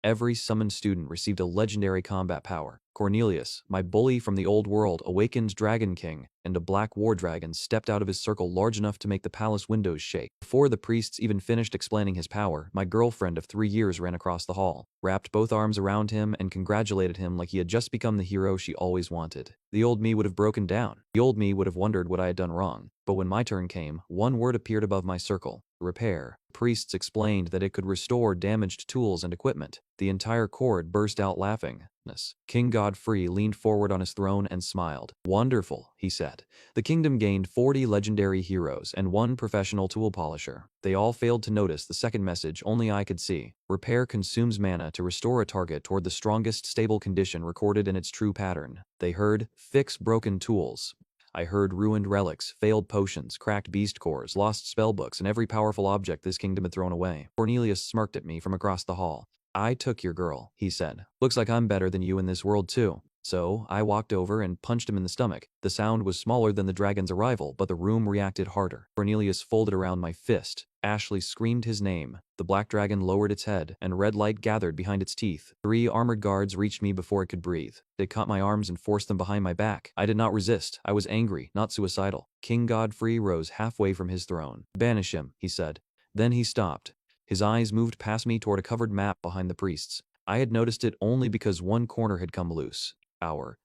Every summoned student received a legendary combat power. Cornelius, my bully from the old world, awakened Dragon King, and a black war dragon stepped out of his circle large enough to make the palace windows shake. Before the priests even finished explaining his power, my girlfriend of 3 years ran across the hall, wrapped both arms around him, and congratulated him like he had just become the hero she always wanted. The old me would have broken down. The old me would have wondered what I had done wrong. But when my turn came, one word appeared above my circle: repair. Priests explained that it could restore damaged tools and equipment. The entire court burst out laughing. King Godfrey leaned forward on his throne and smiled. "Wonderful," he said. "The kingdom gained 40 legendary heroes and 1 professional tool polisher. They all failed to notice the second message only I could see. Repair consumes mana to restore a target toward the strongest stable condition recorded in its true pattern." They heard, "Fix broken tools." I heard ruined relics, failed potions, cracked beast cores, lost spellbooks, and every powerful object this kingdom had thrown away. Cornelius smirked at me from across the hall. "I took your girl," he said. "Looks like I'm better than you in this world too." So I walked over and punched him in the stomach. The sound was smaller than the dragon's arrival, but the room reacted harder. Cornelius folded around my fist. Ashley screamed his name. The black dragon lowered its head, and red light gathered behind its teeth. 3 armored guards reached me before it could breathe. They caught my arms and forced them behind my back. I did not resist. I was angry, not suicidal. King Godfrey rose halfway from his throne. "Banish him," he said. Then he stopped. His eyes moved past me toward a covered map behind the priests. I had noticed it only because one corner had come loose.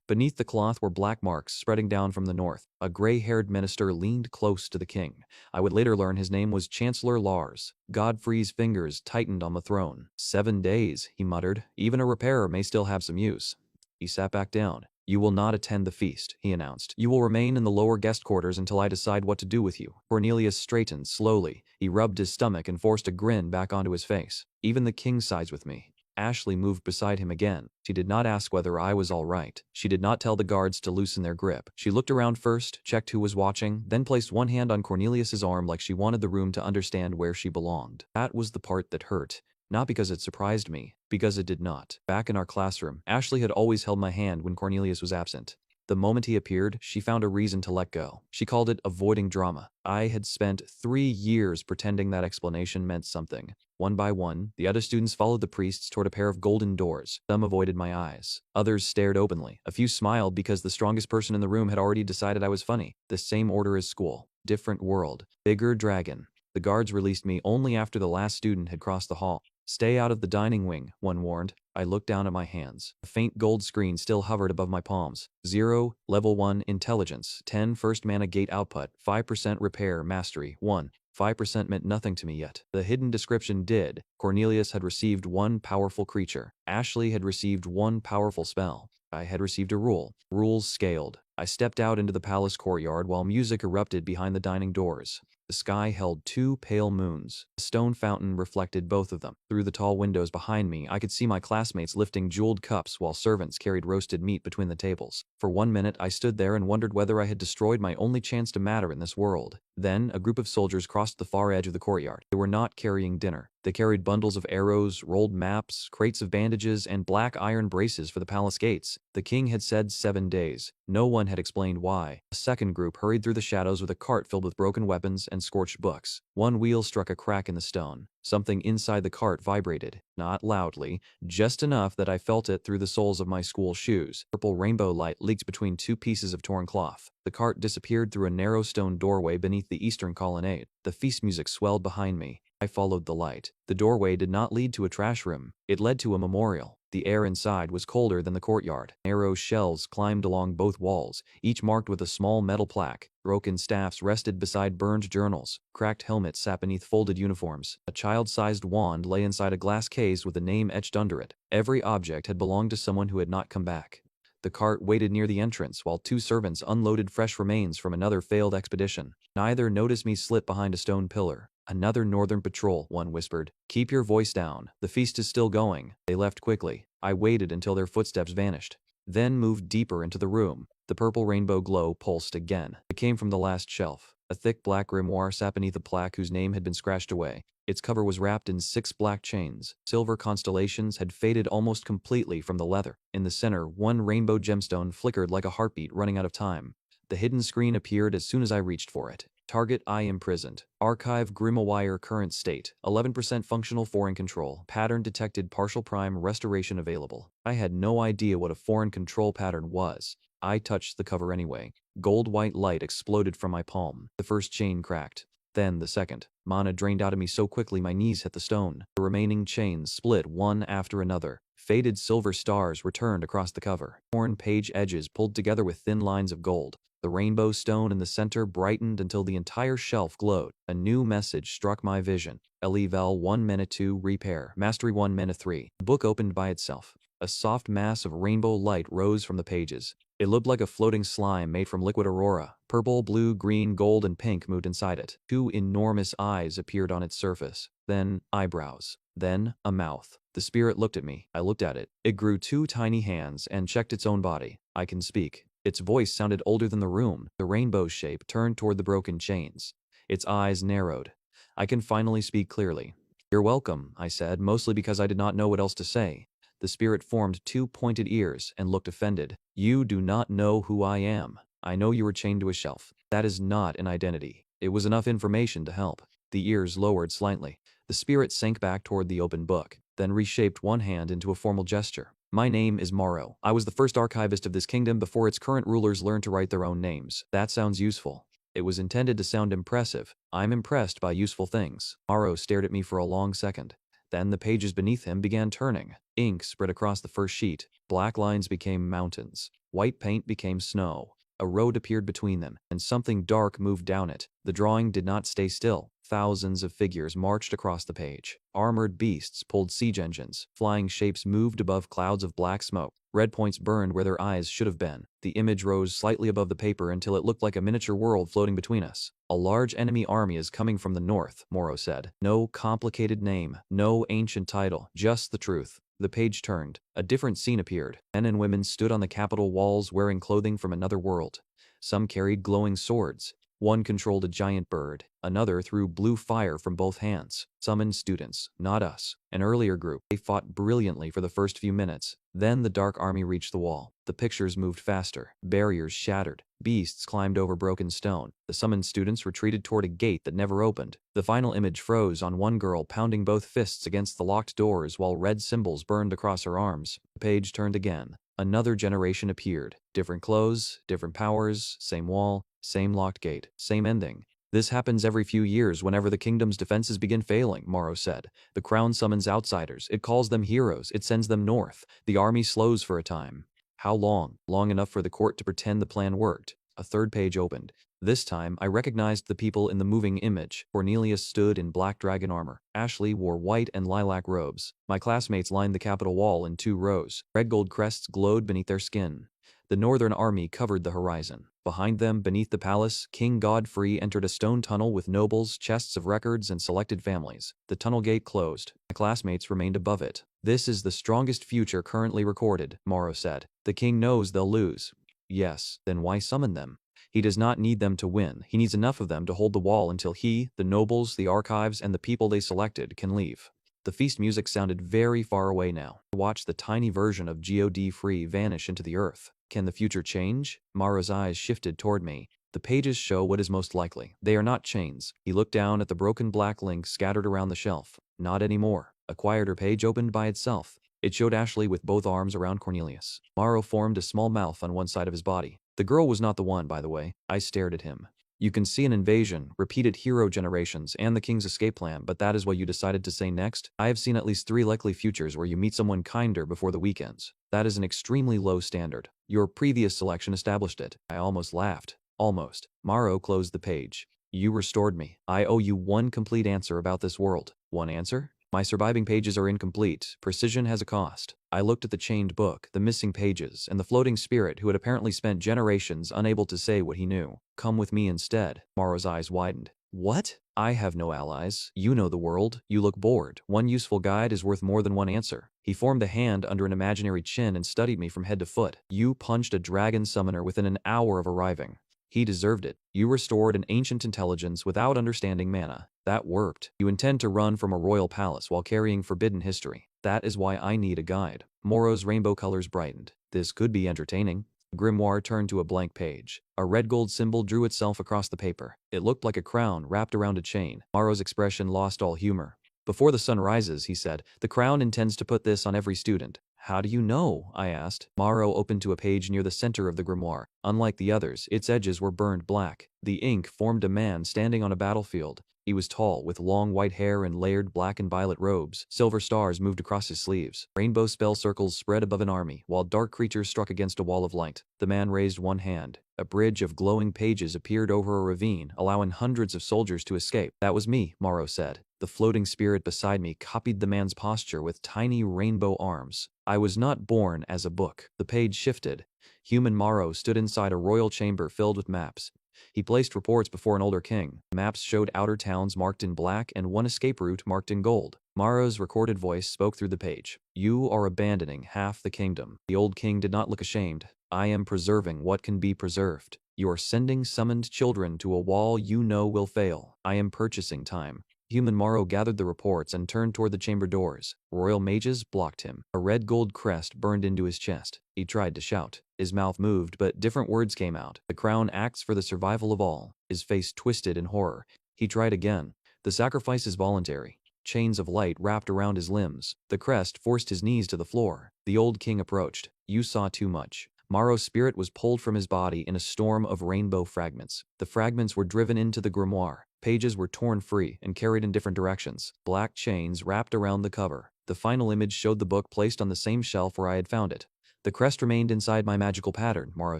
Beneath the cloth were black marks spreading down from the north. A gray-haired minister leaned close to the king. I would later learn his name was Chancellor Lars. Godfrey's fingers tightened on the throne. 7 days, he muttered. Even a repairer may still have some use. He sat back down. "You will not attend the feast," he announced. "You will remain in the lower guest quarters until I decide what to do with you." Cornelius straightened slowly. He rubbed his stomach and forced a grin back onto his face. "Even the king sides with me." Ashley moved beside him again. She did not ask whether I was all right. She did not tell the guards to loosen their grip. She looked around first, checked who was watching, then placed one hand on Cornelius's arm like she wanted the room to understand where she belonged. That was the part that hurt. Not because it surprised me, because it did not. Back in our classroom, Ashley had always held my hand when Cornelius was absent. The moment he appeared, she found a reason to let go. She called it avoiding drama. I had spent 3 years pretending that explanation meant something. One by one, the other students followed the priests toward a pair of golden doors. Some avoided my eyes. Others stared openly. A few smiled because the strongest person in the room had already decided I was funny. The same order as school. Different world. Bigger dragon. The guards released me only after the last student had crossed the hall. "Stay out of the dining wing," one warned. I looked down at my hands. A faint gold screen still hovered above my palms. 0, level 1, intelligence, 10 first mana gate output, 5% repair, mastery, 1. 5% meant nothing to me yet. The hidden description did. Cornelius had received 1 powerful creature. Ashley had received 1 powerful spell. I had received a rule. Rules scaled. I stepped out into the palace courtyard while music erupted behind the dining doors. The sky held 2 pale moons. A stone fountain reflected both of them. Through the tall windows behind me, I could see my classmates lifting jeweled cups while servants carried roasted meat between the tables. For 1 minute, I stood there and wondered whether I had destroyed my only chance to matter in this world. Then, a group of soldiers crossed the far edge of the courtyard. They were not carrying dinner. They carried bundles of arrows, rolled maps, crates of bandages, and black iron braces for the palace gates. The king had said 7 days. No one had explained why. A second group hurried through the shadows with a cart filled with broken weapons and scorched books. One wheel struck a crack in the stone. Something inside the cart vibrated. Not loudly, just enough that I felt it through the soles of my school shoes. Purple rainbow light leaked between 2 pieces of torn cloth. The cart disappeared through a narrow stone doorway beneath the eastern colonnade. The feast music swelled behind me. I followed the light. The doorway did not lead to a trash room. It led to a memorial. The air inside was colder than the courtyard. Narrow shelves climbed along both walls, each marked with a small metal plaque. Broken staffs rested beside burned journals. Cracked helmets sat beneath folded uniforms. A child-sized wand lay inside a glass case with a name etched under it. Every object had belonged to someone who had not come back. The cart waited near the entrance while 2 servants unloaded fresh remains from another failed expedition. Neither noticed me slip behind a stone pillar. "Another northern patrol," one whispered. "Keep your voice down. The feast is still going." They left quickly. I waited until their footsteps vanished, then moved deeper into the room. The purple rainbow glow pulsed again. It came from the last shelf. A thick black grimoire sat beneath a plaque whose name had been scratched away. Its cover was wrapped in 6 black chains. Silver constellations had faded almost completely from the leather. In the center, 1 rainbow gemstone flickered like a heartbeat running out of time. The hidden screen appeared as soon as I reached for it. Target I imprisoned. Archive Grimoire current state. 11% functional foreign control. Pattern detected partial prime restoration available. I had no idea what a foreign control pattern was. I touched the cover anyway. Gold-white light exploded from my palm. The first chain cracked. Then the second. Mana drained out of me so quickly my knees hit the stone. The remaining chains split one after another. Faded silver stars returned across the cover. Torn page edges pulled together with thin lines of gold. The rainbow stone in the center brightened until the entire shelf glowed. A new message struck my vision. Elivel 1 mana 2 repair. Mastery 1 mana 3. The book opened by itself. A soft mass of rainbow light rose from the pages. It looked like a floating slime made from liquid aurora. Purple, blue, green, gold, and pink moved inside it. Two enormous eyes appeared on its surface. Then eyebrows. Then a mouth. The spirit looked at me. I looked at it. It grew two tiny hands and checked its own body. I can speak. Its voice sounded older than the room. The rainbow shape turned toward the broken chains. Its eyes narrowed. I can finally speak clearly. You're welcome, I said, mostly because I did not know what else to say. The spirit formed two pointed ears and looked offended. You do not know who I am. I know you were chained to a shelf. That is not an identity. It was enough information to help. The ears lowered slightly. The spirit sank back toward the open book, then reshaped one hand into a formal gesture. My name is Morrow. I was the first archivist of this kingdom before its current rulers learned to write their own names. That sounds useful. It was intended to sound impressive. I'm impressed by useful things. Morrow stared at me for a long second. Then the pages beneath him began turning. Ink spread across the first sheet. Black lines became mountains. White paint became snow. A road appeared between them, and something dark moved down it. The drawing did not stay still. Thousands of figures marched across the page. Armored beasts pulled siege engines. Flying shapes moved above clouds of black smoke. Red points burned where their eyes should have been. The image rose slightly above the paper until it looked like a miniature world floating between us. A large enemy army is coming from the north, Morrow said. No complicated name, no ancient title, just the truth. The page turned. A different scene appeared. Men and women stood on the capital walls wearing clothing from another world. Some carried glowing swords. One controlled a giant bird. Another threw blue fire from both hands. Summoned students, not us. An earlier group. They fought brilliantly for the first few minutes. Then the dark army reached the wall. The pictures moved faster. Barriers shattered. Beasts climbed over broken stone. The summoned students retreated toward a gate that never opened. The final image froze on one girl pounding both fists against the locked doors while red symbols burned across her arms. The page turned again. Another generation appeared. Different clothes, different powers, same wall, same locked gate, same ending. This happens every few years whenever the kingdom's defenses begin failing, Morrow said. The crown summons outsiders. It calls them heroes. It sends them north. The army slows for a time. How long? Long enough for the court to pretend the plan worked. A third page opened. This time, I recognized the people in the moving image. Cornelius stood in black dragon armor. Ashley wore white and lilac robes. My classmates lined the capital wall in 2 rows. Red gold crests glowed beneath their skin. The northern army covered the horizon. Behind them, beneath the palace, King Godfrey entered a stone tunnel with nobles, chests of records, and selected families. The tunnel gate closed. My classmates remained above it. This is the strongest future currently recorded, Morrow said. The king knows they'll lose. Yes, then why summon them? He does not need them to win. He needs enough of them to hold the wall until he, the nobles, the archives, and the people they selected can leave. The feast music sounded very far away now. I watched the tiny version of God-Free vanish into the earth. Can the future change? Morrow's eyes shifted toward me. The pages show what is most likely. They are not chains. He looked down at the broken black links scattered around the shelf. Not anymore. A quieter page opened by itself. It showed Ashley with both arms around Cornelius. Morrow formed a small mouth on one side of his body. The girl was not the one, by the way. I stared at him. You can see an invasion, repeated hero generations, and the king's escape plan, but that is what you decided to say next? I have seen at least 3 likely futures where you meet someone kinder before the weekends. That is an extremely low standard. Your previous selection established it. I almost laughed. Almost. Morrow closed the page. You restored me. I owe you one complete answer about this world. One answer? My surviving pages are incomplete. Precision has a cost. I looked at the chained book, the missing pages, and the floating spirit who had apparently spent generations unable to say what he knew. Come with me instead. Morrow's eyes widened. What? I have no allies. You know the world. You look bored. One useful guide is worth more than one answer. He formed a hand under an imaginary chin and studied me from head to foot. You punched a dragon summoner within an hour of arriving. He deserved it. You restored an ancient intelligence without understanding mana. That worked. You intend to run from a royal palace while carrying forbidden history. That is why I need a guide. Morrow's rainbow colors brightened. This could be entertaining. Grimoire turned to a blank page. A red gold symbol drew itself across the paper. It looked like a crown wrapped around a chain. Morrow's expression lost all humor. Before the sun rises, he said, the Crown intends to put this on every student. How do you know? I asked. Morrow opened to a page near the center of the grimoire. Unlike the others, its edges were burned black. The ink formed a man standing on a battlefield. He was tall, with long white hair and layered black and violet robes. Silver stars moved across his sleeves. Rainbow spell circles spread above an army, while dark creatures struck against a wall of light. The man raised one hand. A bridge of glowing pages appeared over a ravine, allowing hundreds of soldiers to escape. That was me, Morrow said. The floating spirit beside me copied the man's posture with tiny rainbow arms. I was not born as a book. The page shifted. Human Morrow stood inside a royal chamber filled with maps. He placed reports before an older king. Maps showed outer towns marked in black and one escape route marked in gold. Morrow's recorded voice spoke through the page. You are abandoning half the kingdom. The old king did not look ashamed. I am preserving what can be preserved. You are sending summoned children to a wall you know will fail. I am purchasing time. Human Morrow gathered the reports and turned toward the chamber doors. Royal mages blocked him. A red gold crest burned into his chest. He tried to shout. His mouth moved, but different words came out. The crown acts for the survival of all. His face twisted in horror. He tried again. The sacrifice is voluntary. Chains of light wrapped around his limbs. The crest forced his knees to the floor. The old king approached. You saw too much. Morrow's spirit was pulled from his body in a storm of rainbow fragments. The fragments were driven into the grimoire. Pages were torn free and carried in different directions. Black chains wrapped around the cover. The final image showed the book placed on the same shelf where I had found it. The crest remained inside my magical pattern, Morrow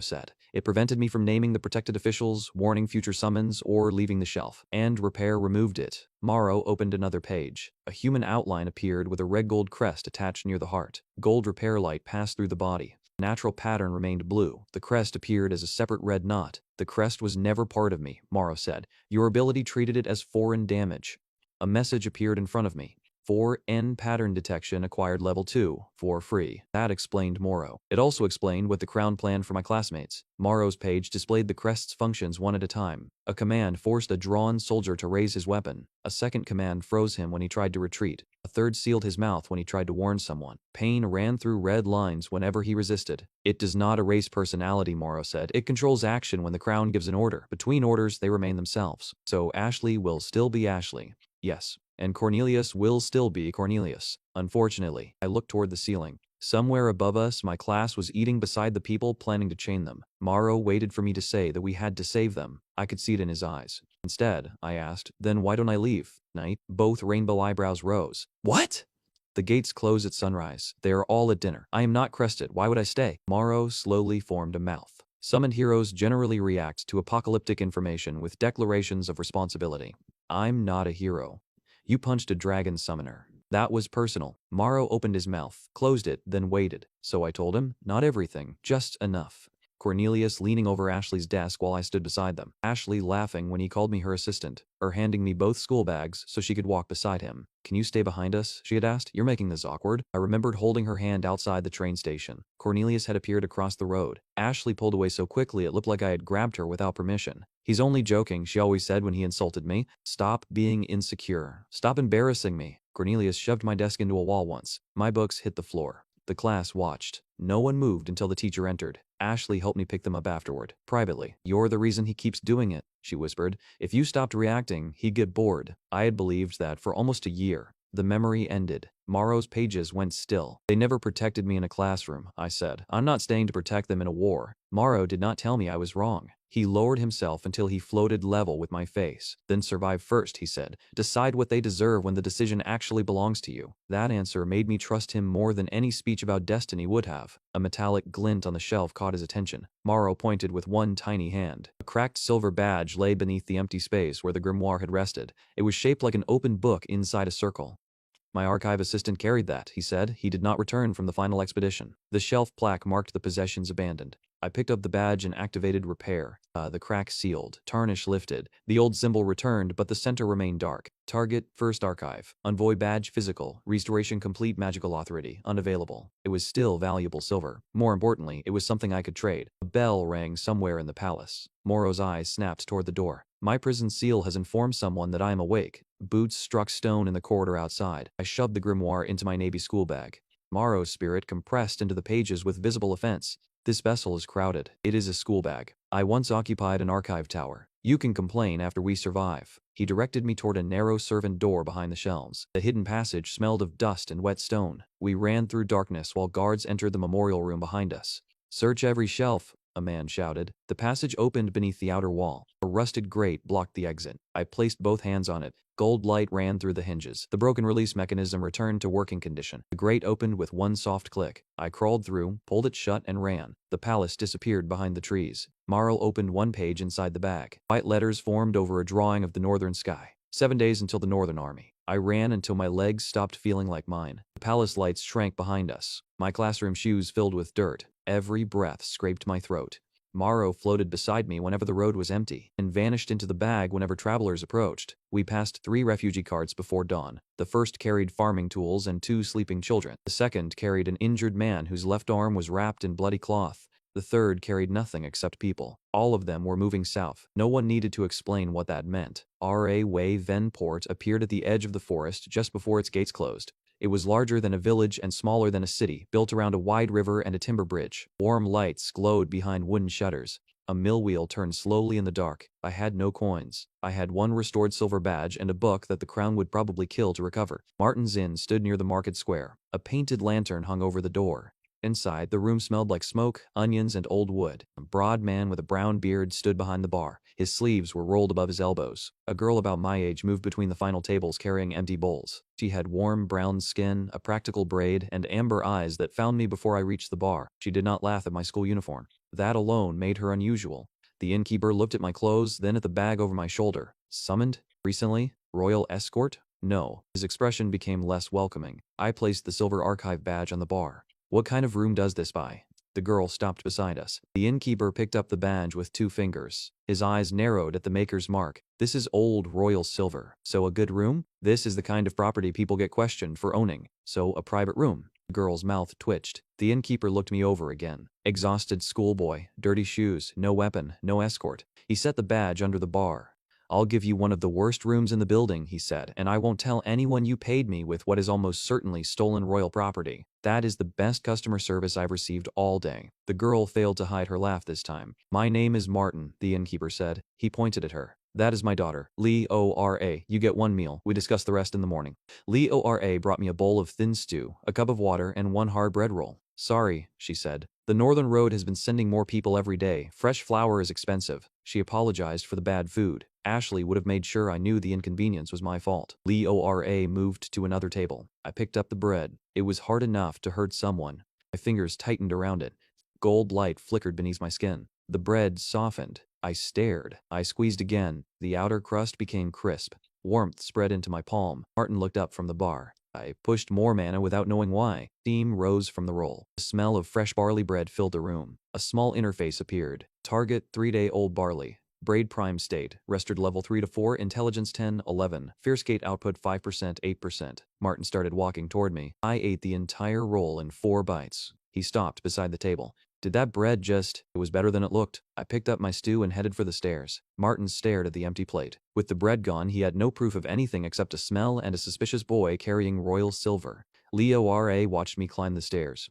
said. It prevented me from naming the protected officials, warning future summons, or leaving the shelf. And Repair removed it. Morrow opened another page. A human outline appeared with a red gold crest attached near the heart. Gold repair light passed through the body. Natural pattern remained blue. The crest appeared as a separate red knot. The crest was never part of me, Morrow said. Your ability treated it as foreign damage. A message appeared in front of me. 4N pattern detection acquired level 2 for free. That explained Morrow. It also explained what the crown planned for my classmates. Morrow's page displayed the crest's functions one at a time. A command forced a drawn soldier to raise his weapon. A second command froze him when he tried to retreat. A third sealed his mouth when he tried to warn someone. Pain ran through red lines whenever he resisted. It does not erase personality, Morrow said. It controls action when the crown gives an order. Between orders, they remain themselves. So Ashley will still be Ashley. Yes. And Cornelius will still be Cornelius. Unfortunately, I looked toward the ceiling. Somewhere above us, my class was eating beside the people planning to chain them. Morrow waited for me to say that we had to save them. I could see it in his eyes. Instead, I asked, then why don't I leave? Knight? Both rainbow eyebrows rose. What? The gates close at sunrise. They are all at dinner. I am not crested. Why would I stay? Morrow slowly formed a mouth. Summoned heroes generally react to apocalyptic information with declarations of responsibility. I'm not a hero. You punched a dragon summoner. That was personal. Morrow opened his mouth, closed it, then waited. So I told him, not everything, just enough. Cornelius leaning over Ashley's desk while I stood beside them. Ashley laughing when he called me her assistant, or handing me both school bags so she could walk beside him. Can you stay behind us? She had asked. You're making this awkward. I remembered holding her hand outside the train station. Cornelius had appeared across the road. Ashley pulled away so quickly it looked like I had grabbed her without permission. He's only joking, she always said when he insulted me. Stop being insecure. Stop embarrassing me. Cornelius shoved my desk into a wall once. My books hit the floor. The class watched. No one moved until the teacher entered. Ashley helped me pick them up afterward, privately. You're the reason he keeps doing it, she whispered. If you stopped reacting, he'd get bored. I had believed that for almost a year. The memory ended. Morrow's pages went still. They never protected me in a classroom, I said. I'm not staying to protect them in a war. Morrow did not tell me I was wrong. He lowered himself until he floated level with my face. Then survive first, he said. Decide what they deserve when the decision actually belongs to you. That answer made me trust him more than any speech about destiny would have. A metallic glint on the shelf caught his attention. Morrow pointed with one tiny hand. A cracked silver badge lay beneath the empty space where the grimoire had rested. It was shaped like an open book inside a circle. My archive assistant carried that, he said. He did not return from the final expedition. The shelf plaque marked the possessions abandoned. I picked up the badge and activated repair. The crack sealed. Tarnish lifted. The old symbol returned, but the center remained dark. Target, first archive. Envoy badge, physical. Restoration complete, magical authority. Unavailable. It was still valuable silver. More importantly, it was something I could trade. A bell rang somewhere in the palace. Morrow's eyes snapped toward the door. My prison seal has informed someone that I am awake. Boots struck stone in the corridor outside. I shoved the grimoire into my navy school bag. Morrow's spirit compressed into the pages with visible offense. This vessel is crowded. It is a school bag. I once occupied an archive tower. You can complain after we survive. He directed me toward a narrow servant door behind the shelves. The hidden passage smelled of dust and wet stone. We ran through darkness while guards entered the memorial room behind us. Search every shelf, a man shouted. The passage opened beneath the outer wall. A rusted grate blocked the exit. I placed both hands on it. Gold light ran through the hinges. The broken release mechanism returned to working condition. The grate opened with one soft click. I crawled through, pulled it shut, and ran. The palace disappeared behind the trees. Marl opened one page inside the bag. White letters formed over a drawing of the northern sky. 7 days until the Northern Army. I ran until my legs stopped feeling like mine. The palace lights shrank behind us. My classroom shoes filled with dirt. Every breath scraped my throat. Morrow floated beside me whenever the road was empty, and vanished into the bag whenever travelers approached. We passed 3 refugee carts before dawn. The first carried farming tools and 2 sleeping children. The second carried an injured man whose left arm was wrapped in bloody cloth. The third carried nothing except people. All of them were moving south. No one needed to explain what that meant. R.A. Way Ven Port appeared at the edge of the forest just before its gates closed. It was larger than a village and smaller than a city, built around a wide river and a timber bridge. Warm lights glowed behind wooden shutters. A mill wheel turned slowly in the dark. I had no coins. I had 1 restored silver badge and a book that the crown would probably kill to recover. Martin's Inn stood near the market square. A painted lantern hung over the door. Inside, the room smelled like smoke, onions, and old wood. A broad man with a brown beard stood behind the bar. His sleeves were rolled above his elbows. A girl about my age moved between the final tables carrying empty bowls. She had warm brown skin, a practical braid, and amber eyes that found me before I reached the bar. She did not laugh at my school uniform. That alone made her unusual. The innkeeper looked at my clothes, then at the bag over my shoulder. Summoned? Recently? Royal escort? No. His expression became less welcoming. I placed the silver archive badge on the bar. What kind of room does this by? The girl stopped beside us. The innkeeper picked up the badge with 2 fingers. His eyes narrowed at the maker's mark. This is old royal silver. So a good room? This is the kind of property people get questioned for owning. So a private room. The girl's mouth twitched. The innkeeper looked me over again. Exhausted schoolboy, dirty shoes, no weapon, no escort. He set the badge under the bar. I'll give you one of the worst rooms in the building, he said, and I won't tell anyone you paid me with what is almost certainly stolen royal property. That is the best customer service I've received all day. The girl failed to hide her laugh this time. My name is Martin, the innkeeper said. He pointed at her. That is my daughter, Leora. You get 1 meal. We discuss the rest in the morning. Leora brought me a bowl of thin stew, a cup of water, and 1 hard bread roll. Sorry, she said. The Northern Road has been sending more people every day. Fresh flour is expensive. She apologized for the bad food. Ashley would have made sure I knew the inconvenience was my fault. Leora moved to another table. I picked up the bread. It was hard enough to hurt someone. My fingers tightened around it. Gold light flickered beneath my skin. The bread softened. I stared. I squeezed again. The outer crust became crisp. Warmth spread into my palm. Martin looked up from the bar. I pushed more manna without knowing why. Steam rose from the roll. The smell of fresh barley bread filled the room. A small interface appeared. Target 3-day-old barley. Braid Prime State. Restored level 3 to 4. Intelligence 10, 11. Fierce Gate output 5%, 8%. Martin started walking toward me. I ate the entire roll in 4 bites. He stopped beside the table. Did that bread just... It was better than it looked. I picked up my stew and headed for the stairs. Martin stared at the empty plate. With the bread gone, he had no proof of anything except a smell and a suspicious boy carrying royal silver. Leora watched me climb the stairs.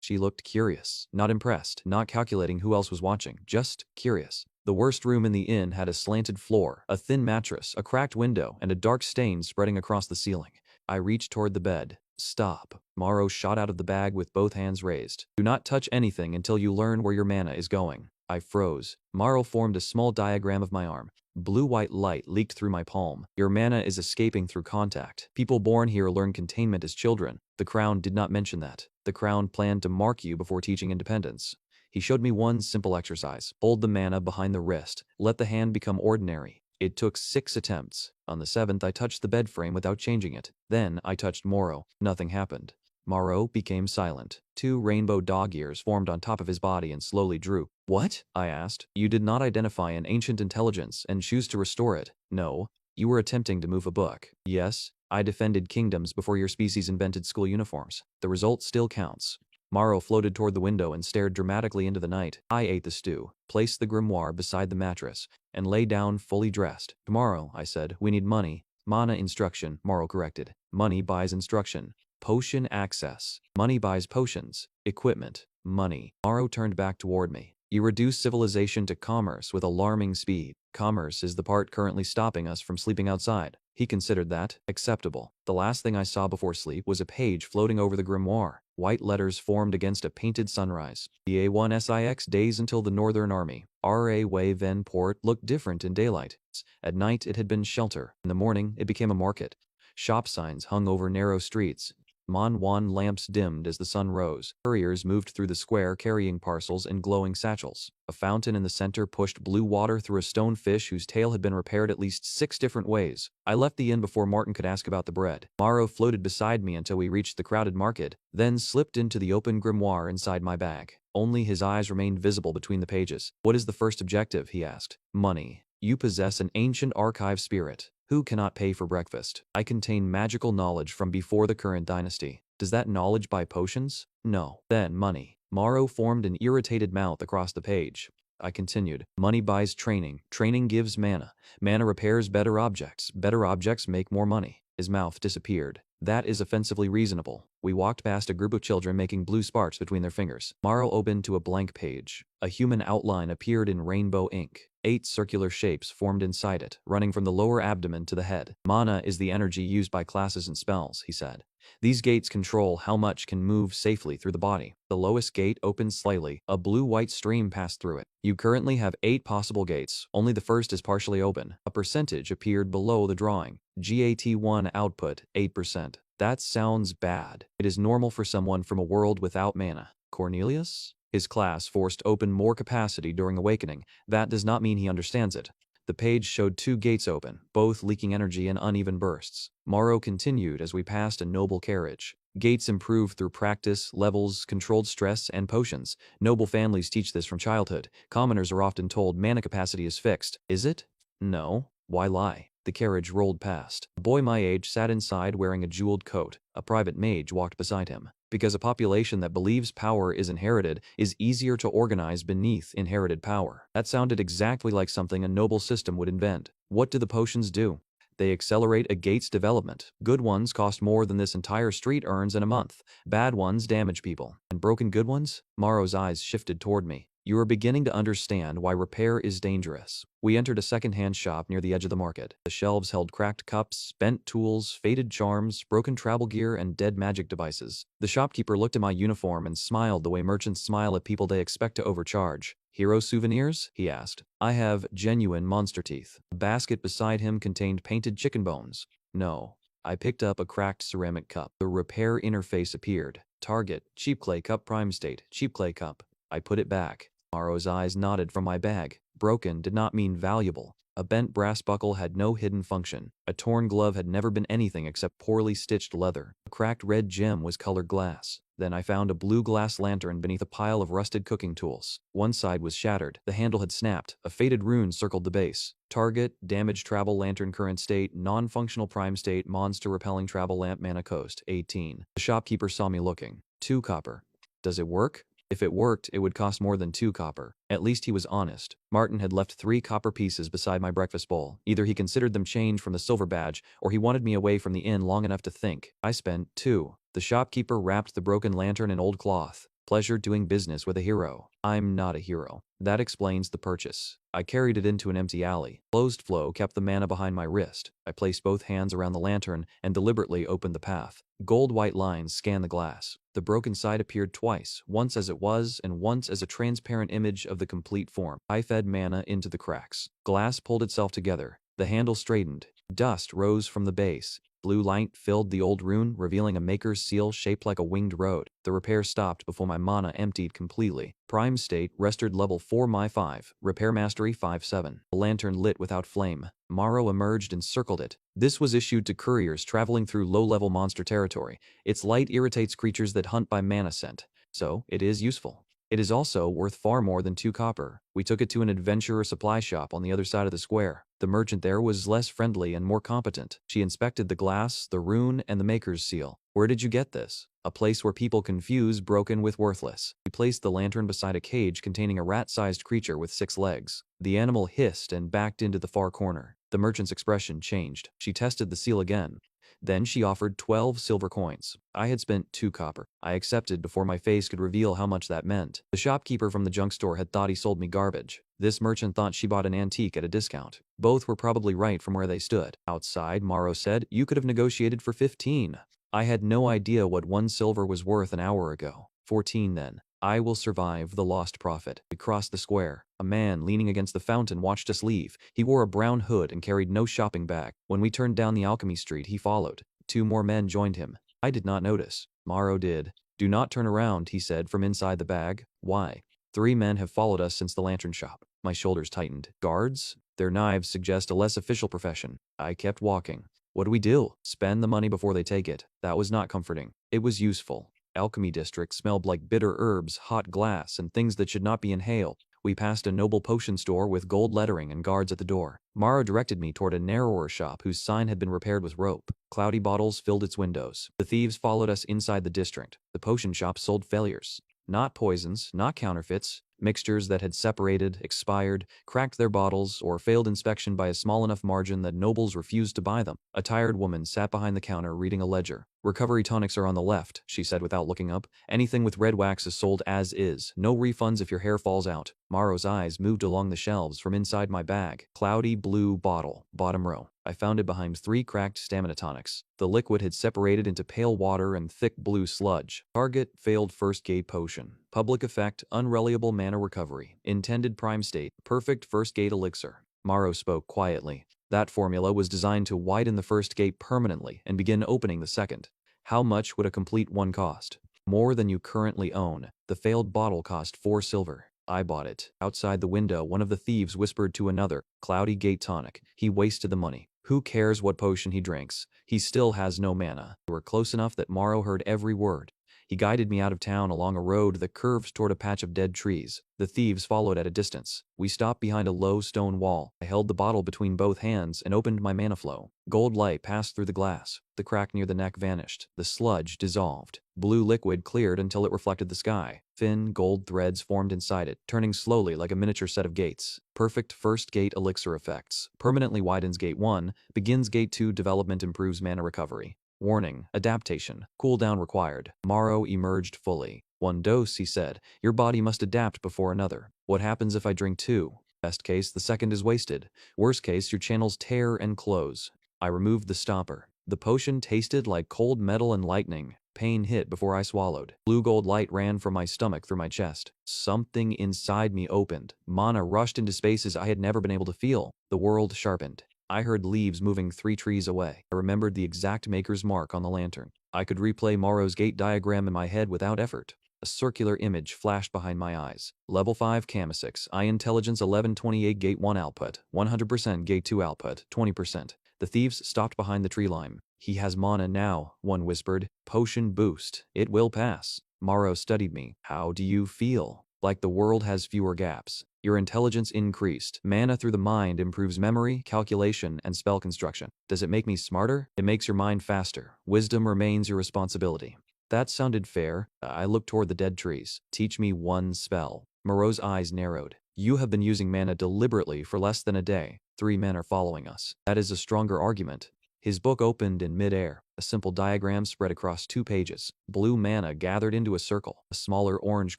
She looked curious, not impressed, not calculating who else was watching, just curious. The worst room in the inn had a slanted floor, a thin mattress, a cracked window, and a dark stain spreading across the ceiling. I reached toward the bed. Stop. Morrow shot out of the bag with both hands raised. Do not touch anything until you learn where your mana is going. I froze. Morrow formed a small diagram of my arm. Blue-white light leaked through my palm. Your mana is escaping through contact. People born here learn containment as children. The Crown did not mention that. The Crown planned to mark you before teaching independence. He showed me one simple exercise. Hold the mana behind the wrist. Let the hand become ordinary. It took 6 attempts. On the 7th, I touched the bed frame without changing it. Then I touched Morrow. Nothing happened. Morrow became silent. 2 rainbow dog ears formed on top of his body and slowly drew. What? I asked. You did not identify an ancient intelligence and choose to restore it. No. You were attempting to move a book. Yes. I defended kingdoms before your species invented school uniforms. The result still counts. Morrow floated toward the window and stared dramatically into the night. I ate the stew, placed the grimoire beside the mattress, and lay down fully dressed. Tomorrow, I said, we need money. Mana instruction, Morrow corrected. Money buys instruction. Potion access. Money buys potions. Equipment. Money. Morrow turned back toward me. You reduce civilization to commerce with alarming speed. Commerce is the part currently stopping us from sleeping outside. He considered that acceptable. The last thing I saw before sleep was a page floating over the grimoire. White letters formed against a painted sunrise. BA1SIX days until the Northern Army. RA Way Ven Port looked different in daylight. At night it had been shelter. In the morning it became a market. Shop signs hung over narrow streets. Mon Wan lamps dimmed as the sun rose. Couriers moved through the square carrying parcels in glowing satchels. A fountain in the center pushed blue water through a stone fish whose tail had been repaired at least 6 different ways. I left the inn before Martin could ask about the bread. Morrow floated beside me until we reached the crowded market, then slipped into the open grimoire inside my bag. Only his eyes remained visible between the pages. What is the first objective? He asked. Money. You possess an ancient archive spirit. Who cannot pay for breakfast? I contain magical knowledge from before the current dynasty. Does that knowledge buy potions? No. Then money. Morrow formed an irritated mouth across the page. I continued. Money buys training. Training gives mana. Mana repairs better objects. Better objects make more money. His mouth disappeared. That is offensively reasonable. We walked past a group of children making blue sparks between their fingers. Morrow opened to a blank page. A human outline appeared in rainbow ink. 8 circular shapes formed inside it, running from the lower abdomen to the head. Mana is the energy used by classes and spells, he said. These gates control how much can move safely through the body. The lowest gate opened slightly. A blue-white stream passed through it. You currently have 8 possible gates. Only the first is partially open. A percentage appeared below the drawing. GAT1 output, 8%. That sounds bad. It is normal for someone from a world without mana. Cornelius? His class forced open more capacity during awakening. That does not mean he understands it. The page showed 2 gates open, both leaking energy in uneven bursts. Morrow continued as we passed a noble carriage. Gates improve through practice, levels, controlled stress, and potions. Noble families teach this from childhood. Commoners are often told mana capacity is fixed. Is it? No. Why lie? The carriage rolled past. A boy my age sat inside wearing a jeweled coat. A private mage walked beside him. Because a population that believes power is inherited is easier to organize beneath inherited power. That sounded exactly like something a noble system would invent. What do the potions do? They accelerate a gate's development. Good ones cost more than this entire street earns in a month. Bad ones damage people. And broken good ones? Morrow's eyes shifted toward me. You are beginning to understand why repair is dangerous. We entered a second-hand shop near the edge of the market. The shelves held cracked cups, bent tools, faded charms, broken travel gear, and dead magic devices. The shopkeeper looked at my uniform and smiled the way merchants smile at people they expect to overcharge. Hero souvenirs? He asked. I have genuine monster teeth. A basket beside him contained painted chicken bones. No. I picked up a cracked ceramic cup. The repair interface appeared. Target, cheap clay cup prime state, cheap clay cup. I put it back. Morrow's eyes nodded from my bag. Broken did not mean valuable. A bent brass buckle had no hidden function. A torn glove had never been anything except poorly stitched leather. A cracked red gem was colored glass. Then I found a blue glass lantern beneath a pile of rusted cooking tools. One side was shattered. The handle had snapped. A faded rune circled the base. Target, damaged travel lantern current state, non-functional prime state, monster repelling travel lamp mana cost, 18. The shopkeeper saw me looking. 2 copper. Does it work? If it worked, it would cost more than 2 copper. At least he was honest. Martin had left 3 copper pieces beside my breakfast bowl. Either he considered them change from the silver badge, or he wanted me away from the inn long enough to think. I spent 2. The shopkeeper wrapped the broken lantern in old cloth. Pleasure doing business with a hero. I'm not a hero. That explains the purchase. I carried it into an empty alley. Closed flow kept the mana behind my wrist. I placed both hands around the lantern and deliberately opened the path. Gold white lines scanned the glass. The broken side appeared twice, once as it was and once as a transparent image of the complete form. I fed mana into the cracks. Glass pulled itself together. The handle straightened. Dust rose from the base. Blue light filled the old rune, revealing a maker's seal shaped like a winged road. The repair stopped before my mana emptied completely. Prime state, restored level 4 my 5. Repair mastery 5-7. The lantern lit without flame. Morrow emerged and circled it. This was issued to couriers traveling through low-level monster territory. Its light irritates creatures that hunt by mana scent. So, it is useful. It is also worth far more than 2 copper. We took it to an adventurer supply shop on the other side of the square. The merchant there was less friendly and more competent. She inspected the glass, the rune, and the maker's seal. Where did you get this? A place where people confuse broken with worthless. We placed the lantern beside a cage containing a rat-sized creature with 6 legs. The animal hissed and backed into the far corner. The merchant's expression changed. She tested the seal again. Then she offered 12 silver coins. I had spent 2 copper. I accepted before my face could reveal how much that meant. The shopkeeper from the junk store had thought he sold me garbage. This merchant thought she bought an antique at a discount. Both were probably right from where they stood. Outside, Morrow said, "You could have negotiated for 15. I had no idea what 1 silver was worth an hour ago. 14 then. I will survive the lost profit. We crossed the square. A man leaning against the fountain watched us leave. He wore a brown hood and carried no shopping bag. When we turned down the Alchemy Street, he followed. 2 more men joined him. I did not notice. Morrow did. "Do not turn around," he said from inside the bag. "Why?" "3 men have followed us since the lantern shop." My shoulders tightened. Guards? Their knives suggest a less official profession. I kept walking. What do we do? Spend the money before they take it. That was not comforting. It was useful. Alchemy district smelled like bitter herbs, hot glass, and things that should not be inhaled. We passed a noble potion store with gold lettering and guards at the door. Morrow directed me toward a narrower shop whose sign had been repaired with rope. Cloudy bottles filled its windows. The thieves followed us inside the district. The potion shop sold failures. Not poisons, not counterfeits, mixtures that had separated, expired, cracked their bottles, or failed inspection by a small enough margin that nobles refused to buy them. A tired woman sat behind the counter reading a ledger. "Recovery tonics are on the left," she said without looking up. "Anything with red wax is sold as is. No refunds if your hair falls out." Morrow's eyes moved along the shelves from inside my bag. Cloudy blue bottle, bottom row. I found it behind 3 cracked stamina tonics. The liquid had separated into pale water and thick blue sludge. Target, failed first gate potion. Public effect, unreliable mana recovery. Intended prime state, perfect first gate elixir. Morrow spoke quietly. That formula was designed to widen the first gate permanently and begin opening the second. How much would a complete one cost? More than you currently own. The failed bottle cost 4 silver. I bought it. Outside the window, one of the thieves whispered to another, "Cloudy gate tonic. He wasted the money. Who cares what potion he drinks? He still has no mana." We were close enough that Morrow heard every word. He guided me out of town along a road that curved toward a patch of dead trees. The thieves followed at a distance. We stopped behind a low stone wall. I held the bottle between both hands and opened my mana flow. Gold light passed through the glass. The crack near the neck vanished. The sludge dissolved. Blue liquid cleared until it reflected the sky. Thin gold threads formed inside it, turning slowly like a miniature set of gates. Perfect first gate elixir effects. Permanently widens gate 1. Begins gate 2. Development improves mana recovery. Warning, adaptation, cooldown required. Morrow emerged fully. 1 dose, he said. Your body must adapt before another. What happens if I drink 2? Best case, the second is wasted. Worst case, your channels tear and close. I removed the stopper. The potion tasted like cold metal and lightning. Pain hit before I swallowed. Blue gold light ran from my stomach through my chest. Something inside me opened. Mana rushed into spaces I had never been able to feel. The world sharpened. I heard leaves moving 3 trees away. I remembered the exact maker's mark on the lantern. I could replay Morrow's gate diagram in my head without effort. A circular image flashed behind my eyes. Level 5 Kamasics, I Intelligence 1128 Gate 1 output, 100% Gate 2 output, 20%. The thieves stopped behind the tree line. "He has mana now," one whispered. "Potion boost. It will pass." Morrow studied me. "How do you feel?" "Like the world has fewer gaps. Your intelligence increased. Mana through the mind improves memory, calculation, and spell construction. Does it make me smarter? It makes your mind faster. Wisdom remains your responsibility." That sounded fair. I looked toward the dead trees. "Teach me 1 spell." Morrow's eyes narrowed. "You have been using mana deliberately for less than a day. 3 men are following us. That is a stronger argument." His book opened in mid-air. A simple diagram spread across 2 pages. Blue mana gathered into a circle. A smaller orange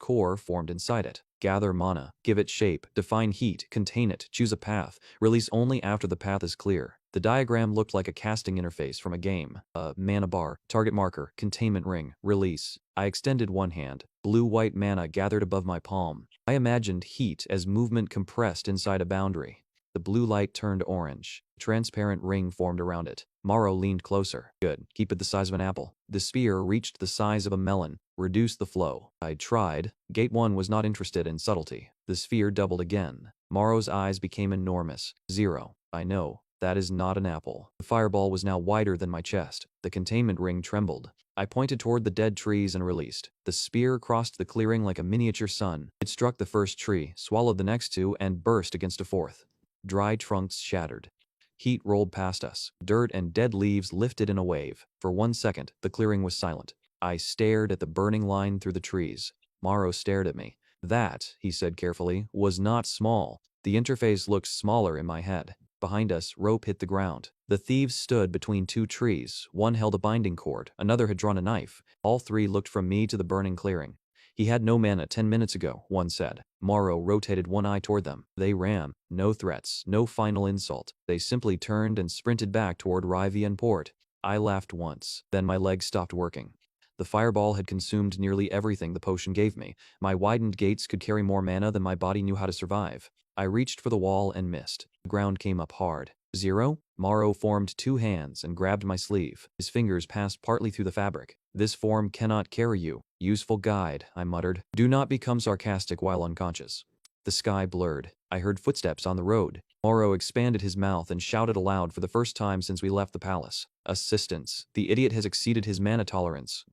core formed inside it. Gather mana. Give it shape. Define heat. Contain it. Choose a path. Release only after the path is clear. The diagram looked like a casting interface from a game. A mana bar. Target marker. Containment ring. Release. I extended one hand. Blue-white mana gathered above my palm. I imagined heat as movement compressed inside a boundary. The blue light turned orange. A transparent ring formed around it. Morrow leaned closer. "Good. Keep it the size of an apple." The sphere reached the size of a melon. "Reduce the flow." I tried. Gate 1 was not interested in subtlety. The sphere doubled again. Morrow's eyes became enormous. 0. "I know. That is not an apple." The fireball was now wider than my chest. The containment ring trembled. I pointed toward the dead trees and released. The spear crossed the clearing like a miniature sun. It struck the first tree, swallowed the next 2, and burst against a 4th. Dry trunks shattered. Heat rolled past us. Dirt and dead leaves lifted in a wave. For 1 second, the clearing was silent. I stared at the burning line through the trees. Morrow stared at me. "That," he said carefully, "was not small." The interface looked smaller in my head. Behind us, rope hit the ground. The thieves stood between two trees. One held a binding cord, another had drawn a knife. All three looked from me to the burning clearing. He had no mana 10 minutes ago, one said. Morrow rotated one eye toward them. They ran. No threats, no final insult. They simply turned and sprinted back toward Rivian Port. I laughed once. Then my legs stopped working. The fireball had consumed nearly everything the potion gave me. My widened gates could carry more mana than my body knew how to survive. I reached for the wall and missed. The ground came up hard. Zero? Morrow formed two hands and grabbed my sleeve. His fingers passed partly through the fabric. This form cannot carry you. Useful guide, I muttered. Do not become sarcastic while unconscious. The sky blurred. I heard footsteps on the road. Morrow expanded his mouth and shouted aloud for the first time since we left the palace. Assistance. The idiot has exceeded his mana tolerance.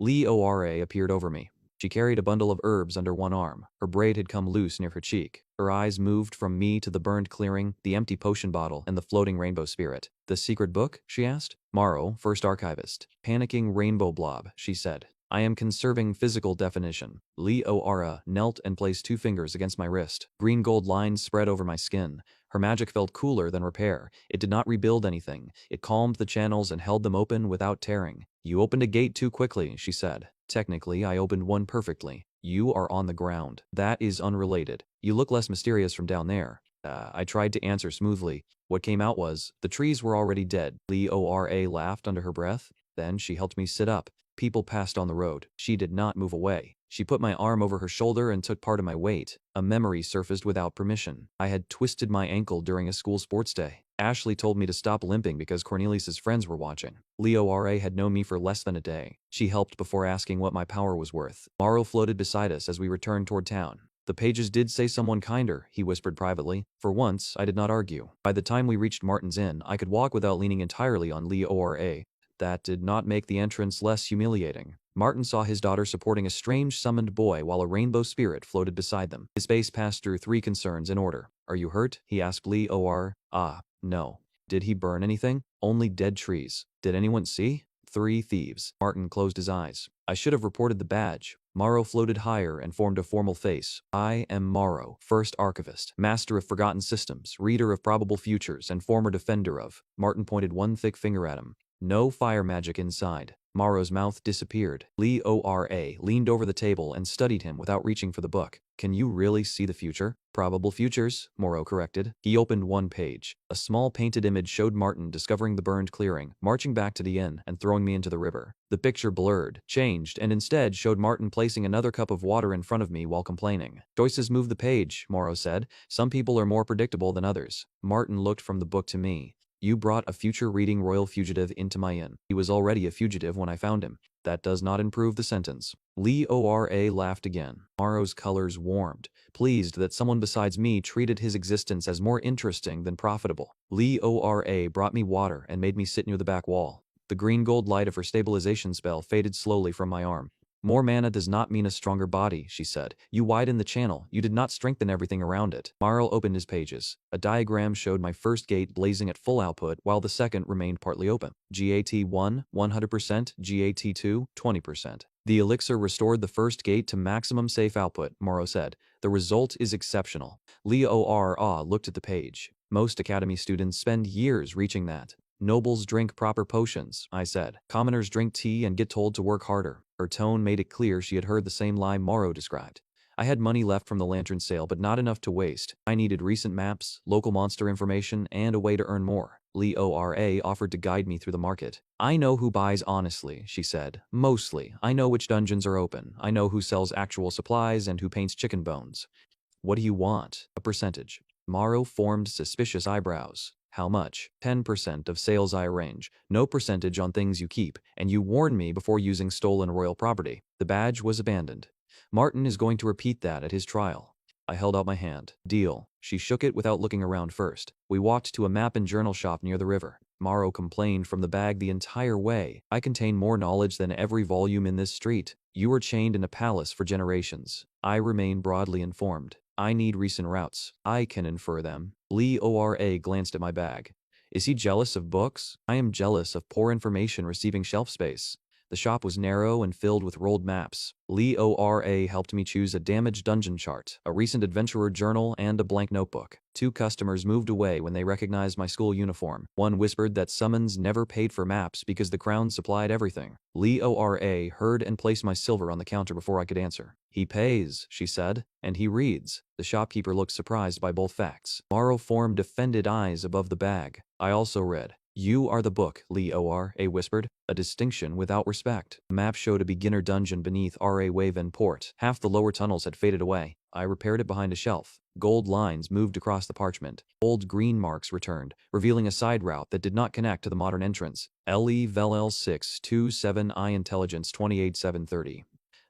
Leora appeared over me. She carried a bundle of herbs under one arm. Her braid had come loose near her cheek. Her eyes moved from me to the burned clearing, the empty potion bottle, and the floating rainbow spirit. The secret book? She asked. Morrow, first archivist. Panicking rainbow blob, she said. I am conserving physical definition. Leora knelt and placed two fingers against my wrist. Green gold lines spread over my skin. Her magic felt cooler than repair. It did not rebuild anything. It calmed the channels and held them open without tearing. You opened a gate too quickly, she said. Technically, I opened one perfectly. You are on the ground. That is unrelated. You look less mysterious from down there. I tried to answer smoothly. What came out was, the trees were already dead. Leora laughed under her breath. Then she helped me sit up. People passed on the road. She did not move away. She put my arm over her shoulder and took part of my weight. A memory surfaced without permission. I had twisted my ankle during a school sports day. Ashley told me to stop limping because Cornelius's friends were watching. Leora had known me for less than a day. She helped before asking what my power was worth. Morrow floated beside us as we returned toward town. The pages did say someone kinder, he whispered privately. For once, I did not argue. By the time we reached Martin's Inn, I could walk without leaning entirely on Leora. That did not make the entrance less humiliating. Martin saw his daughter supporting a strange summoned boy while a rainbow spirit floated beside them. His face passed through three concerns in order. Are you hurt? He asked Leora. No. Did he burn anything? Only dead trees. Did anyone see? 3 thieves. Martin closed his eyes. I should have reported the badge. Morrow floated higher and formed a formal face. I am Morrow, first archivist, master of forgotten systems, reader of probable futures, and former defender of. Martin pointed one thick finger at him. No fire magic inside. Morrow's mouth disappeared. Leora leaned over the table and studied him without reaching for the book. Can you really see the future? Probable futures, Morrow corrected. He opened one page. A small painted image showed Martin discovering the burned clearing, marching back to the inn, and throwing me into the river. The picture blurred, changed, and instead showed Martin placing another cup of water in front of me while complaining. Choices move the page, Morrow said. Some people are more predictable than others. Martin looked from the book to me. You brought a future-reading royal fugitive into my inn. He was already a fugitive when I found him. That does not improve the sentence. Leora laughed again. Morrow's colors warmed, pleased that someone besides me treated his existence as more interesting than profitable. Leora brought me water and made me sit near the back wall. The green gold light of her stabilization spell faded slowly from my arm. More mana does not mean a stronger body, she said. You widened the channel. You did not strengthen everything around it. Morrow opened his pages. A diagram showed my first gate blazing at full output while the second remained partly open. GAT1, 100%, GAT2, 20%. The elixir restored the first gate to maximum safe output, Morrow said. The result is exceptional. Leora looked at the page. Most academy students spend years reaching that. Nobles drink proper potions, I said. Commoners drink tea and get told to work harder. Her tone made it clear she had heard the same lie Morrow described. I had money left from the lantern sale, but not enough to waste. I needed recent maps, local monster information, and a way to earn more. Leora offered to guide me through the market. I know who buys honestly, she said. Mostly. I know which dungeons are open. I know who sells actual supplies and who paints chicken bones. What do you want? A percentage. Morrow formed suspicious eyebrows. How much? 10% of sales I arrange. No percentage on things you keep, and you warned me before using stolen royal property. The badge was abandoned. Martin is going to repeat that at his trial. I held out my hand. Deal. She shook it without looking around first. We walked to a map and journal shop near the river. Morrow complained from the bag the entire way. I contain more knowledge than every volume in this street. You were chained in a palace for generations. I remain broadly informed. I need recent routes. I can infer them. Leora glanced at my bag. Is he jealous of books? I am jealous of poor information receiving shelf space. The shop was narrow and filled with rolled maps. Leora helped me choose a damaged dungeon chart, a recent adventurer journal, and a blank notebook. 2 customers moved away when they recognized my school uniform. One whispered that Summons never paid for maps because the crown supplied everything. Leora heard and placed my silver on the counter before I could answer. He pays, she said, and he reads. The shopkeeper looked surprised by both facts. Morrow formed offended eyes above the bag. I also read. You are the book, Leora whispered, a distinction without respect. The map showed a beginner dungeon beneath R.A. Waven Port. Half the lower tunnels had faded away. I repaired it behind a shelf. Gold lines moved across the parchment. Old green marks returned, revealing a side route that did not connect to the modern entrance. LE Vel 627I Intelligence 28730.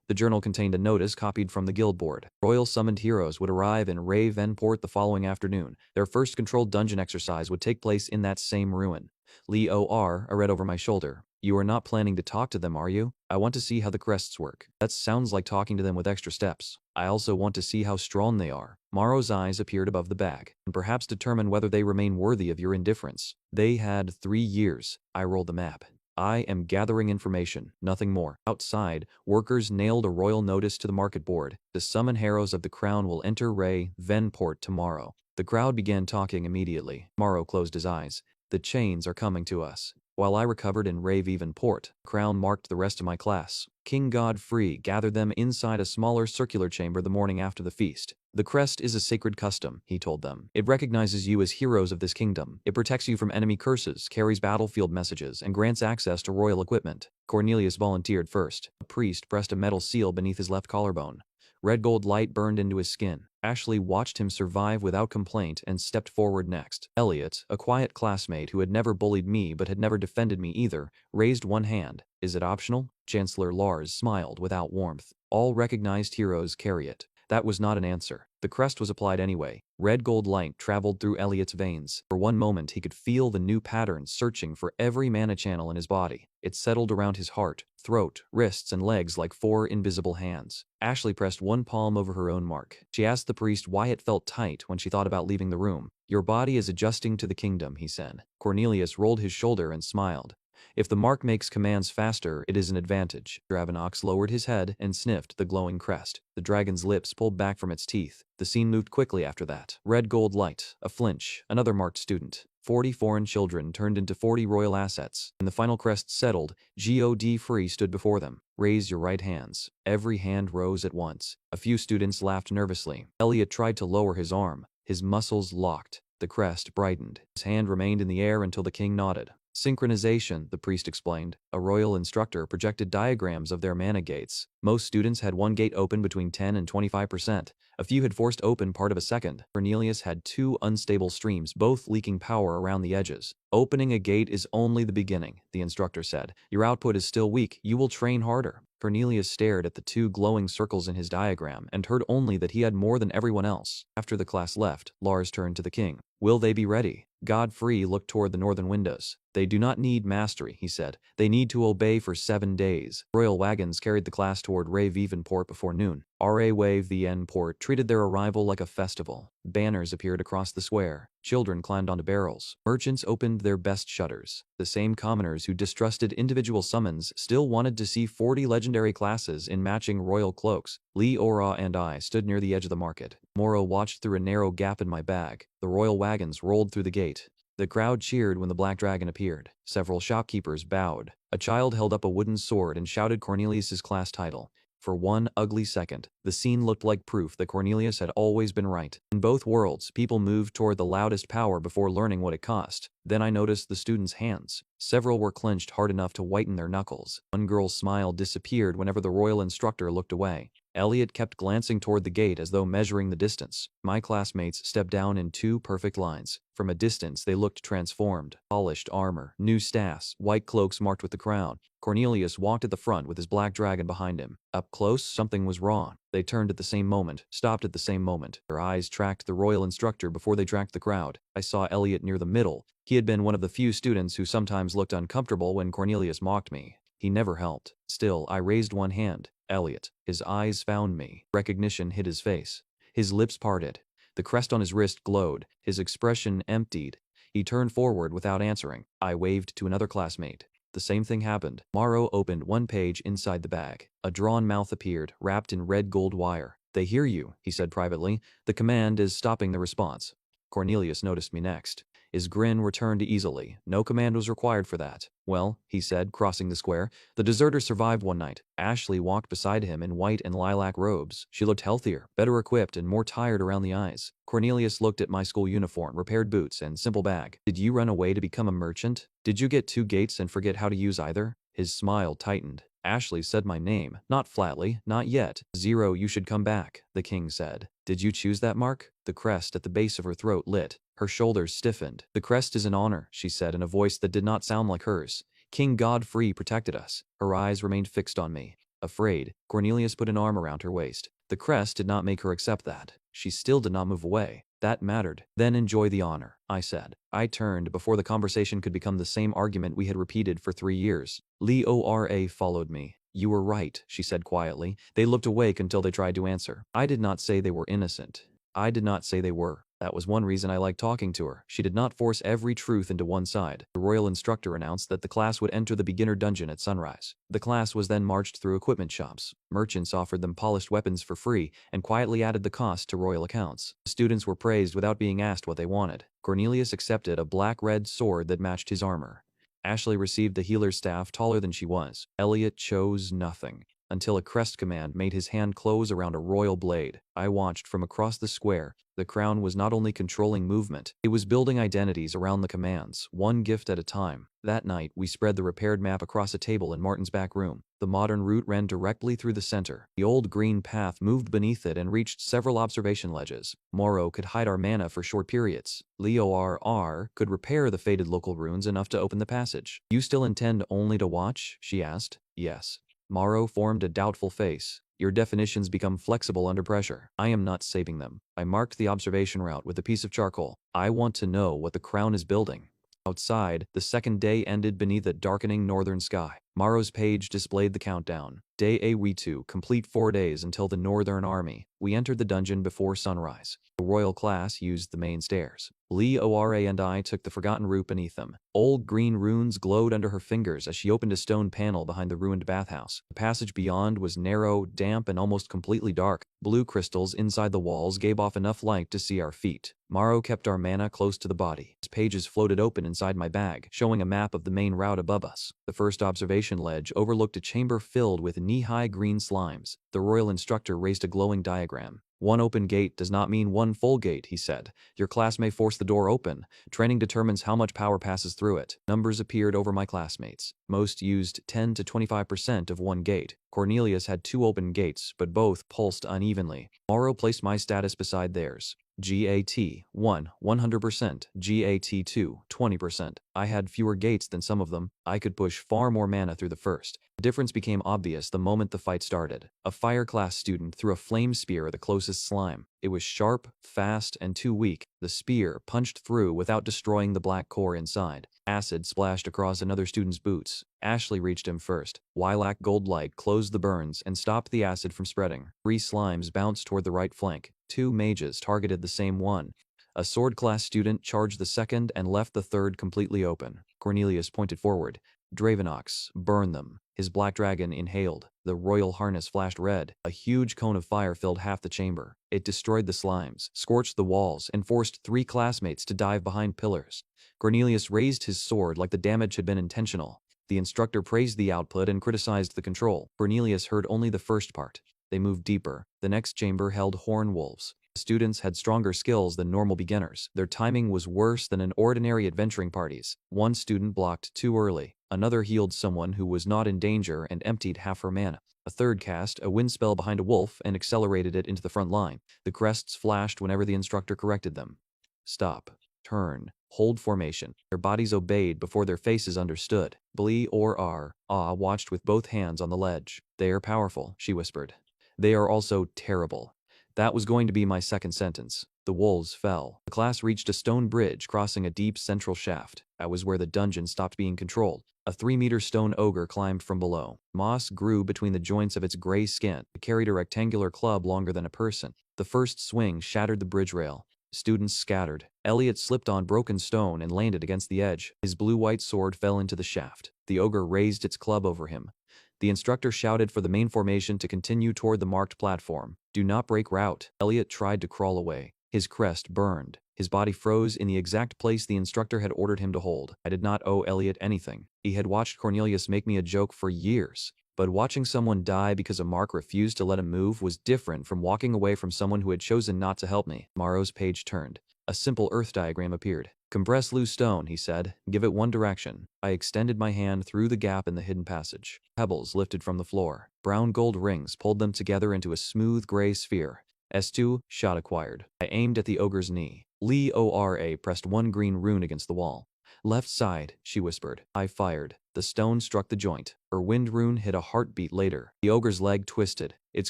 The journal contained a notice copied from the guild board. Royal summoned heroes would arrive in Ravenport the following afternoon. Their first controlled dungeon exercise would take place in that same ruin. Leora, I read over my shoulder. You are not planning to talk to them, are you? I want to see how the crests work. That sounds like talking to them with extra steps. I also want to see how strong they are. Morrow's eyes appeared above the bag, and perhaps determine whether they remain worthy of your indifference. They had 3 years. I rolled the map. I am gathering information, nothing more. Outside, workers nailed a royal notice to the market board. The summon heroes of the crown will enter Ravenport tomorrow. The crowd began talking immediately. Morrow closed his eyes. The chains are coming to us. While I recovered in Ravenport, Crown marked the rest of my class. King Godfrey gathered them inside a smaller circular chamber the morning after the feast. The crest is a sacred custom, he told them. It recognizes you as heroes of this kingdom. It protects you from enemy curses, carries battlefield messages, and grants access to royal equipment. Cornelius volunteered first. A priest pressed a metal seal beneath his left collarbone. Red gold light burned into his skin. Ashley watched him survive without complaint and stepped forward next. Elliot, a quiet classmate who had never bullied me but had never defended me either, raised one hand. Is it optional? Chancellor Lars smiled without warmth. All recognized heroes carry it. That was not an answer. The crest was applied anyway. Red gold light traveled through Elliot's veins. For one moment he could feel the new pattern searching for every mana channel in his body. It settled around his heart, throat, wrists, and legs like 4 invisible hands. Ashley pressed one palm over her own mark. She asked the priest why it felt tight when she thought about leaving the room. Your body is adjusting to the kingdom, he said. Cornelius rolled his shoulder and smiled. If the mark makes commands faster, it is an advantage. Dravenox lowered his head and sniffed the glowing crest. The dragon's lips pulled back from its teeth. The scene moved quickly after that. Red gold light, a flinch, another marked student. 40 foreign children turned into 40 royal assets. When the final crest settled, Godfrey stood before them. Raise your right hands. Every hand rose at once. A few students laughed nervously. Elliot tried to lower his arm. His muscles locked. The crest brightened. His hand remained in the air until the king nodded. Synchronization, the priest explained. A royal instructor projected diagrams of their mana gates. Most students had one gate open between 10 and 25%. A few had forced open part of a second. Cornelius had 2 unstable streams, both leaking power around the edges. Opening a gate is only the beginning, the instructor said. Your output is still weak. You will train harder. Cornelius stared at the 2 glowing circles in his diagram and heard only that he had more than everyone else. After the class left, Lars turned to the king. Will they be ready? Godfrey looked toward the northern windows. They do not need mastery, he said. They need to obey for 7 days. Royal wagons carried the class toward Ravenport before noon. Ravenport treated their arrival like a festival. Banners appeared across the square. Children climbed onto barrels. Merchants opened their best shutters. The same commoners who distrusted individual summons still wanted to see 40 legendary classes in matching royal cloaks. Leora and I stood near the edge of the market. Morrow watched through a narrow gap in my bag. The royal wagons rolled through the gate. The crowd cheered when the black dragon appeared. Several shopkeepers bowed. A child held up a wooden sword and shouted Cornelius's class title. For one ugly second, the scene looked like proof that Cornelius had always been right. In both worlds, people moved toward the loudest power before learning what it cost. Then I noticed the students' hands. Several were clenched hard enough to whiten their knuckles. One girl's smile disappeared whenever the royal instructor looked away. Elliot kept glancing toward the gate as though measuring the distance. My classmates stepped down in 2 perfect lines. From a distance, they looked transformed. Polished armor, new staffs, white cloaks marked with the crown. Cornelius walked at the front with his black dragon behind him. Up close, something was wrong. They turned at the same moment, stopped at the same moment. Their eyes tracked the royal instructor before they tracked the crowd. I saw Elliot near the middle. He had been one of the few students who sometimes looked uncomfortable when Cornelius mocked me. He never helped. Still, I raised one hand. Elliot. His eyes found me. Recognition hit his face. His lips parted. The crest on his wrist glowed. His expression emptied. He turned forward without answering. I waved to another classmate. The same thing happened. Morrow opened one page inside the bag. A drawn mouth appeared, wrapped in red gold wire. "They hear you," he said privately. "The command is stopping the response." Cornelius noticed me next. His grin returned easily. No command was required for that. "Well," he said, crossing the square, "the deserter survived one night." Ashley walked beside him in white and lilac robes. She looked healthier, better equipped, and more tired around the eyes. Cornelius looked at my school uniform, repaired boots, and simple bag. "Did you run away to become a merchant? Did you get 2 gates and forget how to use either?" His smile tightened. Ashley said my name, not flatly, not yet. "Zero, you should come back," the king said. "Did you choose that mark?" The crest at the base of her throat lit. Her shoulders stiffened. "The crest is an honor," she said in a voice that did not sound like hers. "King Godfrey protected us." Her eyes remained fixed on me. Afraid, Cornelius put an arm around her waist. The crest did not make her accept that. She still did not move away. That mattered. "Then enjoy the honor," I said. I turned before the conversation could become the same argument we had repeated for 3 years. Leora followed me. "You were right," she said quietly. "They looked awake until they tried to answer. I did not say they were innocent. I did not say they were. That was one reason I liked talking to her. She did not force every truth into one side." The royal instructor announced that the class would enter the beginner dungeon at sunrise. The class was then marched through equipment shops. Merchants offered them polished weapons for free and quietly added the cost to royal accounts. The students were praised without being asked what they wanted. Cornelius accepted a black-red sword that matched his armor. Ashley received the healer's staff taller than she was. Elliot chose nothing. Until a crest command made his hand close around a royal blade. I watched from across the square. The crown was not only controlling movement, it was building identities around the commands, one gift at a time. That night, we spread the repaired map across a table in Martin's back room. The modern route ran directly through the center. The old green path moved beneath it and reached several observation ledges. Morrow could hide our mana for short periods. Leor could repair the faded local runes enough to open the passage. "You still intend only to watch?" she asked. "Yes." Morrow formed a doubtful face. "Your definitions become flexible under pressure. I am not saving them." I marked the observation route with a piece of charcoal. "I want to know what the crown is building." Outside, the second day ended beneath a darkening northern sky. Morrow's page displayed the countdown. Day A-2, complete 4 days until the Northern Army. We entered the dungeon before sunrise. The royal class used the main stairs. Leora and I took the forgotten route beneath them. Old green runes glowed under her fingers as she opened a stone panel behind the ruined bathhouse. The passage beyond was narrow, damp, and almost completely dark. Blue crystals inside the walls gave off enough light to see our feet. Morrow kept our mana close to the body. His pages floated open inside my bag, showing a map of the main route above us. The first observation ledge overlooked a chamber filled with knee-high green slimes. The royal instructor raised a glowing diagram. "One open gate does not mean one full gate," he said. "Your class may force the door open. Training determines how much power passes through it." Numbers appeared over my classmates. Most used 10 to 25% of one gate. Cornelius had 2 open gates, but both pulsed unevenly. Morrow placed my status beside theirs. GAT 1, 100%, GAT 2, 20%. I had fewer gates than some of them. I could push far more mana through the first. The difference became obvious the moment the fight started. A fire class student threw a flame spear at the closest slime. It was sharp, fast, and too weak. The spear punched through without destroying the black core inside. Acid splashed across another student's boots. Ashley reached him first. Lilac gold light closed the burns and stopped the acid from spreading. 3 slimes bounced toward the right flank. 2 mages targeted the same one. A sword class student charged the second and left the third completely open. Cornelius pointed forward. "Dravenox, burn them." His black dragon inhaled. The royal harness flashed red. A huge cone of fire filled half the chamber. It destroyed the slimes, scorched the walls, and forced 3 classmates to dive behind pillars. Cornelius raised his sword like the damage had been intentional. The instructor praised the output and criticized the control. Cornelius heard only the first part. They moved deeper. The next chamber held horn wolves. The students had stronger skills than normal beginners. Their timing was worse than an ordinary adventuring party's. One student blocked too early. Another healed someone who was not in danger and emptied half her mana. A third cast a wind spell behind a wolf and accelerated it into the front line. The crests flashed whenever the instructor corrected them. Stop. Turn. Hold formation. Their bodies obeyed before their faces understood. Leora watched with both hands on the ledge. "They are powerful," she whispered. "They are also terrible." That was going to be my second sentence. The wolves fell. The class reached a stone bridge crossing a deep central shaft. That was where the dungeon stopped being controlled. A 3-meter stone ogre climbed from below. Moss grew between the joints of its gray skin. It carried a rectangular club longer than a person. The first swing shattered the bridge rail. Students scattered. Elliot slipped on broken stone and landed against the edge. His blue-white sword fell into the shaft. The ogre raised its club over him. The instructor shouted for the main formation to continue toward the marked platform. Do not break route. Elliot tried to crawl away. His crest burned. His body froze in the exact place the instructor had ordered him to hold. I did not owe Elliot anything. He had watched Cornelius make me a joke for years. But watching someone die because a mark refused to let him move was different from walking away from someone who had chosen not to help me. Morrow's page turned. A simple earth diagram appeared. Compress loose stone, he said. Give it one direction. I extended my hand through the gap in the hidden passage. Pebbles lifted from the floor. Brown gold rings pulled them together into a smooth gray sphere. S2, shot acquired. I aimed at the ogre's knee. Lee ORA pressed one green rune against the wall. Left side, she whispered. I fired. The stone struck the joint. Her wind rune hit a heartbeat later. The ogre's leg twisted. Its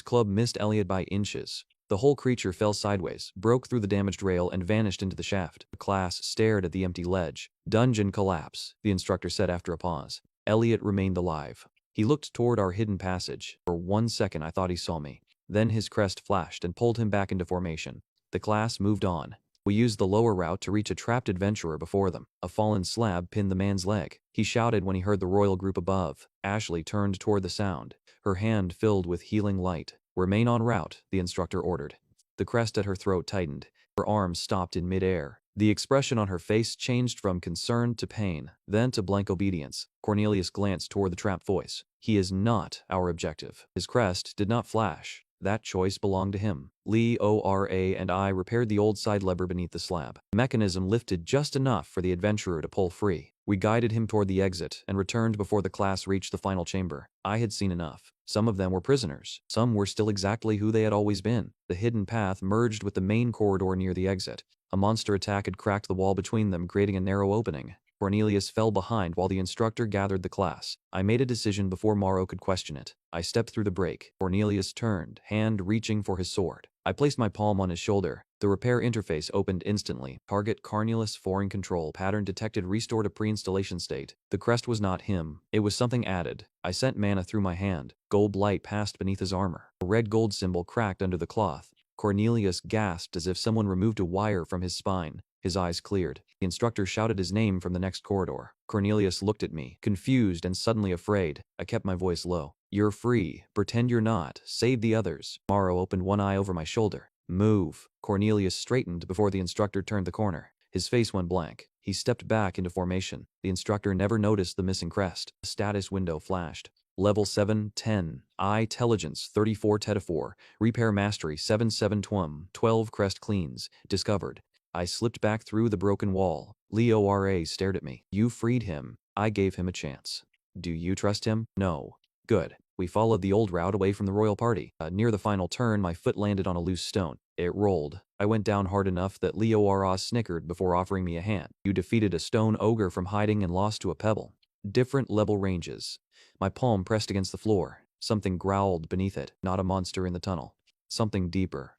club missed Elliot by inches. The whole creature fell sideways, broke through the damaged rail, and vanished into the shaft. The class stared at the empty ledge. Dungeon collapse, the instructor said after a pause. Elliot remained alive. He looked toward our hidden passage. For 1 second I thought he saw me. Then his crest flashed and pulled him back into formation. The class moved on. We used the lower route to reach a trapped adventurer before them. A fallen slab pinned the man's leg. He shouted when he heard the royal group above. Ashley turned toward the sound, her hand filled with healing light. Remain en route, the instructor ordered. The crest at her throat tightened. Her arms stopped in midair. The expression on her face changed from concern to pain, then to blank obedience. Cornelius glanced toward the trapped voice. He is not our objective. His crest did not flash. That choice belonged to him. Lee ORA and I repaired the old side lever beneath the slab. The mechanism lifted just enough for the adventurer to pull free. We guided him toward the exit and returned before the class reached the final chamber. I had seen enough. Some of them were prisoners. Some were still exactly who they had always been. The hidden path merged with the main corridor near the exit. A monster attack had cracked the wall between them, creating a narrow opening. Cornelius fell behind while the instructor gathered the class. I made a decision before Morrow could question it. I stepped through the break. Cornelius turned, hand reaching for his sword. I placed my palm on his shoulder. The repair interface opened instantly. Target Cornelius foreign control pattern detected, restored to pre-installation state. The crest was not him. It was something added. I sent mana through my hand. Gold light passed beneath his armor. A red gold symbol cracked under the cloth. Cornelius gasped as if someone removed a wire from his spine. His eyes cleared. The instructor shouted his name from the next corridor. Cornelius looked at me, confused and suddenly afraid. I kept my voice low. You're free. Pretend you're not. Save the others. Morrow opened one eye over my shoulder. Move. Cornelius straightened before the instructor turned the corner. His face went blank. He stepped back into formation. The instructor never noticed the missing crest. The status window flashed. Level 7, 10. Intelligence 34 Teta4. Repair Mastery 77 Twum. 12 Crest Cleans. Discovered. I slipped back through the broken wall. Leo R.A. stared at me. You freed him. I gave him a chance. Do you trust him? No. Good. We followed the old route away from the royal party. Near the final turn, my foot landed on a loose stone. It rolled. I went down hard enough that Leo R.A. snickered before offering me a hand. You defeated a stone ogre from hiding and lost to a pebble. Different level ranges. My palm pressed against the floor. Something growled beneath it. Not a monster in the tunnel. Something deeper.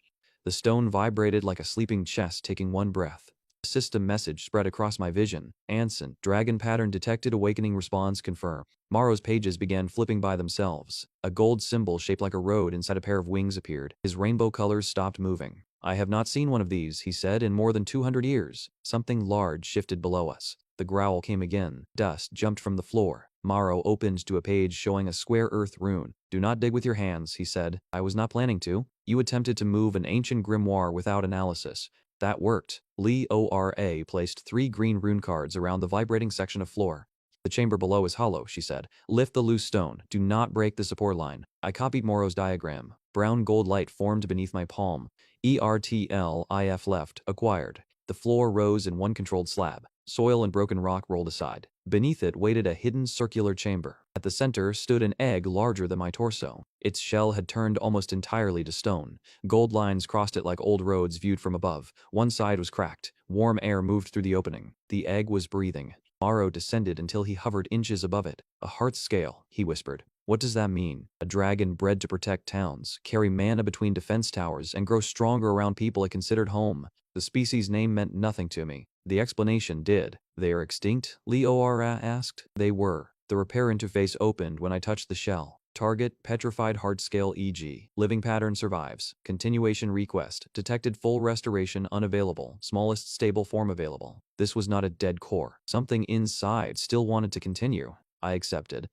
The stone vibrated like a sleeping chest taking one breath. A system message spread across my vision. Anson, dragon pattern detected, awakening response confirmed. Morrow's pages began flipping by themselves. A gold symbol shaped like a road inside a pair of wings appeared. His rainbow colors stopped moving. I have not seen one of these, he said, in more than 200 years. Something large shifted below us. The growl came again. Dust jumped from the floor. Morrow opened to a page showing a square earth rune. Do not dig with your hands, he said. I was not planning to. You attempted to move an ancient grimoire without analysis. That worked. Lee ORA placed 3 green rune cards around the vibrating section of floor. The chamber below is hollow, she said. Lift the loose stone. Do not break the support line. I copied Morrow's diagram. Brown gold light formed beneath my palm. ERTLIF left. Acquired. The floor rose in one controlled slab. Soil and broken rock rolled aside. Beneath it waited a hidden circular chamber. At the center stood an egg larger than my torso. Its shell had turned almost entirely to stone. Gold lines crossed it like old roads viewed from above. One side was cracked. Warm air moved through the opening. The egg was breathing. Morrow descended until he hovered inches above it. A heart scale, he whispered. What does that mean? A dragon bred to protect towns, carry mana between defense towers, and grow stronger around people it considered home. The species name meant nothing to me. The explanation did. They are extinct? Leora asked. They were. The repair interface opened when I touched the shell. Target, petrified heart scale EG. Living pattern survives. Continuation request. Detected full restoration unavailable. Smallest stable form available. This was not a dead core. Something inside still wanted to continue. I accepted.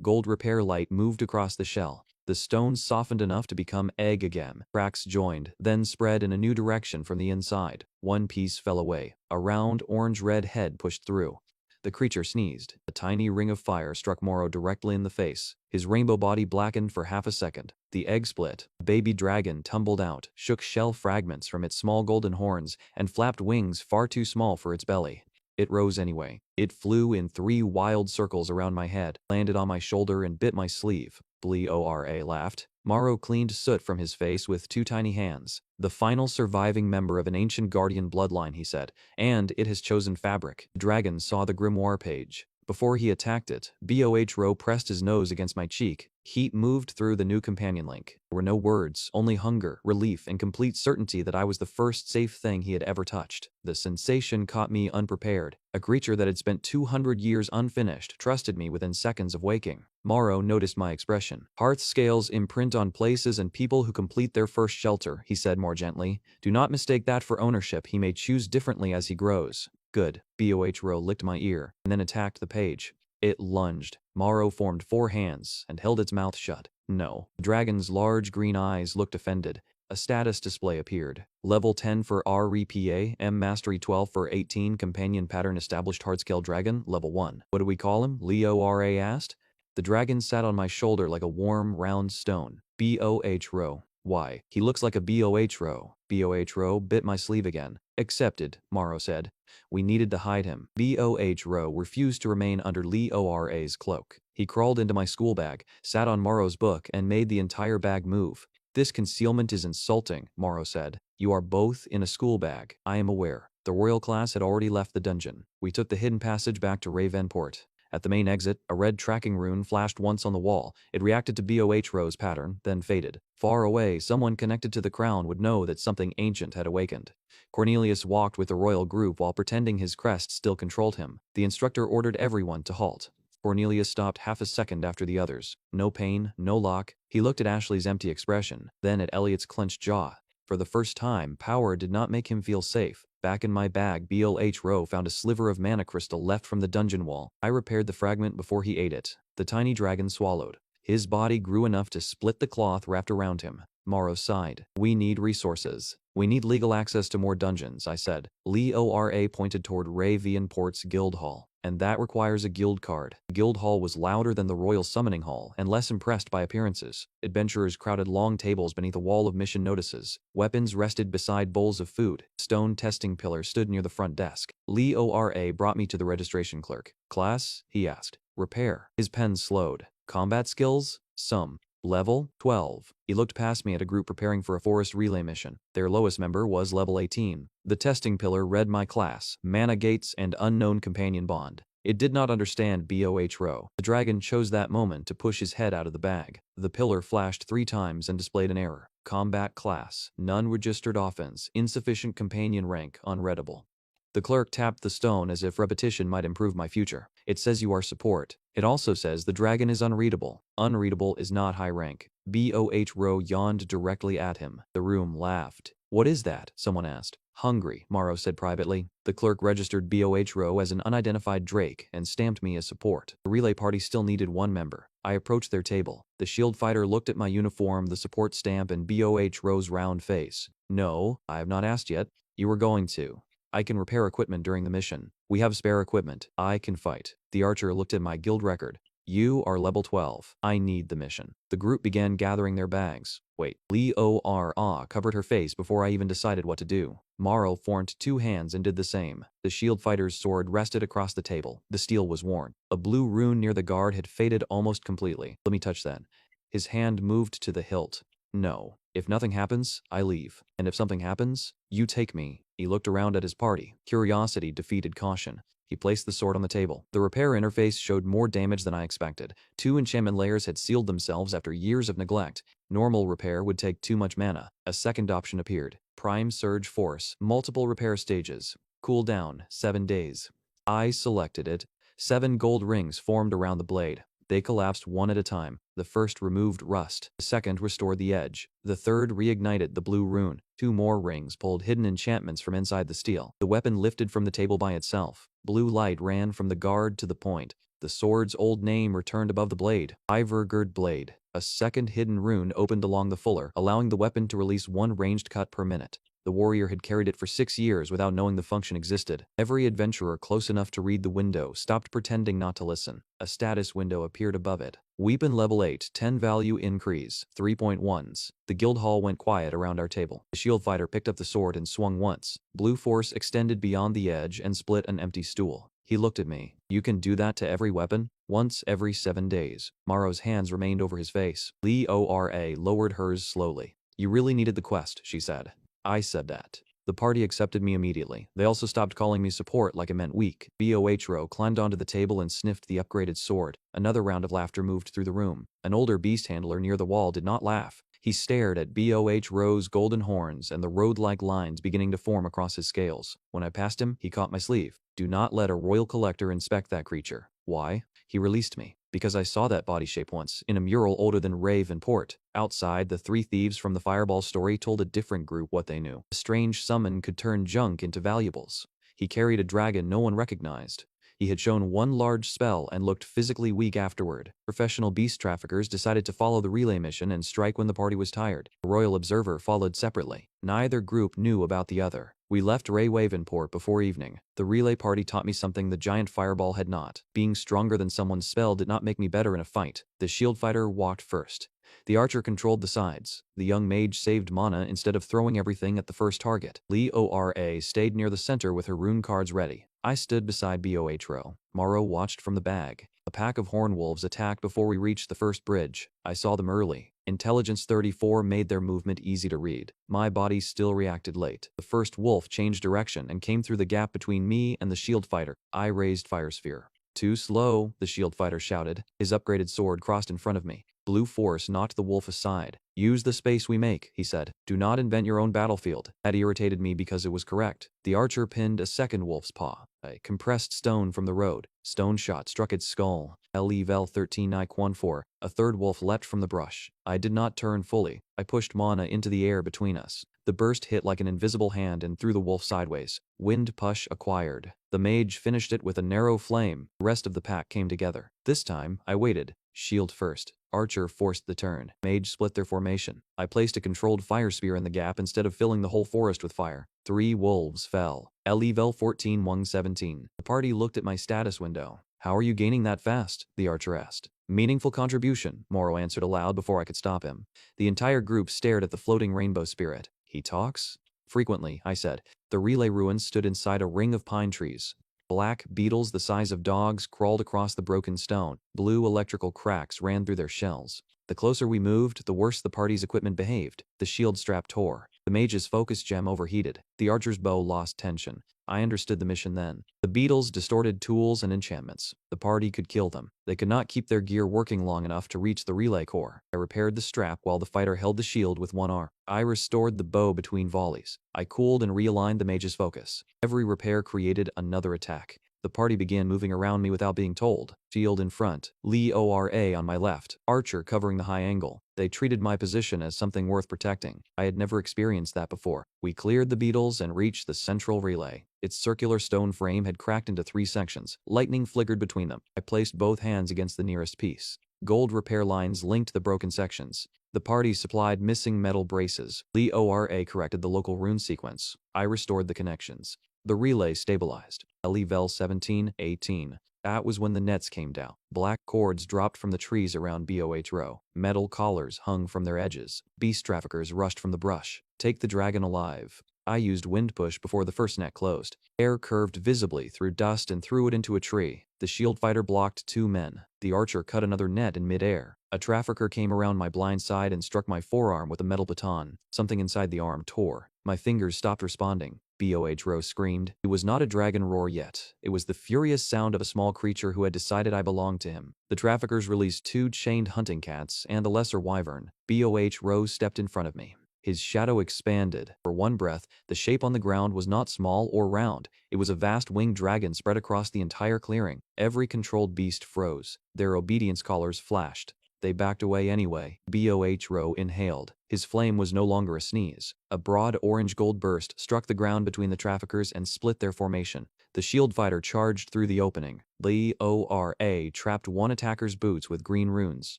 Gold repair light moved across the shell. The stone softened enough to become egg again. Cracks joined, then spread in a new direction from the inside. One piece fell away. A round, orange-red head pushed through. The creature sneezed. A tiny ring of fire struck Morrow directly in the face. His rainbow body blackened for half a second. The egg split. A baby dragon tumbled out, shook shell fragments from its small golden horns, and flapped wings far too small for its belly. It rose anyway. It flew in 3 wild circles around my head, landed on my shoulder and bit my sleeve. Blee-ora laughed. Morrow cleaned soot from his face with 2 tiny hands. The final surviving member of an ancient guardian bloodline, he said, and it has chosen fabric. The dragon saw the grimoire page. Before he attacked it, Bohro pressed his nose against my cheek. Heat moved through the new companion link. There were no words, only hunger, relief, and complete certainty that I was the first safe thing he had ever touched. The sensation caught me unprepared. A creature that had spent 200 years unfinished trusted me within seconds of waking. Morrow noticed my expression. Hearth scales imprint on places and people who complete their first shelter, he said more gently. Do not mistake that for ownership. He may choose differently as he grows. Good. Bohro licked my ear, and then attacked the page. It lunged. Morrow formed 4 hands, and held its mouth shut. No. The dragon's large green eyes looked offended. A status display appeared. Level 10 for REPA, M Mastery 12 for 18, Companion Pattern Established Hardscale Dragon, Level 1. What do we call him? Leo-RA asked. The dragon sat on my shoulder like a warm, round stone. Bohro. Why? He looks like a Bohro. Bohro bit my sleeve again. Accepted, Morrow said. We needed to hide him. Bohro refused to remain under Leo-RA's cloak. He crawled into my school bag, sat on Morrow's book, and made the entire bag move. This concealment is insulting, Morrow said. You are both in a school bag. I am aware. The royal class had already left the dungeon. We took the hidden passage back to Ravenport. At the main exit, a red tracking rune flashed once on the wall. It reacted to Bohro's pattern, then faded. Far away, someone connected to the crown would know that something ancient had awakened. Cornelius walked with the royal group while pretending his crest still controlled him. The instructor ordered everyone to halt. Cornelius stopped half a second after the others. No pain, no lock. He looked at Ashley's empty expression, then at Elliot's clenched jaw. For the first time, power did not make him feel safe. Back in my bag, Bohro found a sliver of mana crystal left from the dungeon wall. I repaired the fragment before he ate it. The tiny dragon swallowed. His body grew enough to split the cloth wrapped around him. Morrow sighed. We need resources. We need legal access to more dungeons, I said. Leo-RA pointed toward Ravenport's guild hall. And that requires a guild card. The guild hall was louder than the royal summoning hall and less impressed by appearances. Adventurers crowded long tables beneath a wall of mission notices. Weapons rested beside bowls of food. Stone testing pillars stood near the front desk. Leo-RA brought me to the registration clerk. Class? He asked. Repair. His pen slowed. Combat skills? Some. Level 12. He looked past me at a group preparing for a forest relay mission. Their lowest member was level 18. The testing pillar read my class, Mana Gates and Unknown Companion Bond. It did not understand Bohro. The dragon chose that moment to push his head out of the bag. The pillar flashed 3 times and displayed an error. Combat class. None registered offense. Insufficient companion rank. Unreadable. The clerk tapped the stone as if repetition might improve my future. It says you are support. It also says the dragon is unreadable. Unreadable is not high rank. Bohro yawned directly at him. The room laughed. What is that? Someone asked. Hungry, Morrow said privately. The clerk registered Bohro as an unidentified Drake and stamped me as support. The relay party still needed 1 member. I approached their table. The shield fighter looked at my uniform, the support stamp, and Bohro's round face. No, I have not asked yet. You were going to. I can repair equipment during the mission. We have spare equipment. I can fight. The archer looked at my guild record. You are level 12. I need the mission. The group began gathering their bags. Wait. Leo-RA covered her face before I even decided what to do. Morrow formed 2 hands and did the same. The shield fighter's sword rested across the table. The steel was worn. A blue rune near the guard had faded almost completely. Let me touch that. His hand moved to the hilt. No. If nothing happens, I leave. And if something happens, you take me. He looked around at his party. Curiosity defeated caution. He placed the sword on the table. The repair interface showed more damage than I expected. 2 enchantment layers had sealed themselves after years of neglect. Normal repair would take too much mana. A second option appeared. Prime Surge Force. Multiple repair stages. Cooldown, 7 days. I selected it. 7 gold rings formed around the blade. They collapsed one at a time. The first removed rust. The second restored the edge. The third reignited the blue rune. 2 more rings pulled hidden enchantments from inside the steel. The weapon lifted from the table by itself. Blue light ran from the guard to the point. The sword's old name returned above the blade. Ivergird blade. A second hidden rune opened along the fuller, allowing the weapon to release one ranged cut per minute. The warrior had carried it for 6 years without knowing the function existed. Every adventurer close enough to read the window stopped pretending not to listen. A status window appeared above it. Weapon level 8, 10 value increase, 3.1s. The guild hall went quiet around our table. The shield fighter picked up the sword and swung once. Blue force extended beyond the edge and split an empty stool. He looked at me. You can do that to every weapon? Once every 7 days. Morrow's hands remained over his face. Leora lowered hers slowly. You really needed the quest, she said. I said that. The party accepted me immediately. They also stopped calling me support like it meant weak. Bohro climbed onto the table and sniffed the upgraded sword. Another round of laughter moved through the room. An older beast handler near the wall did not laugh. He stared at Bohro's golden horns and the road-like lines beginning to form across his scales. When I passed him, he caught my sleeve. Do not let a royal collector inspect that creature. Why? He released me. Because I saw that body shape once, in a mural older than Ravenport. Outside, the 3 thieves from the Fireball story told a different group what they knew. A strange summon could turn junk into valuables. He carried a dragon no one recognized. He had shown one large spell and looked physically weak afterward. Professional beast traffickers decided to follow the relay mission and strike when the party was tired. The Royal Observer followed separately. Neither group knew about the other. We left Ravenport before evening. The relay party taught me something the giant fireball had not. Being stronger than someone's spell did not make me better in a fight. The shield fighter walked first. The archer controlled the sides. The young mage saved mana instead of throwing everything at the first target. Leora stayed near the center with her rune cards ready. I stood beside Bohro. Morrow watched from the bag. A pack of horn wolves attacked before we reached the first bridge. I saw them early. Intelligence 34 made their movement easy to read. My body still reacted late. The first wolf changed direction and came through the gap between me and the shield fighter. I raised Fire Sphere. Too slow, the shield fighter shouted. His upgraded sword crossed in front of me. Blue force knocked the wolf aside. Use the space we make, he said. Do not invent your own battlefield. That irritated me because it was correct. The archer pinned a second wolf's paw. A compressed stone from the road. Stone shot struck its skull. Level 13 Iquan4. A third wolf leapt from the brush. I did not turn fully. I pushed mana into the air between us. The burst hit like an invisible hand and threw the wolf sideways. Wind push acquired. The mage finished it with a narrow flame. The rest of the pack came together. This time, I waited. Shield first. Archer forced the turn. Mage split their formation. I placed a controlled fire spear in the gap instead of filling the whole forest with fire. 3 wolves fell. Level 14 117. The party looked at my status window. How are you gaining that fast? The archer asked. Meaningful contribution, Morrow answered aloud before I could stop him. The entire group stared at the floating rainbow spirit. He talks? Frequently, I said. The relay ruins stood inside a ring of pine trees. Black beetles the size of dogs crawled across the broken stone. Blue electrical cracks ran through their shells. The closer we moved, the worse the party's equipment behaved. The shield strap tore. The mage's focus gem overheated. The archer's bow lost tension. I understood the mission then. The beetles distorted tools and enchantments. The party could kill them. They could not keep their gear working long enough to reach the relay core. I repaired the strap while the fighter held the shield with one arm. I restored the bow between volleys. I cooled and realigned the mage's focus. Every repair created another attack. The party began moving around me without being told. Shield in front, Leora on my left, Archer covering the high angle. They treated my position as something worth protecting. I had never experienced that before. We cleared the beetles and reached the central relay. Its circular stone frame had cracked into 3 sections. Lightning flickered between them. I placed both hands against the nearest piece. Gold repair lines linked the broken sections. The party supplied missing metal braces. Leora corrected the local rune sequence. I restored the connections. The relay stabilized. Level 17 18. That was when the nets came down. Black cords dropped from the trees around Bohro. Metal collars hung from their edges. Beast traffickers rushed from the brush. Take the dragon alive. I used wind push before the first net closed. Air curved visibly through dust and threw it into a tree. The shield fighter blocked 2 men. The archer cut another net in midair. A trafficker came around my blind side and struck my forearm with a metal baton. Something inside the arm tore. My fingers stopped responding. Bohro screamed. It was not a dragon roar yet. It was the furious sound of a small creature who had decided I belonged to him. The traffickers released 2 chained hunting cats and a lesser wyvern. Bohro stepped in front of me. His shadow expanded. For one breath, the shape on the ground was not small or round. It was a vast winged dragon spread across the entire clearing. Every controlled beast froze. Their obedience collars flashed. They backed away anyway. Bohro inhaled. His flame was no longer a sneeze. A broad orange-gold burst struck the ground between the traffickers and split their formation. The shield fighter charged through the opening. Leora trapped one attacker's boots with green runes.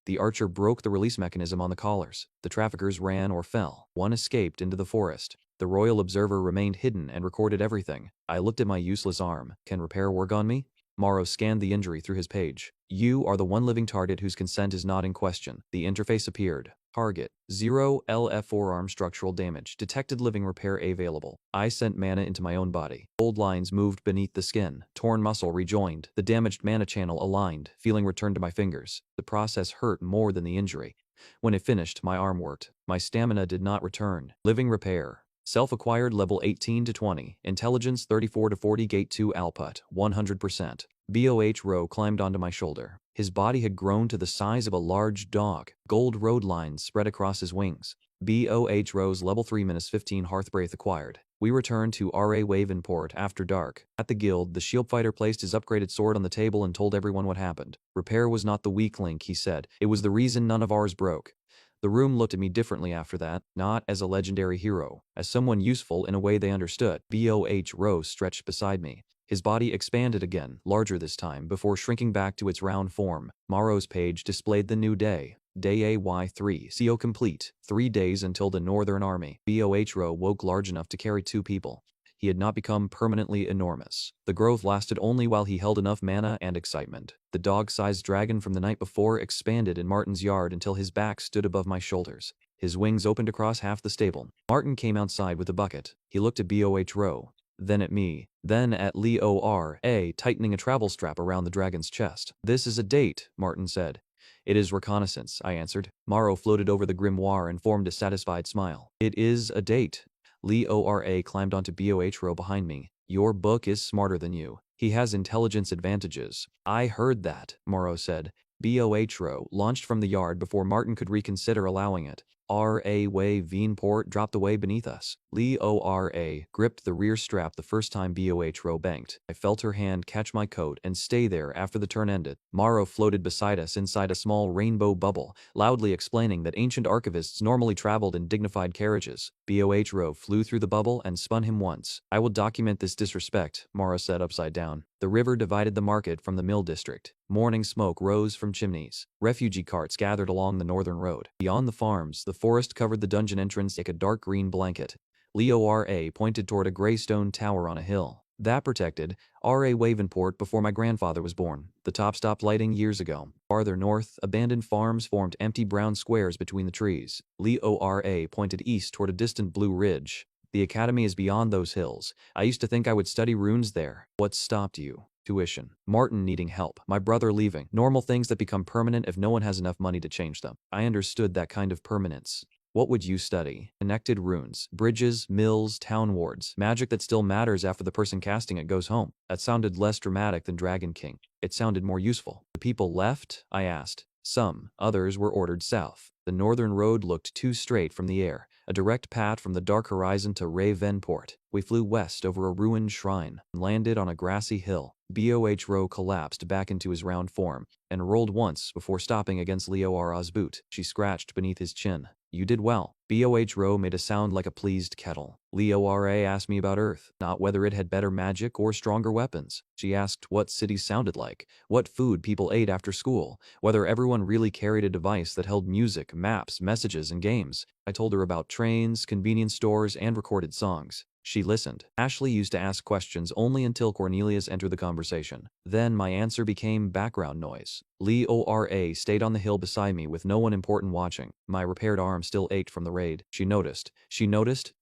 The archer broke the release mechanism on the collars. The traffickers ran or fell. One escaped into the forest. The royal observer remained hidden and recorded everything. I looked at my useless arm. Can repair work on me? Morrow scanned the injury through his page. You are the one living target whose consent is not in question. The interface appeared. Target 0 LF forearm structural damage. Detected living repair available. I sent mana into my own body. Old lines moved beneath the skin. Torn muscle rejoined. The damaged mana channel aligned. Feeling returned to my fingers. The process hurt more than the injury. When it finished, my arm worked. My stamina did not return. Living repair. Self-acquired level 18 to 20. Intelligence 34 to 40. Gate 2 output 100%. Bohro climbed onto my shoulder. His body had grown to the size of a large dog. Gold road lines spread across his wings. Bohro's level 3-15 Hearthbraith acquired. We returned to R.A. Wavenport after dark. At the guild, the shield fighter placed his upgraded sword on the table and told everyone what happened. Repair was not the weak link, he said. It was the reason none of ours broke. The room looked at me differently after that, not as a legendary hero, as someone useful in a way they understood. Bohro stretched beside me. His body expanded again, larger this time, before shrinking back to its round form. Morrow's page displayed the new day. Day AY3, CO complete. 3 days until the Northern Army. Bohro woke large enough to carry 2 people. He had not become permanently enormous. The growth lasted only while he held enough mana and excitement. The dog-sized dragon from the night before expanded in Martin's yard until his back stood above my shoulders. His wings opened across half the stable. Martin came outside with a bucket. He looked at Bohro, then at me, then at Leora, tightening a travel strap around the dragon's chest. This is a date, Martin said. It is reconnaissance, I answered. Morrow floated over the grimoire and formed a satisfied smile. It is a date. Leora climbed onto Bohro behind me. Your book is smarter than you. He has intelligence advantages. I heard that, Morrow said. Bohro launched from the yard before Martin could reconsider allowing it. R.A. Wavenport dropped away beneath us. Leora gripped the rear strap the first time Bohro banked. I felt her hand catch my coat and stay there after the turn ended. Morrow floated beside us inside a small rainbow bubble, loudly explaining that ancient archivists normally traveled in dignified carriages. Bohro flew through the bubble and spun him once. I will document this disrespect, Morrow said upside down. The river divided the market from the mill district. Morning smoke rose from chimneys. Refugee carts gathered along the northern road. Beyond the farms, the forest covered the dungeon entrance like a dark green blanket. Leora pointed toward a gray stone tower on a hill. That protected R.A. Wavenport before my grandfather was born. The top stopped lighting years ago. Farther north, abandoned farms formed empty brown squares between the trees. Leora pointed east toward a distant blue ridge. The academy is beyond those hills. I used to think I would study runes there. What stopped you? Tuition. Martin needing help. My brother leaving. Normal things that become permanent if no one has enough money to change them. I understood that kind of permanence. What would you study? Connected runes. Bridges, mills, town wards. Magic that still matters after the person casting it goes home. That sounded less dramatic than Dragon King. It sounded more useful. The people left? I asked. Some. Others were ordered south. The northern road looked too straight from the air, a direct path from the dark horizon to Ravenport. We flew west over a ruined shrine and landed on a grassy hill. Bohro collapsed back into his round form and rolled once before stopping against Leora's boot. She scratched beneath his chin. You did well. Bohro made a sound like a pleased kettle. Leora asked me about Earth, not whether it had better magic or stronger weapons. She asked what cities sounded like, what food people ate after school, whether everyone really carried a device that held music, maps, messages, and games. I told her about trains, convenience stores, and recorded songs. She listened. Ashley used to ask questions only until Cornelius entered the conversation. Then my answer became background noise. Leora stayed on the hill beside me with no one important watching. My repaired arm still ached from the raid. She noticed.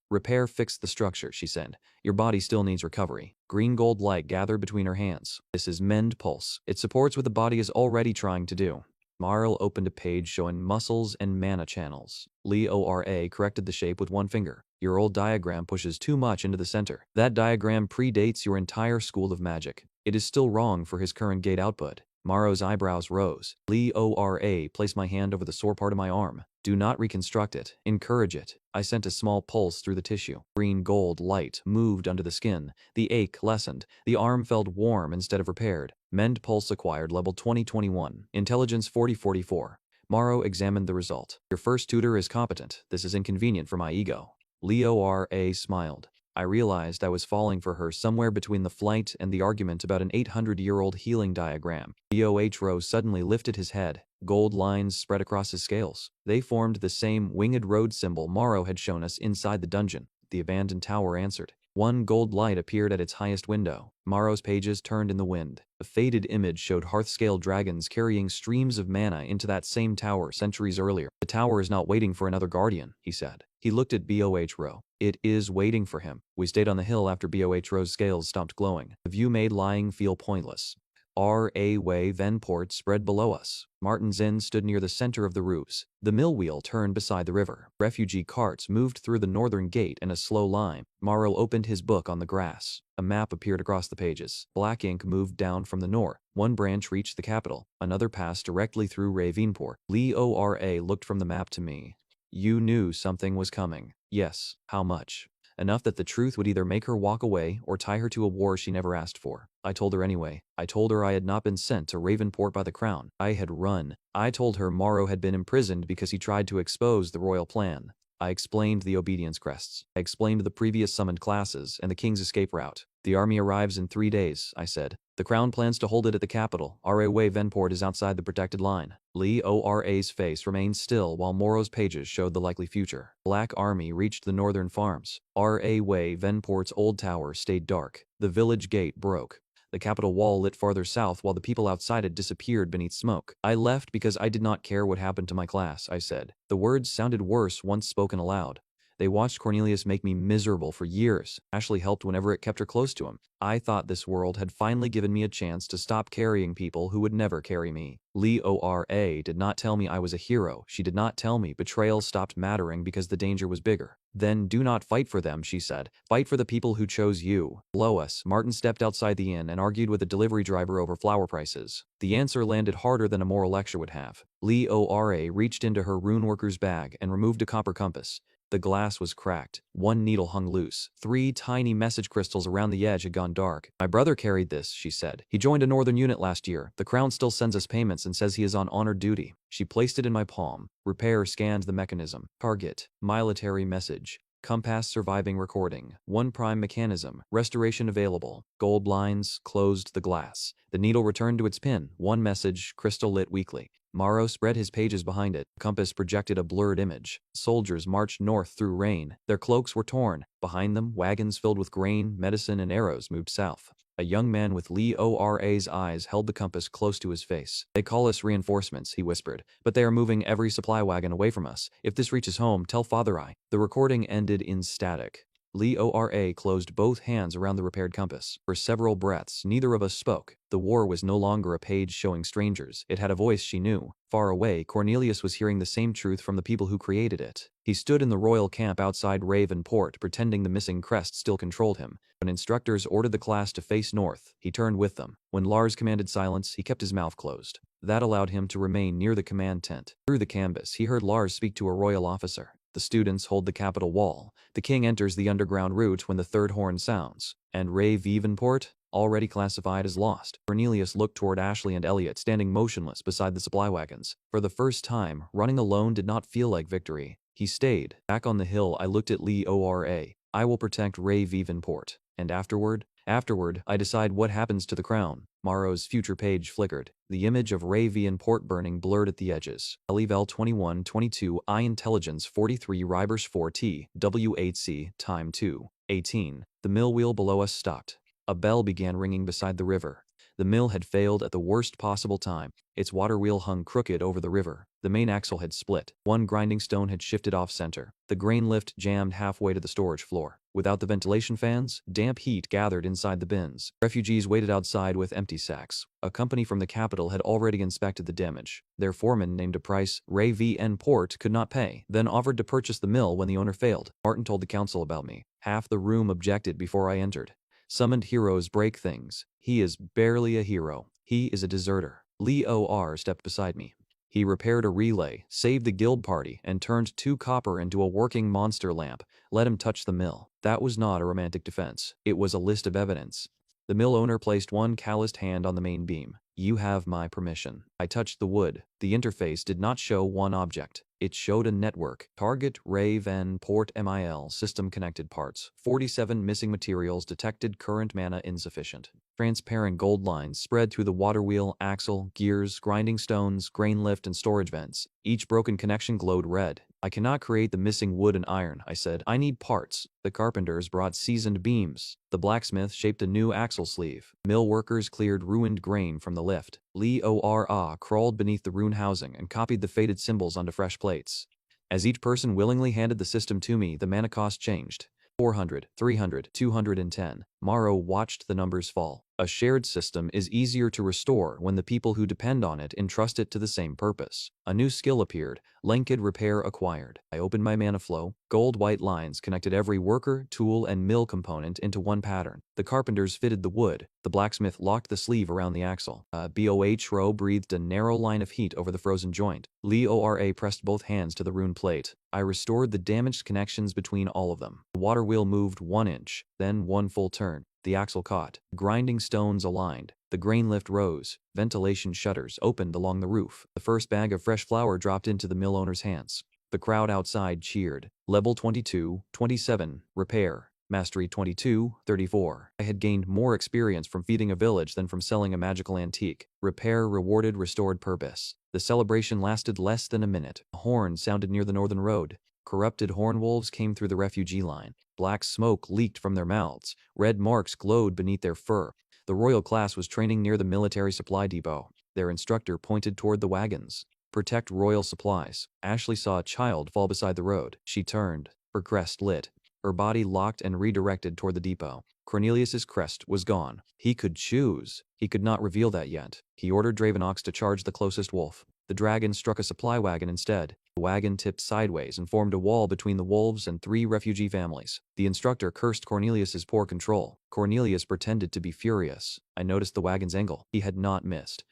Repair fixed the structure, she said. Your body still needs recovery. Green gold light gathered between her hands. This is Mend Pulse. It supports what the body is already trying to do. Marl opened a page showing muscles and mana channels. Leora corrected the shape with one finger. Your old diagram pushes too much into the center. That diagram predates your entire school of magic. It is still wrong for his current gate output. Morrow's eyebrows rose. Leora placed my hand over the sore part of my arm. Do not reconstruct it. Encourage it. I sent a small pulse through the tissue. Green gold light moved under the skin. The ache lessened. The arm felt warm instead of repaired. Mend Pulse acquired level 2021. Intelligence 4044. Morrow examined the result. Your first tutor is competent. This is inconvenient for my ego. Leo R.A. smiled. I realized I was falling for her somewhere between the flight and the argument about an 800-year-old healing diagram. B.O.H. Rose suddenly lifted his head. Gold lines spread across his scales. They formed the same winged road symbol Morrow had shown us inside the dungeon. The abandoned tower answered. One gold light appeared at its highest window. Morrow's pages turned in the wind. A faded image showed Hearthscale dragons carrying streams of mana into that same tower centuries earlier. The tower is not waiting for another guardian, he said. He looked at B.O.H. Rowe. It is waiting for him. We stayed on the hill after B.O.H. Rowe's scales stopped glowing. The view made lying feel pointless. R.A. Way Venport spread below us. Martin's Inn stood near the center of the roofs. The mill wheel turned beside the river. Refugee carts moved through the northern gate in a slow line. Morrow opened his book on the grass. A map appeared across the pages. Black ink moved down from the north. One branch reached the capital. Another passed directly through Ravenport. Leo R.A. looked from the map to me. You knew something was coming. Yes. How much? Enough that the truth would either make her walk away or tie her to a war she never asked for. I told her anyway. I told her I had not been sent to Ravenport by the crown. I had run. I told her Morrow had been imprisoned because he tried to expose the royal plan. I explained the obedience crests. I explained the previous summoned classes and the king's escape route. The army arrives in 3 days, I said. The crown plans to hold it at the capital. R.A. Way Venport is outside the protected line. Lee O.R.A.'s face remained still while Morrow's pages showed the likely future. Black Army reached the northern farms. R.A. Way Venport's old tower stayed dark. The village gate broke. The capital wall lit farther south while the people outside it disappeared beneath smoke. I left because I did not care what happened to my class, I said. The words sounded worse once spoken aloud. They watched Cornelius make me miserable for years. Ashley helped whenever it kept her close to him. I thought this world had finally given me a chance to stop carrying people who would never carry me. Lee O.R.A. did not tell me I was a hero. She did not tell me betrayal stopped mattering because the danger was bigger. Then do not fight for them, she said. Fight for the people who chose you. Below us, Martin stepped outside the inn and argued with a delivery driver over flower prices. The answer landed harder than a moral lecture would have. Lee O.R.A. reached into her runeworker's bag and removed a copper compass. The glass was cracked. One needle hung loose. 3 tiny message crystals around the edge had gone dark. My brother carried this, she said. He joined a northern unit last year. The crown still sends us payments and says he is on honored duty. She placed it in my palm. Repair scanned the mechanism. Target. Military message. Compass surviving recording. 1 prime mechanism. Restoration available. Gold lines closed the glass. The needle returned to its pin. 1 message, crystal lit weakly. Morrow spread his pages behind it. Compass projected a blurred image. Soldiers marched north through rain. Their cloaks were torn. Behind them, wagons filled with grain, medicine, and arrows moved south. A young man with Lee O.R.A.'s eyes held the compass close to his face. They call us reinforcements, he whispered, but they are moving every supply wagon away from us. If this reaches home, tell Father I. The recording ended in static. Lee O.R.A. closed both hands around the repaired compass. For several breaths, neither of us spoke. The war was no longer a page showing strangers. It had a voice she knew. Far away, Cornelius was hearing the same truth from the people who created it. He stood in the royal camp outside Ravenport, pretending the missing crest still controlled him. When instructors ordered the class to face north, he turned with them. When Lars commanded silence, he kept his mouth closed. That allowed him to remain near the command tent. Through the canvas, he heard Lars speak to a royal officer. The students hold the capital wall. The king enters the underground route when the third horn sounds. And Ravenport, already classified as lost. Cornelius looked toward Ashley and Elliot standing motionless beside the supply wagons. For the first time, running alone did not feel like victory. He stayed. Back on the hill, I looked at Lee O.R.A. I will protect Ravenport. And afterward, I decide what happens to the crown. Morrow's future page flickered. The image of Ravenport burning blurred at the edges. Elivel 2122 I Intelligence 43 Ribers 4T W8C Time 2 18. The mill wheel below us stopped. A bell began ringing beside the river. The mill had failed at the worst possible time. Its water wheel hung crooked over the river. The main axle had split. One grinding stone had shifted off-center. The grain lift jammed halfway to the storage floor. Without the ventilation fans, damp heat gathered inside the bins. Refugees waited outside with empty sacks. A company from the capital had already inspected the damage. Their foreman named a price Ravenport could not pay, then offered to purchase the mill when the owner failed. Martin told the council about me. Half the room objected before I entered. Summoned heroes break things. He is barely a hero. He is a deserter. Lee O.R. stepped beside me. He repaired a relay, saved the guild party, and turned 2 copper into a working monster lamp. Let him touch the mill. That was not a romantic defense. It was a list of evidence. The mill owner placed one calloused hand on the main beam. You have my permission. I touched the wood. The interface did not show one object. It showed a network. Target Raven Port MIL system connected parts. 47 missing materials detected. Current mana insufficient. Transparent gold lines spread through the water wheel, axle, gears, grinding stones, grain lift, and storage vents. Each broken connection glowed red. I cannot create the missing wood and iron, I said. I need parts. The carpenters brought seasoned beams. The blacksmith shaped a new axle sleeve. Mill workers cleared ruined grain from the lift. Li Ora crawled beneath the ruined housing and copied the faded symbols onto fresh plates. As each person willingly handed the system to me, the mana cost changed. 400, 300, 210. Morrow watched the numbers fall. A shared system is easier to restore when the people who depend on it entrust it to the same purpose. A new skill appeared. Linked Repair acquired. I opened my mana flow. Gold-white lines connected every worker, tool, and mill component into one pattern. The carpenters fitted the wood. The blacksmith locked the sleeve around the axle. Bohro breathed a narrow line of heat over the frozen joint. Li Ora pressed both hands to the rune plate. I restored the damaged connections between all of them. The water wheel moved 1 inch, then 1 full turn. The axle caught. Grinding stones aligned. The grain lift rose. Ventilation shutters opened along the roof. The first bag of fresh flour dropped into the mill owner's hands. The crowd outside cheered. Level 22, 27, repair. Mastery 22, 34. I had gained more experience from feeding a village than from selling a magical antique. Repair rewarded restored purpose. The celebration lasted less than a minute. A horn sounded near the northern road. Corrupted horn wolves came through the refugee line. Black smoke leaked from their mouths. Red marks glowed beneath their fur. The royal class was training near the military supply depot. Their instructor pointed toward the wagons. Protect royal supplies. Ashley saw a child fall beside the road. She turned. Her crest lit. Her body locked and redirected toward the depot. Cornelius's crest was gone. He could choose. He could not reveal that yet. He ordered Dravenox to charge the closest wolf. The dragon struck a supply wagon instead. The wagon tipped sideways and formed a wall between the wolves and 3 refugee families. The instructor cursed Cornelius's poor control. Cornelius pretended to be furious. I noticed the wagon's angle. He had not missed.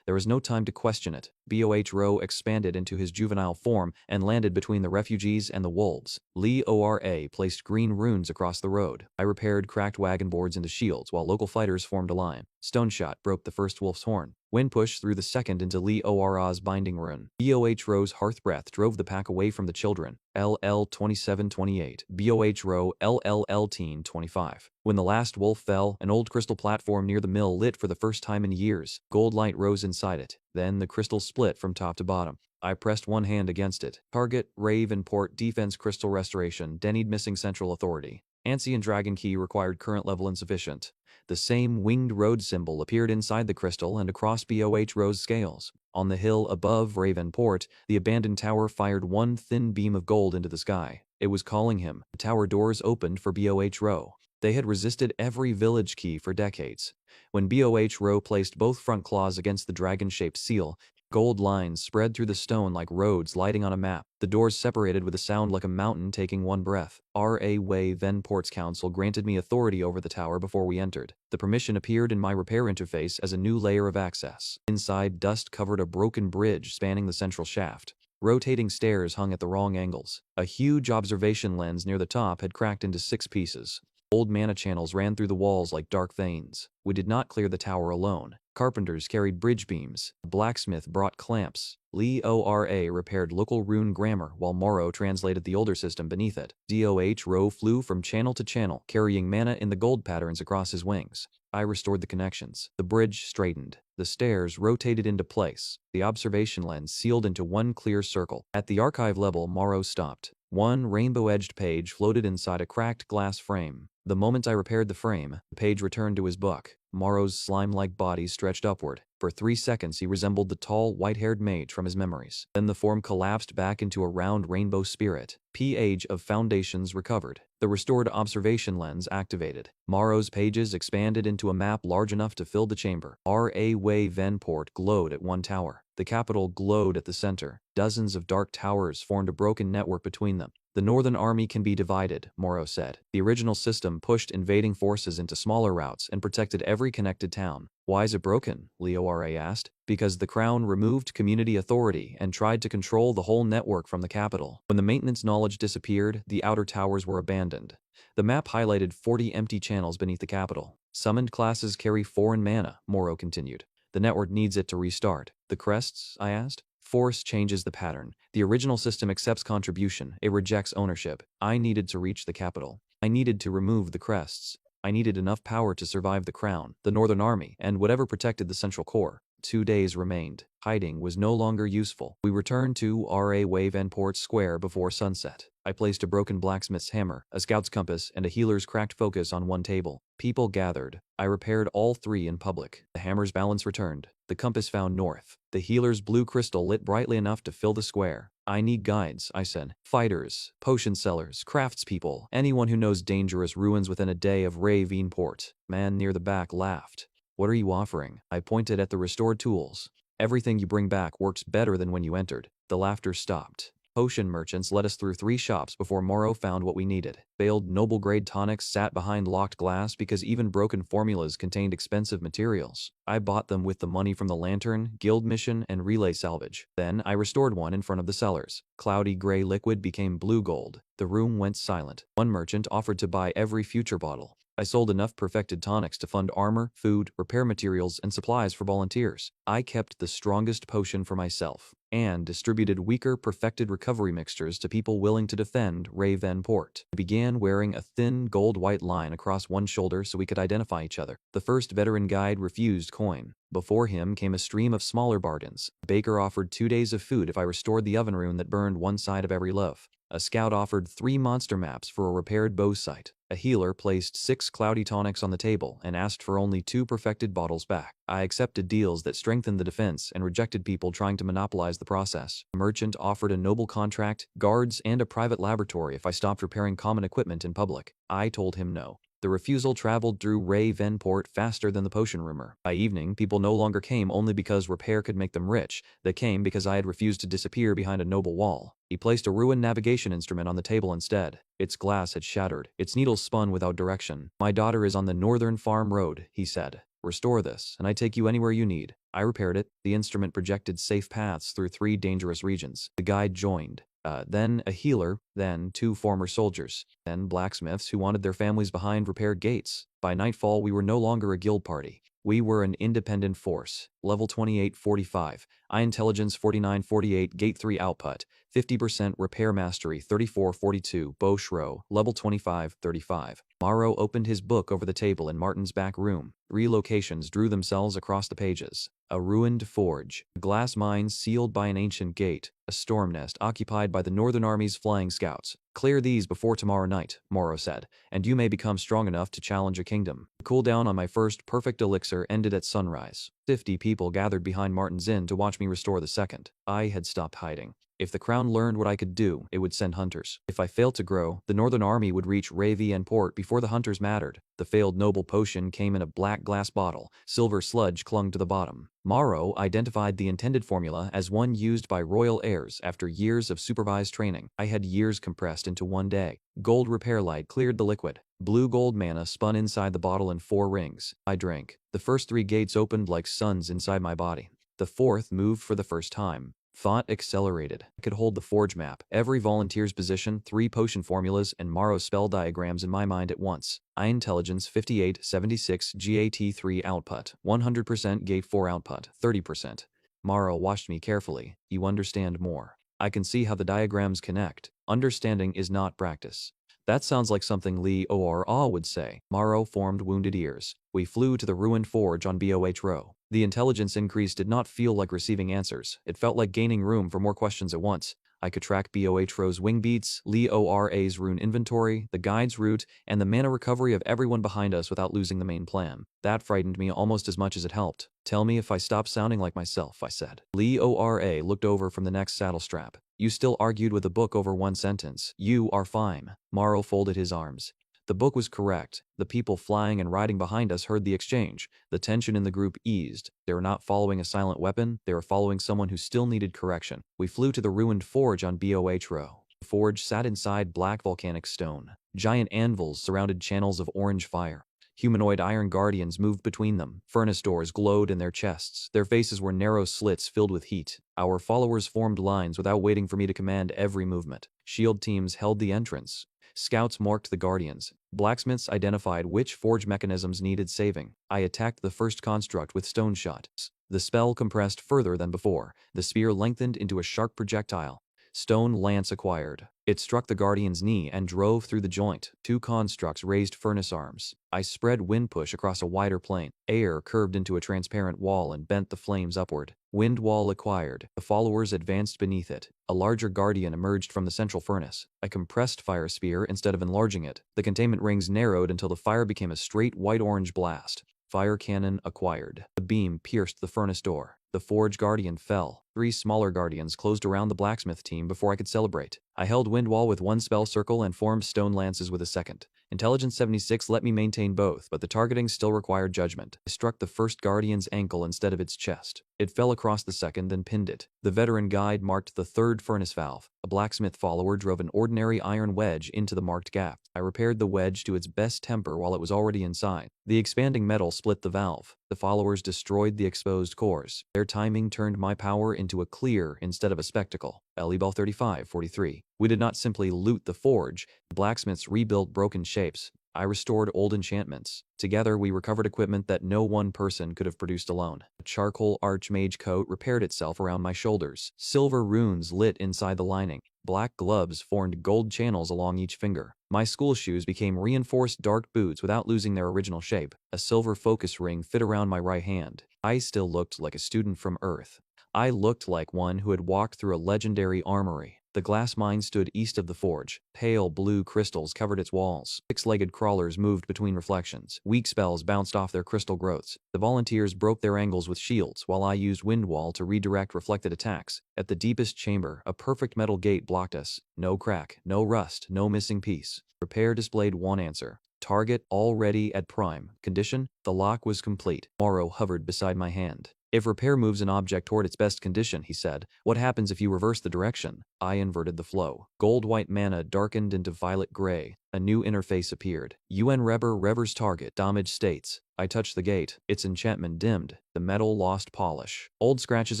There was no time to question it. Bohro expanded into his juvenile form and landed between the refugees and the wolves. Li Ora placed green runes across the road. I repaired cracked wagon boards into shields while local fighters formed a line. Stone shot broke the first wolf's horn. Wind push threw the second into Li Ora's binding rune. Bohro's hearth breath drove the pack away from the children. LL 2728. Bohro LLL teen 25. When the last wolf fell, an old crystal platform near the mill lit for the first time in years. Gold light rose inside it. Then the crystal split from top to bottom. I pressed one hand against it. Target, Raven Port, Defense Crystal Restoration, Dennied missing Central Authority. Ancient Dragon Key required current level insufficient. The same winged road symbol appeared inside the crystal and across Bohro's scales. On the hill above Raven Port, the abandoned tower fired one thin beam of gold into the sky. It was calling him. The tower doors opened for Bohro. They had resisted every village key for decades. When Bohro placed both front claws against the dragon-shaped seal, gold lines spread through the stone like roads lighting on a map. The doors separated with a sound like a mountain taking one breath. Raven Port's Council granted me authority over the tower before we entered. The permission appeared in my repair interface as a new layer of access. Inside, dust covered a broken bridge spanning the central shaft. Rotating stairs hung at the wrong angles. A huge observation lens near the top had cracked into 6 pieces. Old mana channels ran through the walls like dark veins. We did not clear the tower alone. Carpenters carried bridge beams. A blacksmith brought clamps. Li Ora repaired local rune grammar while Morrow translated the older system beneath it. Dohro flew from channel to channel, carrying mana in the gold patterns across his wings. I restored the connections. The bridge straightened. The stairs rotated into place. The observation lens sealed into one clear circle. At the archive level, Morrow stopped. One rainbow-edged page floated inside a cracked glass frame. The moment I repaired the frame, the page returned to his book. Morrow's slime-like body stretched upward. For 3 seconds he resembled the tall, white-haired mage from his memories. Then the form collapsed back into a round rainbow spirit. Page of Foundations recovered. The restored observation lens activated. Morrow's pages expanded into a map large enough to fill the chamber. Raven Port glowed at one tower. The capital glowed at the center. Dozens of dark towers formed a broken network between them. The Northern Army can be divided, Morrow said. The original system pushed invading forces into smaller routes and protected every connected town. Why is it broken? Li Ora asked. Because the Crown removed community authority and tried to control the whole network from the capital. When the maintenance knowledge disappeared, the outer towers were abandoned. The map highlighted 40 empty channels beneath the capital. Summoned classes carry foreign mana, Morrow continued. The network needs it to restart. The crests? I asked. Force changes the pattern. The original system accepts contribution. It rejects ownership. I needed to reach the capital. I needed to remove the crests. I needed enough power to survive the Crown, the Northern Army, and whatever protected the Central Core. 2 days remained. Hiding was no longer useful. We returned to R.A. Wayvenport Square before sunset. I placed a broken blacksmith's hammer, a scout's compass, and a healer's cracked focus on one table. People gathered. I repaired all three in public. The hammer's balance returned. The compass found north. The healer's blue crystal lit brightly enough to fill the square. I need guides, I said. Fighters, potion sellers, craftspeople, anyone who knows dangerous ruins within a day of Wayvenport. Man near the back laughed. What are you offering? I pointed at the restored tools. Everything you bring back works better than when you entered. The laughter stopped. Potion merchants led us through 3 shops before Morrow found what we needed. Failed noble-grade tonics sat behind locked glass because even broken formulas contained expensive materials. I bought them with the money from the lantern, guild mission, and relay salvage. Then I restored one in front of the sellers. Cloudy gray liquid became blue gold. The room went silent. One merchant offered to buy every future bottle. I sold enough perfected tonics to fund armor, food, repair materials, and supplies for volunteers. I kept the strongest potion for myself, and distributed weaker, perfected recovery mixtures to people willing to defend Wayvenport. I began wearing a thin, gold-white line across one shoulder so we could identify each other. The first veteran guide refused coin. Before him came a stream of smaller bargains. A baker offered 2 days of food if I restored the oven rune that burned one side of every loaf. A scout offered 3 monster maps for a repaired bow sight. A healer placed 6 cloudy tonics on the table and asked for only 2 perfected bottles back. I accepted deals that strengthened the defense and rejected people trying to monopolize the process. A merchant offered a noble contract, guards, and a private laboratory if I stopped repairing common equipment in public. I told him no. The refusal traveled through Wayvenport faster than the potion rumor. By evening, people no longer came only because repair could make them rich. They came because I had refused to disappear behind a noble wall. He placed a ruined navigation instrument on the table instead. Its glass had shattered. Its needles spun without direction. My daughter is on the northern farm road, he said. Restore this, and I take you anywhere you need. I repaired it. The instrument projected safe paths through 3 dangerous regions. The guide joined. Then a healer, then 2 former soldiers, then blacksmiths who wanted their families behind repaired gates. By nightfall, we were no longer a guild party. We were an independent force. Level 2845, Eye Intelligence 4948, Gate 3 output, 50% Repair Mastery 3442, Boshro, Level 2535. Morrow opened his book over the table in Martin's back room. 3 locations drew themselves across the pages. A ruined forge, a glass mine sealed by an ancient gate, a storm nest occupied by the Northern Army's flying scouts. Clear these before tomorrow night, Morrow said, and you may become strong enough to challenge a kingdom. The cooldown on my first perfect elixir ended at sunrise. 50 people gathered behind Martin's Inn to watch me restore the second. I had stopped hiding. If the Crown learned what I could do, it would send hunters. If I failed to grow, the Northern Army would reach Wayvenport before the hunters mattered. The failed noble potion came in a black glass bottle. Silver sludge clung to the bottom. Morrow identified the intended formula as one used by royal heirs after years of supervised training. I had years compressed into 1 day. Gold repair light cleared the liquid. Blue gold mana spun inside the bottle in 4 rings. I drank. The first 3 gates opened like suns inside my body. The 4th moved for the first time. Thought accelerated. I could hold the forge map, every volunteer's position, 3 potion formulas, and Morrow's spell diagrams in my mind at once. Eye Intelligence 5876, GAT3 output, 100% Gate 4 output, 30%. Morrow watched me carefully. You understand more. I can see how the diagrams connect. Understanding is not practice. That sounds like something Lee Ora would say. Morrow formed wounded ears. We flew to the ruined forge on Boh. The intelligence increase did not feel like receiving answers. It felt like gaining room for more questions at once. I could track Boh's wing beats, Lee Ora's rune inventory, the guide's route, and the mana recovery of everyone behind us without losing the main plan. That frightened me almost as much as it helped. Tell me if I stop sounding like myself, I said. Lee Ora looked over from the next saddle strap. You still argued with a book over one sentence. You are fine. Morrow folded his arms. The book was correct. The people flying and riding behind us heard the exchange. The tension in the group eased. They were not following a silent weapon. They were following someone who still needed correction. We flew to the ruined forge on Boh. The forge sat inside black volcanic stone. Giant anvils surrounded channels of orange fire. Humanoid iron guardians moved between them. Furnace doors glowed in their chests. Their faces were narrow slits filled with heat. Our followers formed lines without waiting for me to command every movement. Shield teams held the entrance. Scouts marked the guardians. Blacksmiths identified which forge mechanisms needed saving. I attacked the first construct with stone shots. The spell compressed further than before. The spear lengthened into a sharp projectile. Stone lance acquired. It struck the guardian's knee and drove through the joint. Two constructs raised furnace arms. I spread wind push across a wider plane. Air curved into a transparent wall and bent the flames upward. Wind wall acquired. The followers advanced beneath it. A larger guardian emerged from the central furnace. I compressed fire spear instead of enlarging it. The containment rings narrowed until the fire became a straight white-orange blast. Fire cannon acquired. The beam pierced the furnace door. The forge guardian fell. 3 smaller guardians closed around the blacksmith team before I could celebrate. I held wind wall with 1 spell circle and formed stone lances with a second. Intelligence 76 let me maintain both, but the targeting still required judgment. I struck the first guardian's ankle instead of its chest. It fell across the second, then pinned it. The veteran guide marked the 3rd furnace valve. A blacksmith follower drove an ordinary iron wedge into the marked gap. I repaired the wedge to its best temper while it was already inside. The expanding metal split the valve. The followers destroyed the exposed cores. Their timing turned my power into a clear instead of a spectacle. Elibel 3543. We did not simply loot the forge. The blacksmiths rebuilt broken shapes. I restored old enchantments. Together we recovered equipment that no one person could have produced alone. A charcoal archmage coat repaired itself around my shoulders. Silver runes lit inside the lining. Black gloves formed gold channels along each finger. My school shoes became reinforced dark boots without losing their original shape. A silver focus ring fit around my right hand. I still looked like a student from Earth. I looked like one who had walked through a legendary armory. The glass mine stood east of the forge. Pale blue crystals covered its walls. 6-legged crawlers moved between reflections. Weak spells bounced off their crystal growths. The volunteers broke their angles with shields, while I used wind wall to redirect reflected attacks. At the deepest chamber, a perfect metal gate blocked us. No crack, no rust, no missing piece. Repair displayed one answer. Target already at prime. Condition? The lock was complete. Morrow hovered beside my hand. If repair moves an object toward its best condition, he said, what happens if you reverse the direction? I inverted the flow. Gold-white mana darkened into violet gray. A new interface appeared. UN Rever's target. Damage states. I touched the gate. Its enchantment dimmed. The metal lost polish. Old scratches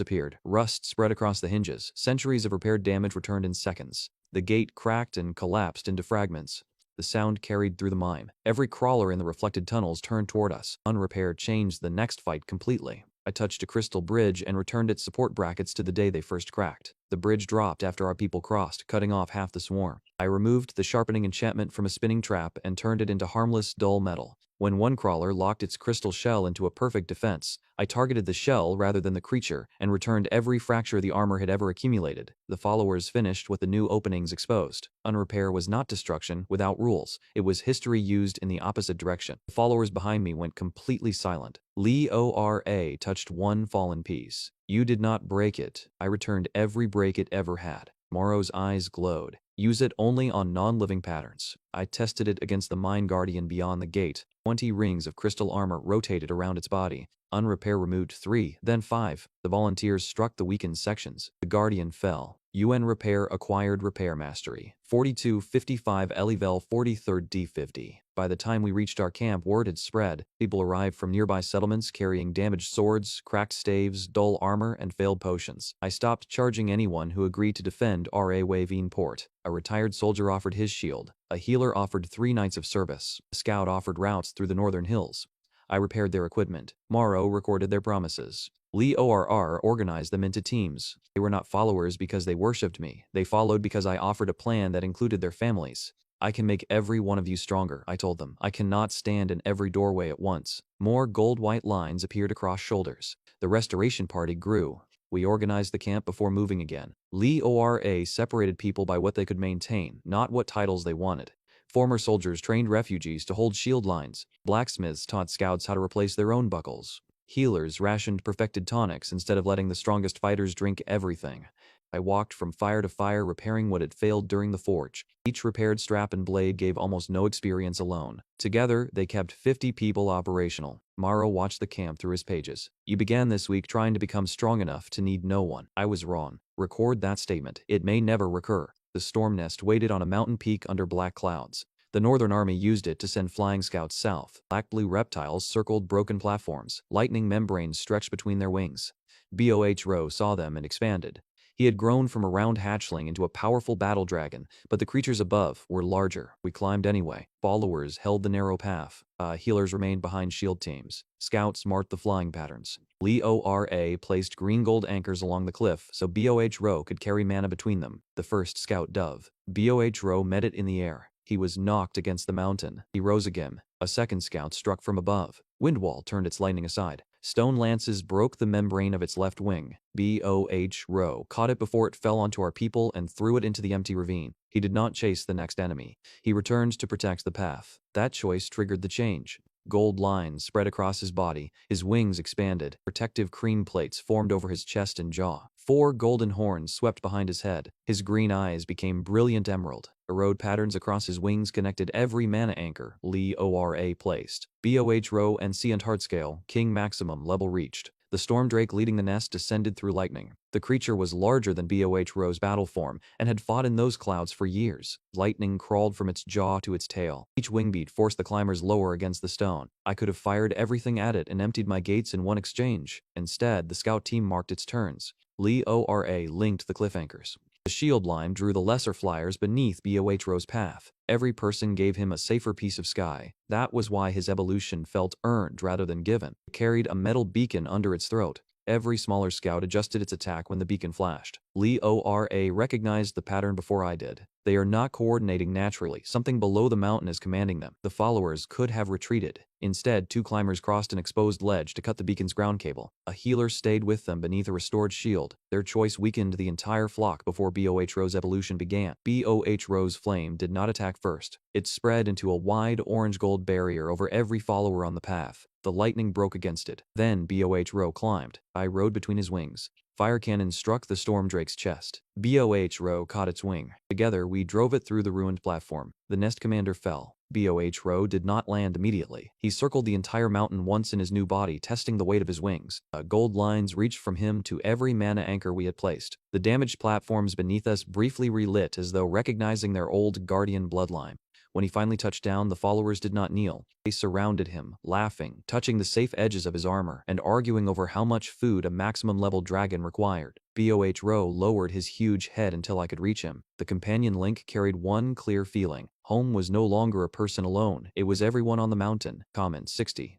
appeared. Rust spread across the hinges. Centuries of repaired damage returned in seconds. The gate cracked and collapsed into fragments. The sound carried through the mine. Every crawler in the reflected tunnels turned toward us. Unrepair changed the next fight completely. I touched a crystal bridge and returned its support brackets to the day they first cracked. The bridge dropped after our people crossed, cutting off half the swarm. I removed the sharpening enchantment from a spinning trap and turned it into harmless, dull metal. When one crawler locked its crystal shell into a perfect defense, I targeted the shell rather than the creature and returned every fracture the armor had ever accumulated. The followers finished with the new openings exposed. Unrepair was not destruction without rules. It was history used in the opposite direction. The followers behind me went completely silent. Leora touched one fallen piece. You did not break it. I returned every break it ever had. Morrow's eyes glowed. Use it only on non-living patterns. I tested it against the Mine Guardian beyond the gate. 20 rings of crystal armor rotated around its body. Unrepair removed 3, then 5. The volunteers struck the weakened sections. The Guardian fell. UN Repair acquired repair mastery. 4255 Elivel 43rd D50. By the time we reached our camp, word had spread. People arrived from nearby settlements carrying damaged swords, cracked staves, dull armor, and failed potions. I stopped charging anyone who agreed to defend R.A. Wavine Port. A retired soldier offered his shield. A healer offered 3 nights of service. A scout offered routes through the northern hills. I repaired their equipment. Morrow recorded their promises. Leorr organized them into teams. They were not followers because they worshipped me. They followed because I offered a plan that included their families. I can make every one of you stronger, I told them. I cannot stand in every doorway at once. More gold-white lines appeared across shoulders. The restoration party grew. We organized the camp before moving again. Leora separated people by what they could maintain, not what titles they wanted. Former soldiers trained refugees to hold shield lines. Blacksmiths taught scouts how to replace their own buckles. Healers rationed perfected tonics instead of letting the strongest fighters drink everything. I walked from fire to fire repairing what had failed during the forge. Each repaired strap and blade gave almost no experience alone. Together, they kept 50 people operational. Morrow watched the camp through his pages. You began this week trying to become strong enough to need no one. I was wrong. Record that statement. It may never recur. The storm nest waited on a mountain peak under black clouds. The Northern Army used it to send flying scouts south. Black-blue reptiles circled broken platforms. Lightning membranes stretched between their wings. BOH Rowe saw them and expanded. He had grown from a round hatchling into a powerful battle dragon, but the creatures above were larger. We climbed anyway. Followers held the narrow path. Healers remained behind shield teams. Scouts marked the flying patterns. LEORA placed green gold anchors along the cliff so BOH Row could carry mana between them. The first scout dove. BOH Row met it in the air. He was knocked against the mountain. He rose again. A second scout struck from above. Windwall turned its lightning aside. Stone lances broke the membrane of its left wing. BOH Row caught it before it fell onto our people and threw it into the empty ravine. He did not chase the next enemy. He returned to protect the path. That choice triggered the change. Gold lines spread across his body, his wings expanded, protective cream plates formed over his chest and jaw. 4 golden horns swept behind his head. His green eyes became brilliant emerald. Erode patterns across his wings connected every mana anchor LEORA placed. BOH Row and Seant Heartscale, King Maximum level reached. The storm drake leading the nest descended through lightning. The creature was larger than BOH Row's battle form and had fought in those clouds for years. Lightning crawled from its jaw to its tail. Each wing beat forced the climbers lower against the stone. I could have fired everything at it and emptied my gates in one exchange. Instead, the scout team marked its turns. LEORA linked the cliff anchors. The shield line drew the lesser flyers beneath BOH Row's path. Every person gave him a safer piece of sky. That was why his evolution felt earned rather than given. It carried a metal beacon under its throat. Every smaller scout adjusted its attack when the beacon flashed. LEORA recognized the pattern before I did. They are not coordinating naturally. Something below the mountain is commanding them. The followers could have retreated. Instead, 2 climbers crossed an exposed ledge to cut the beacon's ground cable. A healer stayed with them beneath a restored shield. Their choice weakened the entire flock before BOH Row's evolution began. BOH Row's flame did not attack first. It spread into a wide orange-gold barrier over every follower on the path. The lightning broke against it. Then BOH Row climbed. I rode between his wings. Fire cannon struck the storm drake's chest. BOH Row caught its wing. Together, we drove it through the ruined platform. The nest commander fell. BOH Row did not land immediately. He circled the entire mountain once in his new body, testing the weight of his wings. Gold lines reached from him to every mana anchor we had placed. The damaged platforms beneath us briefly relit as though recognizing their old guardian bloodline. When he finally touched down, the followers did not kneel. They surrounded him, laughing, touching the safe edges of his armor, and arguing over how much food a maximum-level dragon required. BOH Row lowered his huge head until I could reach him. The companion link carried one clear feeling. Home was no longer a person alone. It was everyone on the mountain. Comment 60.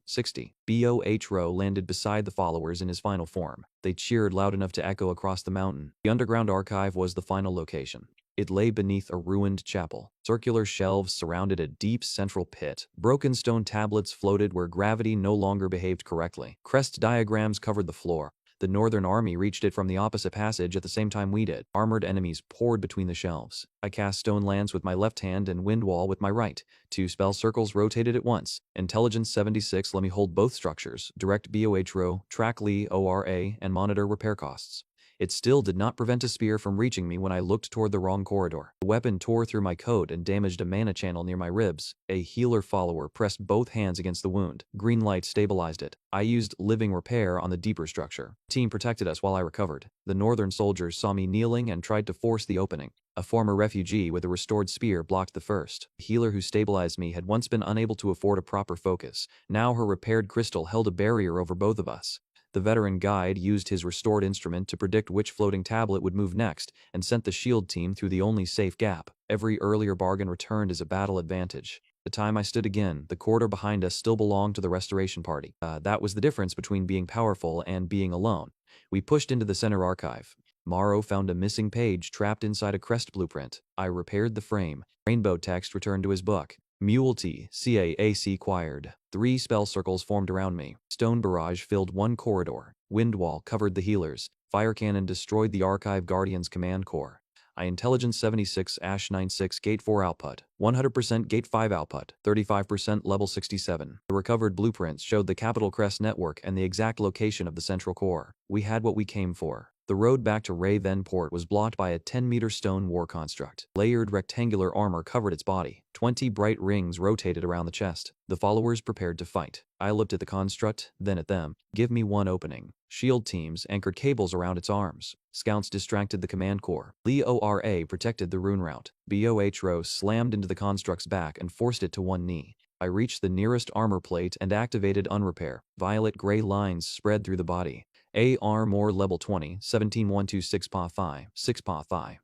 BOH Row landed beside the followers in his final form. They cheered loud enough to echo across the mountain. The underground archive was the final location. It lay beneath a ruined chapel. Circular shelves surrounded a deep central pit. Broken stone tablets floated where gravity no longer behaved correctly. Crest diagrams covered the floor. The Northern Army reached it from the opposite passage at the same time we did. Armored enemies poured between the shelves. I cast Stone Lance with my left hand and Windwall with my right. 2 spell circles rotated at once. Intelligence 76 let me hold both structures, direct BOH Row, track LEORA, and monitor repair costs. It still did not prevent a spear from reaching me when I looked toward the wrong corridor. The weapon tore through my coat and damaged a mana channel near my ribs. A healer follower pressed both hands against the wound. Green light stabilized it. I used living repair on the deeper structure. The team protected us while I recovered. The northern soldiers saw me kneeling and tried to force the opening. A former refugee with a restored spear blocked the first. The healer who stabilized me had once been unable to afford a proper focus. Now her repaired crystal held a barrier over both of us. The veteran guide used his restored instrument to predict which floating tablet would move next and sent the shield team through the only safe gap. Every earlier bargain returned as a battle advantage. The time I stood again, the corridor behind us still belonged to the restoration party. That was the difference between being powerful and being alone. We pushed into the center archive. Morrow found a missing page trapped inside a crest blueprint. I repaired the frame. Rainbow text returned to his book. Multi, CAAC quired. 3 spell circles formed around me. Stone barrage filled one corridor. Windwall covered the healers. Fire cannon destroyed the Archive Guardian's command core. I Intelligence 76 Ash 96 Gate 4 output. 100% Gate 5 output. 35% level 67. The recovered blueprints showed the Capital Crest network and the exact location of the central core. We had what we came for. The road back to Ravenport was blocked by a 10-meter stone war construct. Layered rectangular armor covered its body. 20 bright rings rotated around the chest. The followers prepared to fight. I looked at the construct, then at them. Give me one opening. Shield teams anchored cables around its arms. Scouts distracted the command core. LEORA protected the rune route. BOH Row slammed into the construct's back and forced it to one knee. I reached the nearest armor plate and activated unrepair. Violet-gray lines spread through the body. AR Moore Level 20, 17126 Pa Phi, 6 Pa Phi.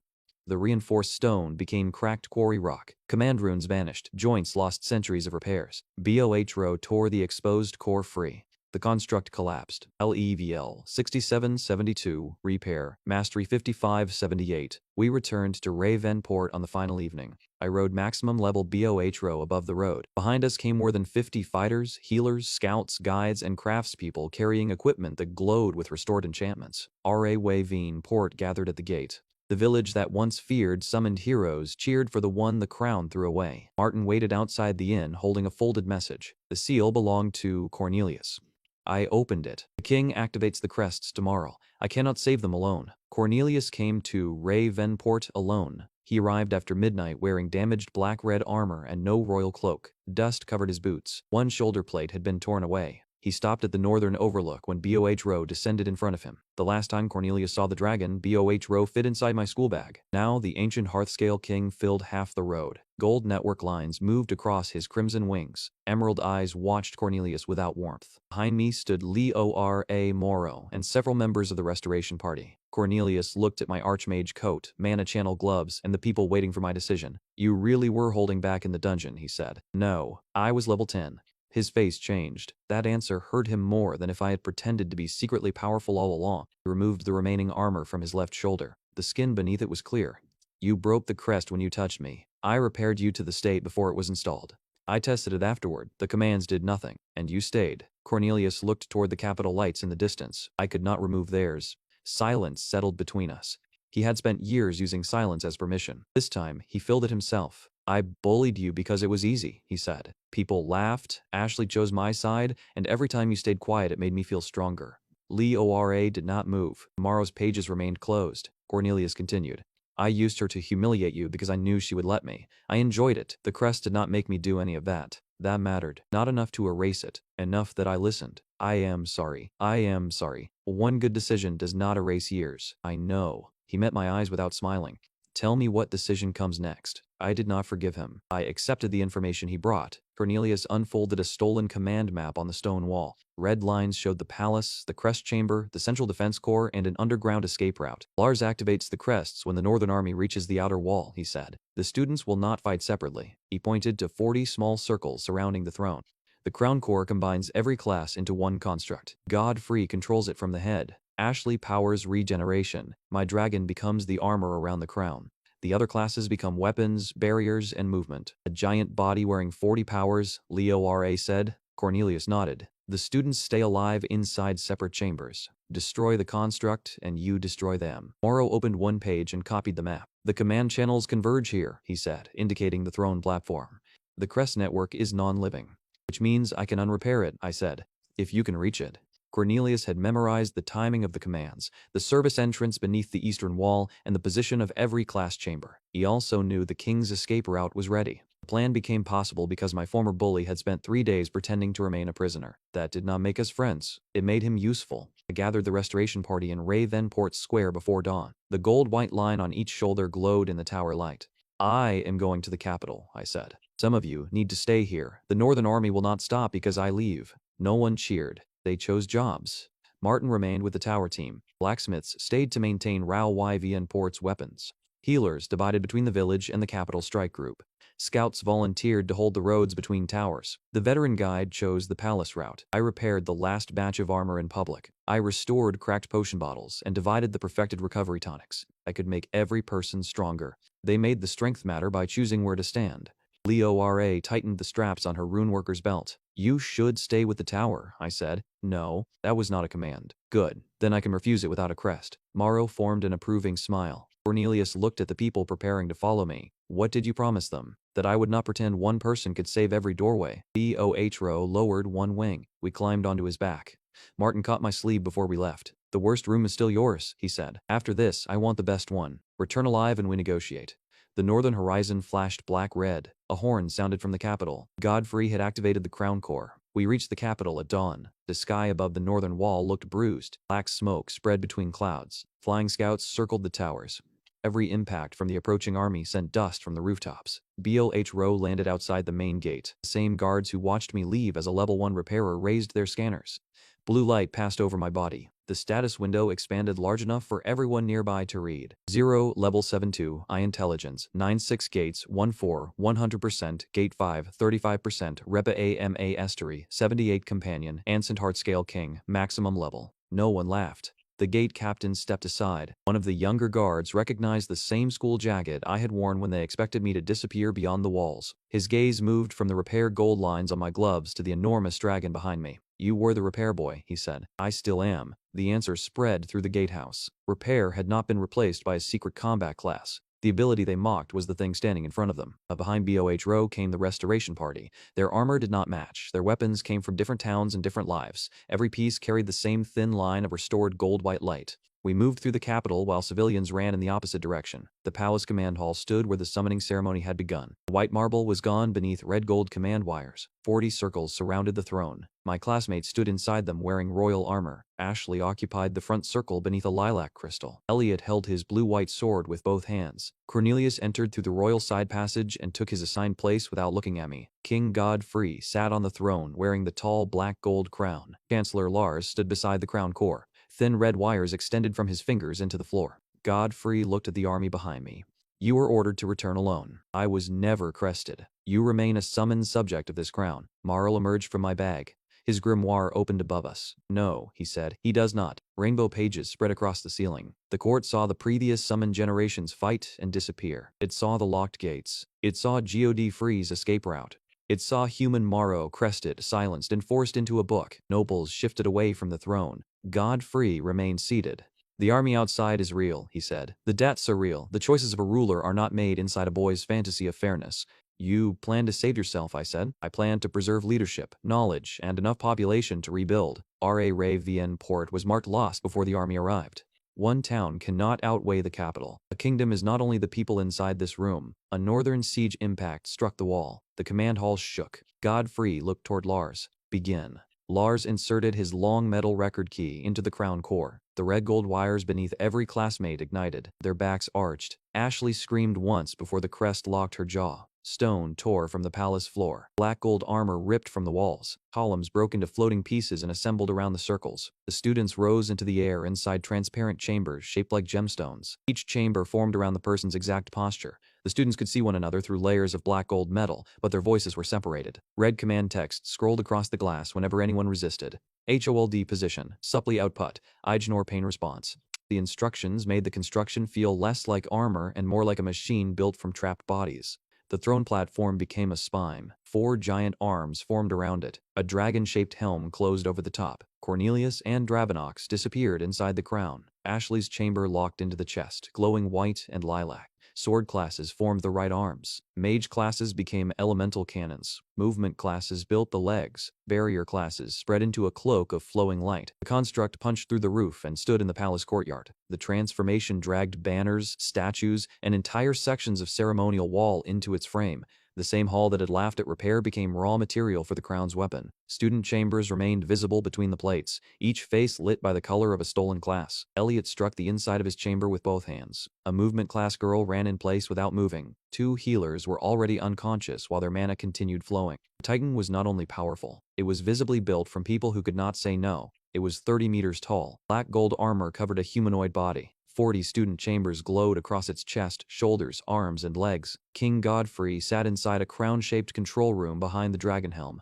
The reinforced stone became cracked quarry rock. Command runes vanished. Joints lost centuries of repairs. BOH tore the exposed core free. The construct collapsed. LEVL 6772, repair, mastery 5578. We returned to Ravenport on the final evening. I rode maximum level BOH above the road. Behind us came more than 50 fighters, healers, scouts, guides, and craftspeople carrying equipment that glowed with restored enchantments. R.A. Wavine Port gathered at the gate. The village that once feared summoned heroes cheered for the one the crown threw away. Martin waited outside the inn holding a folded message. The seal belonged to Cornelius. I opened it. The king activates the crests tomorrow. I cannot save them alone. Cornelius came to Ravenport alone. He arrived after midnight wearing damaged black-red armor and no royal cloak. Dust covered his boots. One shoulder plate had been torn away. He stopped at the northern overlook when BOH descended in front of him. The last time Cornelius saw the dragon, BOH fit inside my school bag. Now the ancient Hearthscale king filled half the road. Gold network lines moved across his crimson wings. Emerald eyes watched Cornelius without warmth. Behind me stood Leora Moro and several members of the Restoration Party. Cornelius looked at my Archmage coat, Mana Channel gloves, and the people waiting for my decision. You really were holding back in the dungeon, he said. No, I was level 10. His face changed. That answer hurt him more than if I had pretended to be secretly powerful all along. He removed the remaining armor from his left shoulder. The skin beneath it was clear. You broke the crest when you touched me. I repaired you to the state before it was installed. I tested it afterward. The commands did nothing, and you stayed. Cornelius looked toward the capital lights in the distance. I could not remove theirs. Silence settled between us. He had spent years using silence as permission. This time, he filled it himself. I bullied you because it was easy, he said. People laughed, Ashley chose my side, and every time you stayed quiet it made me feel stronger. Leora did not move. Tomorrow's pages remained closed. Cornelius continued. I used her to humiliate you because I knew she would let me. I enjoyed it. The crest did not make me do any of that. That mattered. Not enough to erase it. Enough that I listened. I am sorry. I am sorry. One good decision does not erase years. I know. He met my eyes without smiling. Tell me what decision comes next. I did not forgive him. I accepted the information he brought. Cornelius unfolded a stolen command map on the stone wall. Red lines showed the palace, the crest chamber, the central defense corps, and an underground escape route. Lars activates the crests when the northern army reaches the outer wall, he said. The students will not fight separately. He pointed to 40 small circles surrounding the throne. The crown core combines every class into one construct. Godfrey controls it from the head. Ashley powers regeneration. My dragon becomes the armor around the crown. The other classes become weapons, barriers, and movement. A giant body wearing 40 powers, Leora said. Cornelius nodded. The students stay alive inside separate chambers. Destroy the construct, and you destroy them. Morrow opened one page and copied the map. The command channels converge here, he said, indicating the throne platform. The crest network is non-living. Which means I can unrepair it, I said. If you can reach it. Cornelius had memorized the timing of the commands, the service entrance beneath the eastern wall, and the position of every class chamber. He also knew the king's escape route was ready. The plan became possible because my former bully had spent 3 days pretending to remain a prisoner. That did not make us friends. It made him useful. I gathered the restoration party in Ravenport Square before dawn. The gold-white line on each shoulder glowed in the tower light. I am going to the capital, I said. Some of you need to stay here. The Northern Army will not stop because I leave. No one cheered. They chose jobs. Martin remained with the tower team. Blacksmiths stayed to maintain Ravenport's weapons. Healers divided between the village and the capital strike group. Scouts volunteered to hold the roads between towers. The veteran guide chose the palace route. I repaired the last batch of armor in public. I restored cracked potion bottles and divided the perfected recovery tonics. I could make every person stronger. They made the strength matter by choosing where to stand. Leora tightened the straps on her runeworker's belt. You should stay with the tower, I said. No, that was not a command. Good, then I can refuse it without a crest. Morrow formed an approving smile. Cornelius looked at the people preparing to follow me. What did you promise them? That I would not pretend one person could save every doorway. BOH lowered one wing. We climbed onto his back. Martin caught my sleeve before we left. The worst room is still yours, he said. After this, I want the best one. Return alive and we negotiate. The northern horizon flashed black-red. A horn sounded from the capital. Godfrey had activated the crown core. We reached the capital at dawn. The sky above the northern wall looked bruised. Black smoke spread between clouds. Flying scouts circled the towers. Every impact from the approaching army sent dust from the rooftops. BOH landed outside the main gate. The same guards who watched me leave as a level 1 repairer raised their scanners. Blue light passed over my body. The status window expanded large enough for everyone nearby to read. 0, level 72, I intelligence, 96 gates, 14, 100%, gate 5, 35%, Repa AMA Estery, 78 companion, Ansent Heart Scale King, maximum level. No one laughed. The gate captain stepped aside. One of the younger guards recognized the same school jacket I had worn when they expected me to disappear beyond the walls. His gaze moved from the repair gold lines on my gloves to the enormous dragon behind me. You were the repair boy, he said. I still am. The answer spread through the gatehouse. Repair had not been replaced by a secret combat class. The ability they mocked was the thing standing in front of them. Behind BOH row came the restoration party. Their armor did not match. Their weapons came from different towns and different lives. Every piece carried the same thin line of restored gold-white light. We moved through the capital while civilians ran in the opposite direction. The palace command hall stood where the summoning ceremony had begun. The white marble was gone beneath red gold command wires. 40 circles surrounded the throne. My classmates stood inside them wearing royal armor. Ashley occupied the front circle beneath a lilac crystal. Elliot held his blue-white sword with both hands. Cornelius entered through the royal side passage and took his assigned place without looking at me. King Godfrey sat on the throne wearing the tall black gold crown. Chancellor Lars stood beside the crown core. Thin red wires extended from his fingers into the floor. Godfrey looked at the army behind me. You were ordered to return alone. I was never crested. You remain a summoned subject of this crown. Marl emerged from my bag. His grimoire opened above us. No, he said, he does not. Rainbow pages spread across the ceiling. The court saw the previous summoned generations fight and disappear. It saw the locked gates. It saw Godfrey's escape route. It saw human Morrow crested, silenced, and forced into a book. Nobles shifted away from the throne. Godfrey remained seated. The army outside is real, he said. The deaths are real. The choices of a ruler are not made inside a boy's fantasy of fairness. You plan to save yourself, I said. I plan to preserve leadership, knowledge, and enough population to rebuild. R.A. Ravian Port was marked lost before the army arrived. One town cannot outweigh the capital. A kingdom is not only the people inside this room. A northern siege impact struck the wall. The command hall shook. Godfrey looked toward Lars. Begin. Lars inserted his long metal record key into the crown core. The red gold wires beneath every classmate ignited. Their backs arched. Ashley screamed once before the crest locked her jaw. Stone tore from the palace floor. Black gold armor ripped from the walls. Columns broke into floating pieces and assembled around the circles. The students rose into the air inside transparent chambers shaped like gemstones. Each chamber formed around the person's exact posture. The students could see one another through layers of black gold metal, but their voices were separated. Red command text scrolled across the glass whenever anyone resisted. HOLD position, supply output, Ignore pain response. The instructions made the construction feel less like armor and more like a machine built from trapped bodies. The throne platform became a spine. 4 giant arms formed around it. A dragon-shaped helm closed over the top. Cornelius and Dravenox disappeared inside the crown. Ashley's chamber locked into the chest, glowing white and lilac. Sword classes formed the right arms. Mage classes became elemental cannons. Movement classes built the legs. Barrier classes spread into a cloak of flowing light. The construct punched through the roof and stood in the palace courtyard. The transformation dragged banners, statues, and entire sections of ceremonial wall into its frame. The same hall that had laughed at repair became raw material for the crown's weapon. Student chambers remained visible between the plates, each face lit by the color of a stolen class. Elliot struck the inside of his chamber with both hands. A movement class girl ran in place without moving. 2 healers were already unconscious while their mana continued flowing. The Titan was not only powerful, it was visibly built from people who could not say no. It was 30 meters tall. Black gold armor covered a humanoid body. 40 student chambers glowed across its chest, shoulders, arms, and legs. King Godfrey sat inside a crown-shaped control room behind the dragon helm.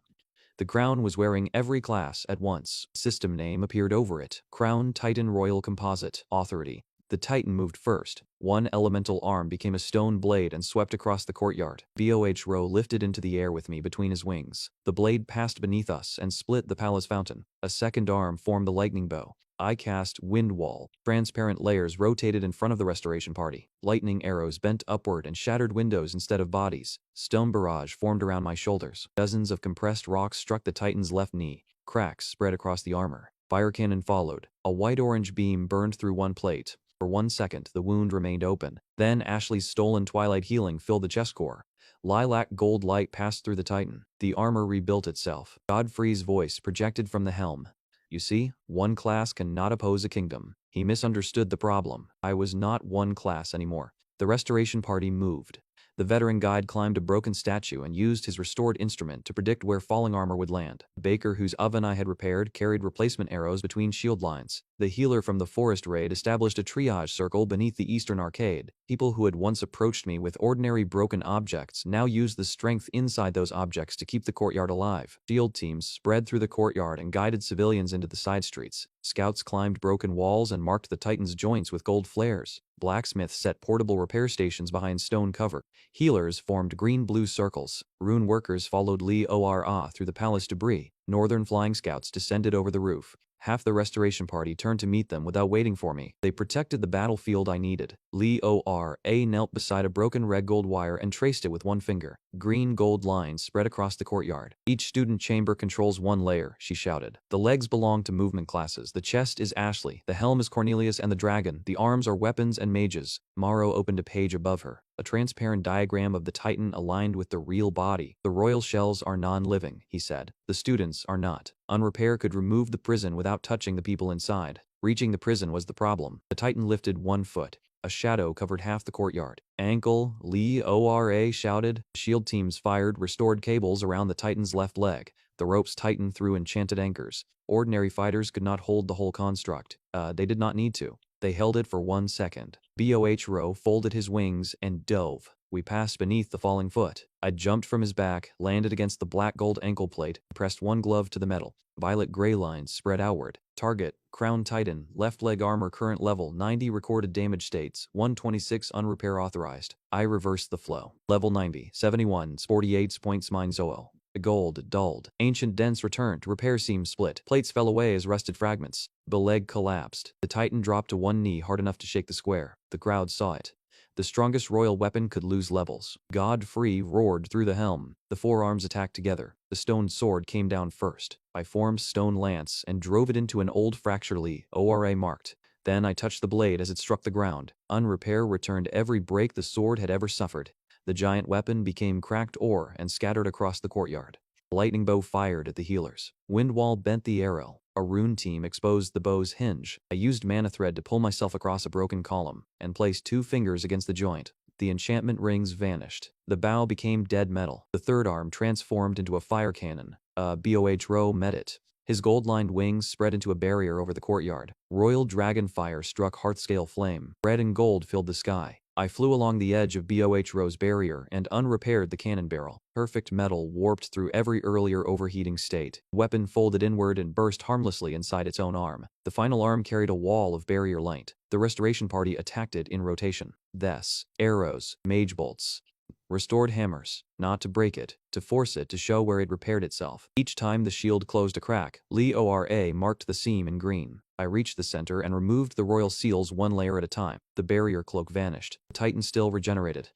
The crown was wearing every class at once. System name appeared over it. Crown Titan Royal Composite. Authority. The Titan moved first. One elemental arm became a stone blade and swept across the courtyard. BOH Row lifted into the air with me between his wings. The blade passed beneath us and split the palace fountain. A second arm formed the lightning bow. I cast Wind Wall. Transparent layers rotated in front of the restoration party. Lightning arrows bent upward and shattered windows instead of bodies. Stone barrage formed around my shoulders. Dozens of compressed rocks struck the Titan's left knee. Cracks spread across the armor. Fire cannon followed. A white-orange beam burned through one plate. For 1 second, the wound remained open. Then Ashley's stolen twilight healing filled the chest core. Lilac gold light passed through the Titan. The armor rebuilt itself. Godfrey's voice projected from the helm. You see, one class cannot oppose a kingdom. He misunderstood the problem. I was not one class anymore. The restoration party moved. The veteran guide climbed a broken statue and used his restored instrument to predict where falling armor would land. The baker whose oven I had repaired carried replacement arrows between shield lines. The healer from the forest raid established a triage circle beneath the eastern arcade. People who had once approached me with ordinary broken objects now used the strength inside those objects to keep the courtyard alive. Shield teams spread through the courtyard and guided civilians into the side streets. Scouts climbed broken walls and marked the Titans' joints with gold flares. Blacksmiths set portable repair stations behind stone cover. Healers formed green-blue circles. Rune workers followed Li Ora through the palace debris. Northern flying scouts descended over the roof. Half the restoration party turned to meet them without waiting for me. They protected the battlefield I needed. Li Ora knelt beside a broken red gold wire and traced it with one finger. Green gold lines spread across the courtyard. Each student chamber controls one layer, she shouted. The legs belong to movement classes. The chest is Ashley. The helm is Cornelius and the dragon. The arms are weapons and mages. Morrow opened a page above her. A transparent diagram of the Titan aligned with the real body. The royal shells are non-living, he said. The students are not. Unrepair could remove the prison without touching the people inside. Reaching the prison was the problem. The Titan lifted 1 foot. A shadow covered half the courtyard. Ankle, Li Ora shouted. Shield teams fired restored cables around the Titan's left leg. The ropes tightened through enchanted anchors. Ordinary fighters could not hold the whole construct. They did not need to. They held it for 1 second. Bohro folded his wings and dove. We passed beneath the falling foot. I jumped from his back, landed against the black gold ankle plate, pressed one glove to the metal. Violet gray lines spread outward. Target, Crown Titan, left leg armor current level 90 recorded damage states, 126 unrepair authorized. I reversed the flow. Level 90, 71, 48 points mine Zoel. Gold dulled. Ancient dents returned. Repair seams split. Plates fell away as rusted fragments. The leg collapsed. The Titan dropped to one knee hard enough to shake the square. The crowd saw it. The strongest royal weapon could lose levels. Godfrey roared through the helm. The forearms attacked together. The stone sword came down first. I formed stone lance and drove it into an old fracture Li Ora marked. Then I touched the blade as it struck the ground. Unrepair returned every break the sword had ever suffered. The giant weapon became cracked ore and scattered across the courtyard. A lightning bow fired at the healers. Windwall bent the arrow. A rune team exposed the bow's hinge. I used mana thread to pull myself across a broken column and placed 2 fingers against the joint. The enchantment rings vanished. The bow became dead metal. The third arm transformed into a fire cannon. Bohro met it. His gold-lined wings spread into a barrier over the courtyard. Royal dragon fire struck hearth-scale flame. Red and gold filled the sky. I flew along the edge of Bohro's barrier and unrepaired the cannon barrel. Perfect metal warped through every earlier overheating state. The weapon folded inward and burst harmlessly inside its own arm. The final arm carried a wall of barrier light. The restoration party attacked it in rotation. Thus, arrows, mage bolts, restored hammers, not to break it, to force it to show where it repaired itself. Each time the shield closed a crack, Li Ora marked the seam in green. I reached the center and removed the royal seals 1 layer at a time. The barrier cloak vanished. The Titan still regenerated.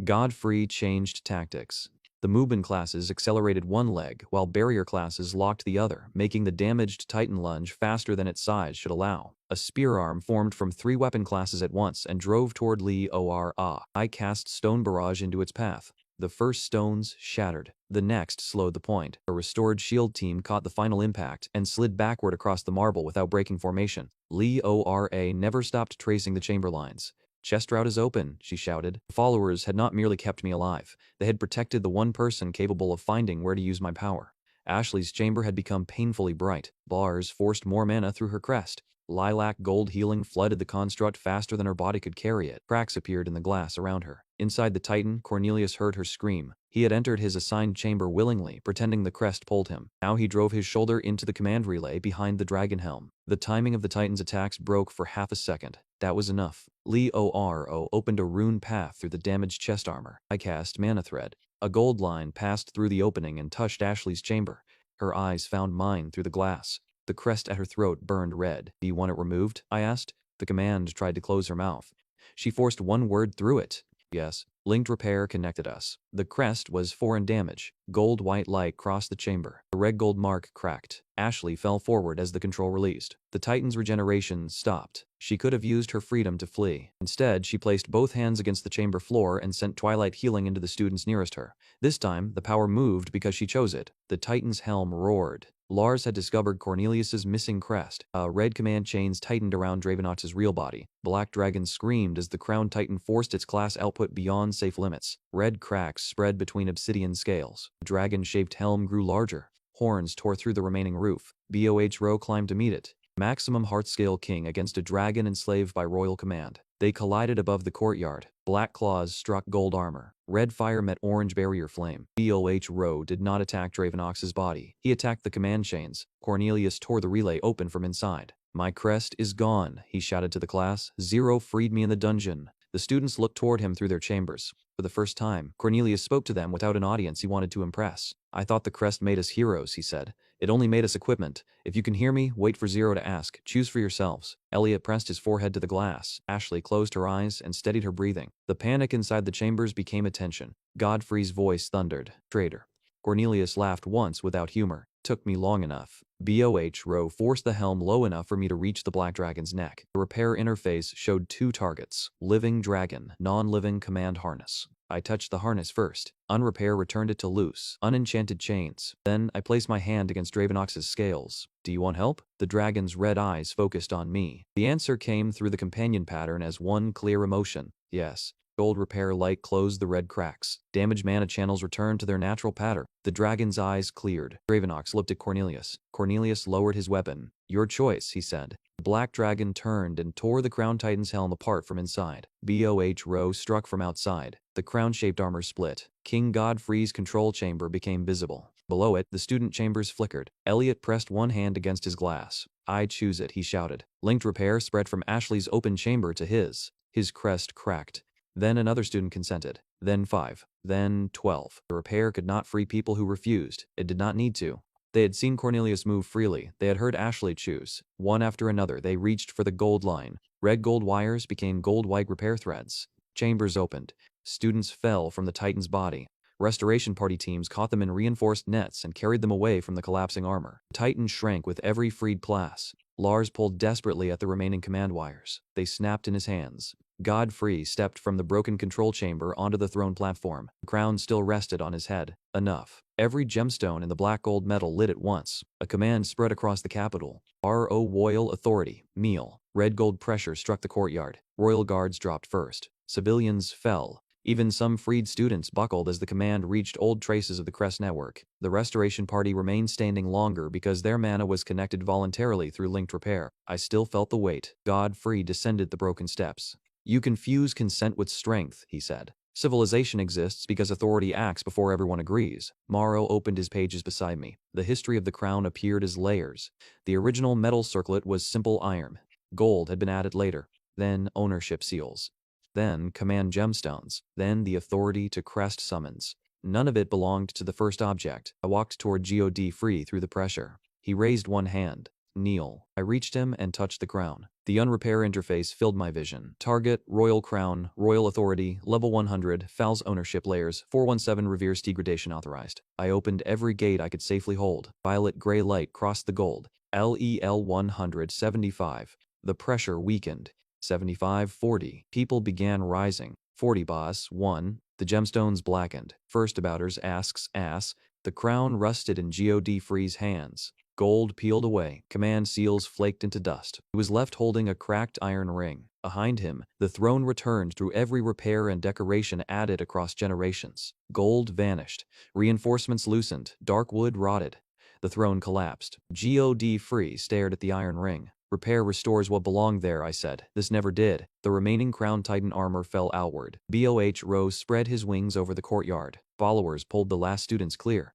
Godfrey changed tactics. The movement classes accelerated one leg, while barrier classes locked the other, making the damaged Titan lunge faster than its size should allow. A spear arm formed from 3 weapon classes at once and drove toward Li Ora. I cast stone barrage into its path. The first stones shattered. The next slowed the point. A restored shield team caught the final impact and slid backward across the marble without breaking formation. Li Ora never stopped tracing the chamber lines. "Chest route is open," she shouted. Followers had not merely kept me alive. They had protected the one person capable of finding where to use my power. Ashley's chamber had become painfully bright. Bars forced more mana through her crest. Lilac gold healing flooded the construct faster than her body could carry it. Cracks appeared in the glass around her. Inside the Titan, Cornelius heard her scream. He had entered his assigned chamber willingly, pretending the crest pulled him. Now he drove his shoulder into the command relay behind the dragon helm. The timing of the Titan's attacks broke for half a second. That was enough. Li Ora opened a rune path through the damaged chest armor. I cast mana thread. A gold line passed through the opening and touched Ashley's chamber. Her eyes found mine through the glass. The crest at her throat burned red. "Do you want it removed?" I asked. The command tried to close her mouth. She forced one word through it. "Yes." Linked repair connected us. The crest was 4 in damage. Gold-white light crossed the chamber. The red gold mark cracked. Ashley fell forward as the control released. The Titan's regeneration stopped. She could have used her freedom to flee. Instead, she placed both hands against the chamber floor and sent twilight healing into the students nearest her. This time, the power moved because she chose it. The Titan's helm roared. Lars had discovered Cornelius's missing crest. Red command chains tightened around Dravenox's real body. Black Dragon screamed as the Crown Titan forced its class output beyond safe limits. Red cracks spread between obsidian scales. The dragon-shaped helm grew larger. Horns tore through the remaining roof. BOH Row climbed to meet it. Maximum Heartscale King against a dragon enslaved by royal command. They collided above the courtyard. Black claws struck gold armor. Red fire met orange barrier flame. BOH Row did not attack Dravenox's body. He attacked the command chains. Cornelius tore the relay open from inside. "My crest is gone," he shouted to the class. "Zero freed me in the dungeon." The students looked toward him through their chambers. For the first time, Cornelius spoke to them without an audience he wanted to impress. "I thought the crest made us heroes," he said. "It only made us equipment. If you can hear me, wait for Zero to ask. Choose for yourselves." Elliot pressed his forehead to the glass. Ashley closed her eyes and steadied her breathing. The panic inside the chambers became a tension. Godfrey's voice thundered. "Traitor." Cornelius laughed once without humor. "Took me long enough." BOH Row forced the helm low enough for me to reach the Black Dragon's neck. The repair interface showed 2 targets. Living dragon, non-living command harness. I touched the harness first. Unrepair returned it to loose, unenchanted chains. Then I placed my hand against Dravenox's scales. "Do you want help?" The dragon's red eyes focused on me. The answer came through the companion pattern as one clear emotion. "Yes." Gold repair light closed the red cracks. Damaged mana channels returned to their natural pattern. The dragon's eyes cleared. Dravenox looked at Cornelius. Cornelius lowered his weapon. "Your choice," he said. The Black Dragon turned and tore the Crown Titan's helm apart from inside. BOH Row struck from outside. The crown-shaped armor split. King Godfrey's control chamber became visible. Below it, the student chambers flickered. Elliot pressed one hand against his glass. "I choose it," he shouted. Linked repair spread from Ashley's open chamber to his. His crest cracked. Then another student consented. Then 5. Then 12. The repair could not free people who refused. It did not need to. They had seen Cornelius move freely. They had heard Ashley choose. One after another, they reached for the gold line. Red gold wires became gold-white repair threads. Chambers opened. Students fell from the Titan's body. Restoration party teams caught them in reinforced nets and carried them away from the collapsing armor. The Titan shrank with every freed class. Lars pulled desperately at the remaining command wires. They snapped in his hands. Godfrey stepped from the broken control chamber onto the throne platform. The crown still rested on his head. Enough. Every gemstone in the black gold metal lit at once. A command spread across the capital. Royal Authority. Meal. Red gold pressure struck the courtyard. Royal guards dropped first. Civilians fell. Even some freed students buckled as the command reached old traces of the Crest network. The Restoration Party remained standing longer because their mana was connected voluntarily through linked repair. I still felt the weight. Godfrey descended the broken steps. "You confuse consent with strength," he said. "Civilization exists because authority acts before everyone agrees." Morrow opened his pages beside me. The history of the crown appeared as layers. The original metal circlet was simple iron. Gold had been added later. Then ownership seals. Then command gemstones. Then the authority to crest summons. None of it belonged to the first object. I walked toward Godfrey through the pressure. He raised one hand. "Kneel." I reached him and touched the crown. The unrepair interface filled my vision. Target, Royal Crown, Royal Authority, Level 100, Fal's ownership layers, 417 Revere's degradation authorized. I opened every gate I could safely hold. Violet gray light crossed the gold. LEL 175. The pressure weakened. 75, 40. People began rising. 40 boss, 1. The gemstones blackened. First abouters asks, ass. The crown rusted in Godfrey's hands. Gold peeled away. Command seals flaked into dust. He was left holding a cracked iron ring. Behind him, the throne returned through every repair and decoration added across generations. Gold vanished. Reinforcements loosened. Dark wood rotted. The throne collapsed. Godfrey stared at the iron ring. "Repair restores what belonged there," I said. This never did. The remaining Crown Titan armor fell outward. BOH Row spread his wings over the courtyard. Followers pulled the last students clear.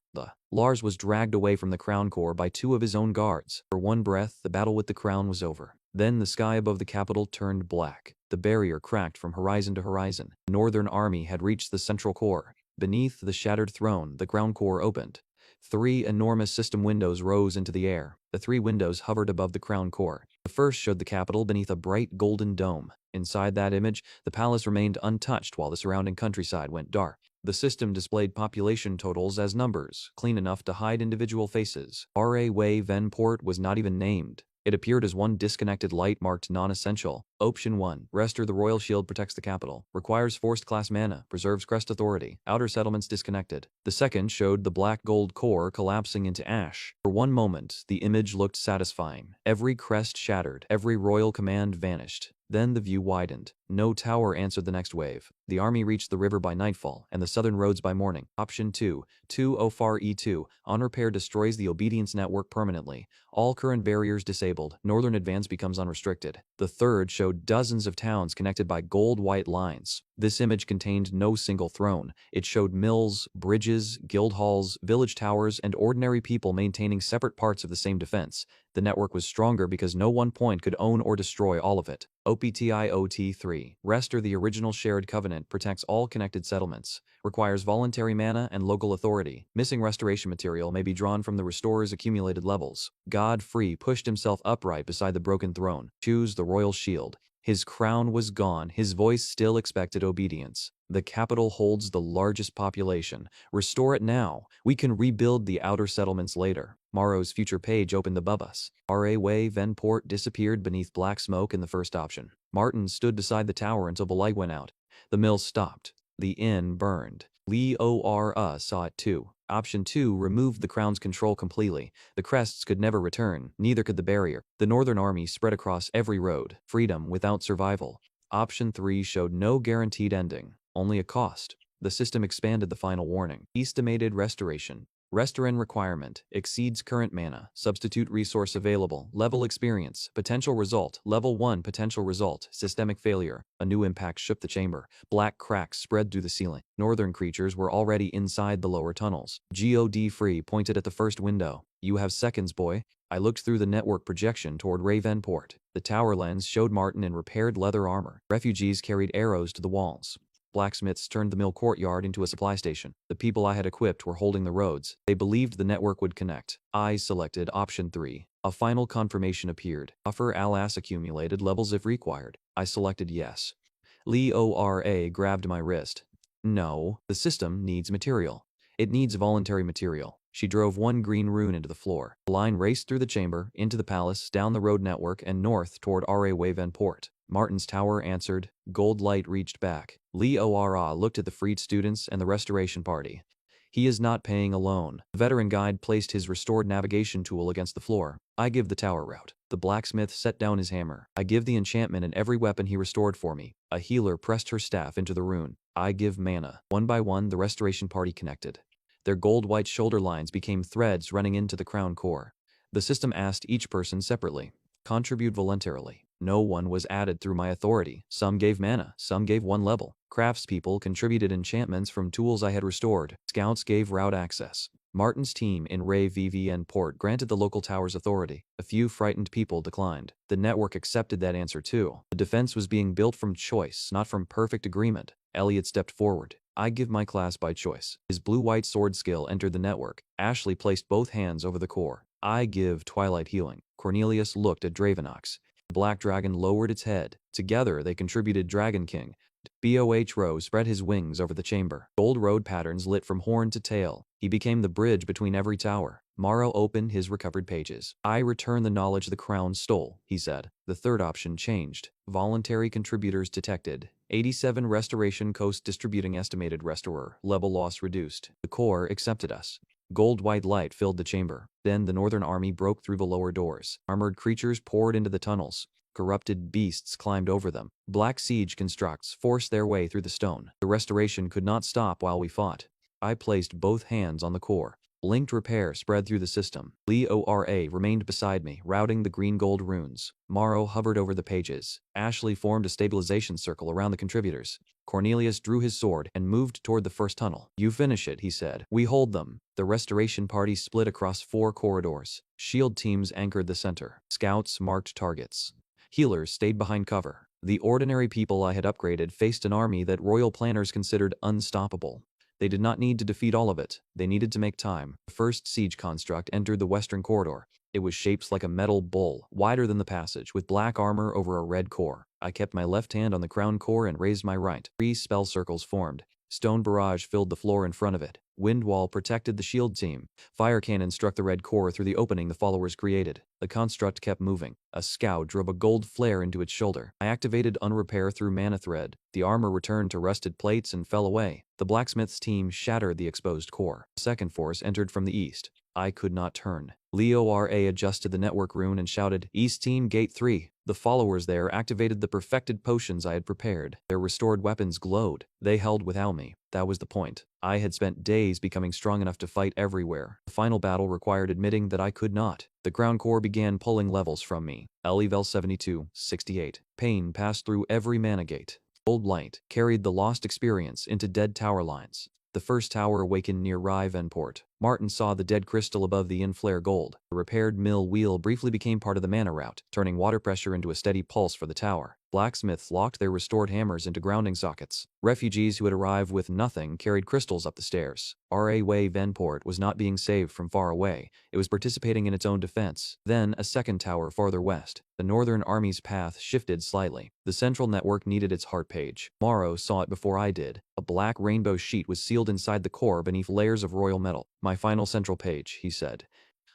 Lars was dragged away from the Crown Corps by 2 of his own guards. For one breath, the battle with the crown was over. Then the sky above the capital turned black. The barrier cracked from horizon to horizon. The Northern Army had reached the central core. Beneath the shattered throne, the ground core opened. 3 enormous system windows rose into the air. The 3 windows hovered above the crown core. The first showed the capital beneath a bright golden dome. Inside that image, the palace remained untouched while the surrounding countryside went dark. The system displayed population totals as numbers, clean enough to hide individual faces. Ra Wei Venport was not even named. It appeared as one disconnected light marked non-essential. Option 1. Restore the royal shield protects the capital. Requires forced class mana. Preserves crest authority. Outer settlements disconnected. The second showed the black gold core collapsing into ash. For one moment, the image looked satisfying. Every crest shattered. Every royal command vanished. Then the view widened. No tower answered the next wave. The army reached the river by nightfall, and the southern roads by morning. Option 2. 2 OFAR E2. On repair destroys the obedience network permanently. All current barriers disabled. Northern advance becomes unrestricted. The third showed dozens of towns connected by gold-white lines. This image contained no single throne. It showed mills, bridges, guild halls, village towers, and ordinary people maintaining separate parts of the same defense. The network was stronger because no one point could own or destroy all of it. OPTIOT 3. Restore the original shared covenant protects all connected settlements. Requires voluntary mana and local authority. Missing restoration material may be drawn from the restorer's accumulated levels. Godfrey pushed himself upright beside the broken throne. Choose the royal shield. His crown was gone. His voice still expected obedience. The capital holds the largest population. Restore it now. We can rebuild the outer settlements later. Morrow's future page opened above us. R.A. Venport disappeared beneath black smoke in the first option. Martin stood beside the tower until the light went out. The mill stopped. The inn burned. Leora saw it too. Option 2 removed the crown's control completely. The crests could never return, neither could the barrier. The northern army spread across every road. Freedom without survival. Option 3 showed no guaranteed ending, only a cost. The system expanded the final warning. Estimated restoration. Restaurant requirement exceeds current mana. Substitute resource available. Level experience. Potential result. Level 1 potential result. Systemic failure. A new impact shook the chamber. Black cracks spread through the ceiling. Northern creatures were already inside the lower tunnels. God-Free pointed at the first window. You have seconds, boy. I looked through the network projection toward Ravenport. The tower lens showed Martin in repaired leather armor. Refugees carried arrows to the walls. Blacksmiths turned the mill courtyard into a supply station. The people I had equipped were holding the roads. They believed the network would connect. I selected option 3. A final confirmation appeared. Buffer Alas accumulated levels if required. I selected yes. Leora grabbed my wrist. No, the system needs material. It needs voluntary material. She drove one green rune into the floor. The line raced through the chamber, into the palace, down the road network, and north toward Ravenport. Martin's tower answered. Gold light reached back. Leora looked at the freed students and the restoration party. He is not paying alone. The veteran guide placed his restored navigation tool against the floor. I give the tower route. The blacksmith set down his hammer. I give the enchantment and every weapon he restored for me. A healer pressed her staff into the rune. I give mana. One by one, the restoration party connected. Their gold-white shoulder lines became threads running into the crown core. The system asked each person separately. Contribute voluntarily. No one was added through my authority. Some gave mana, some gave one level. Craftspeople contributed enchantments from tools I had restored. Scouts gave route access. Martin's team in Ravenport granted the local towers authority. A few frightened people declined. The network accepted that answer too. The defense was being built from choice, not from perfect agreement. Elliot stepped forward. I give my class by choice. His blue-white sword skill entered the network. Ashley placed both hands over the core. I give Twilight Healing. Cornelius looked at Dravenox. The black dragon lowered its head. Together they contributed Dragon King. Bohro spread his wings over the chamber. Gold road patterns lit from horn to tail. He became the bridge between every tower. Morrow opened his recovered pages. I return the knowledge the crown stole, he said. The third option changed. Voluntary contributors detected. 87 Restoration Coast distributing estimated restorer. Level loss reduced. The core accepted us. Gold-white light filled the chamber. Then the northern army broke through the lower doors. Armored creatures poured into the tunnels. Corrupted beasts climbed over them. Black siege constructs forced their way through the stone. The restoration could not stop while we fought. I placed both hands on the core. Linked repair spread through the system. Leora remained beside me, routing the green-gold runes. Morrow hovered over the pages. Ashley formed a stabilization circle around the contributors. Cornelius drew his sword and moved toward the first tunnel. You finish it, he said. We hold them. The restoration party split across 4 corridors. Shield teams anchored the center. Scouts marked targets. Healers stayed behind cover. The ordinary people I had upgraded faced an army that royal planners considered unstoppable. They did not need to defeat all of it. They needed to make time. The first siege construct entered the western corridor. It was shaped like a metal bull, wider than the passage, with black armor over a red core. I kept my left hand on the crown core and raised my right. 3 spell circles formed. Stone barrage filled the floor in front of it. Wind wall protected the shield team. Fire cannon struck the red core through the opening the followers created. The construct kept moving. A scout drove a gold flare into its shoulder. I activated unrepair through mana thread. The armor returned to rusted plates and fell away. The blacksmith's team shattered the exposed core. The second force entered from the east. I could not turn. Leo RA adjusted the network rune and shouted, "East Team Gate 3. The followers there activated the perfected potions I had prepared. Their restored weapons glowed. They held without me. That was the point. I had spent days becoming strong enough to fight everywhere. The final battle required admitting that I could not. The ground core began pulling levels from me. Level 72, 68. Pain passed through every mana gate. Old light carried the lost experience into dead tower lines. The first tower awakened near Rye Venport. Martin saw the dead crystal above the in-flare gold. The repaired mill wheel briefly became part of the mana route, turning water pressure into a steady pulse for the tower. Blacksmiths locked their restored hammers into grounding sockets. Refugees who had arrived with nothing carried crystals up the stairs. R.A. Way Venport was not being saved from far away. It was participating in its own defense. Then, a second tower farther west. The Northern Army's path shifted slightly. The central network needed its heart page. Morrow saw it before I did. A black rainbow sheet was sealed inside the core beneath layers of royal metal. "My final central page," he said.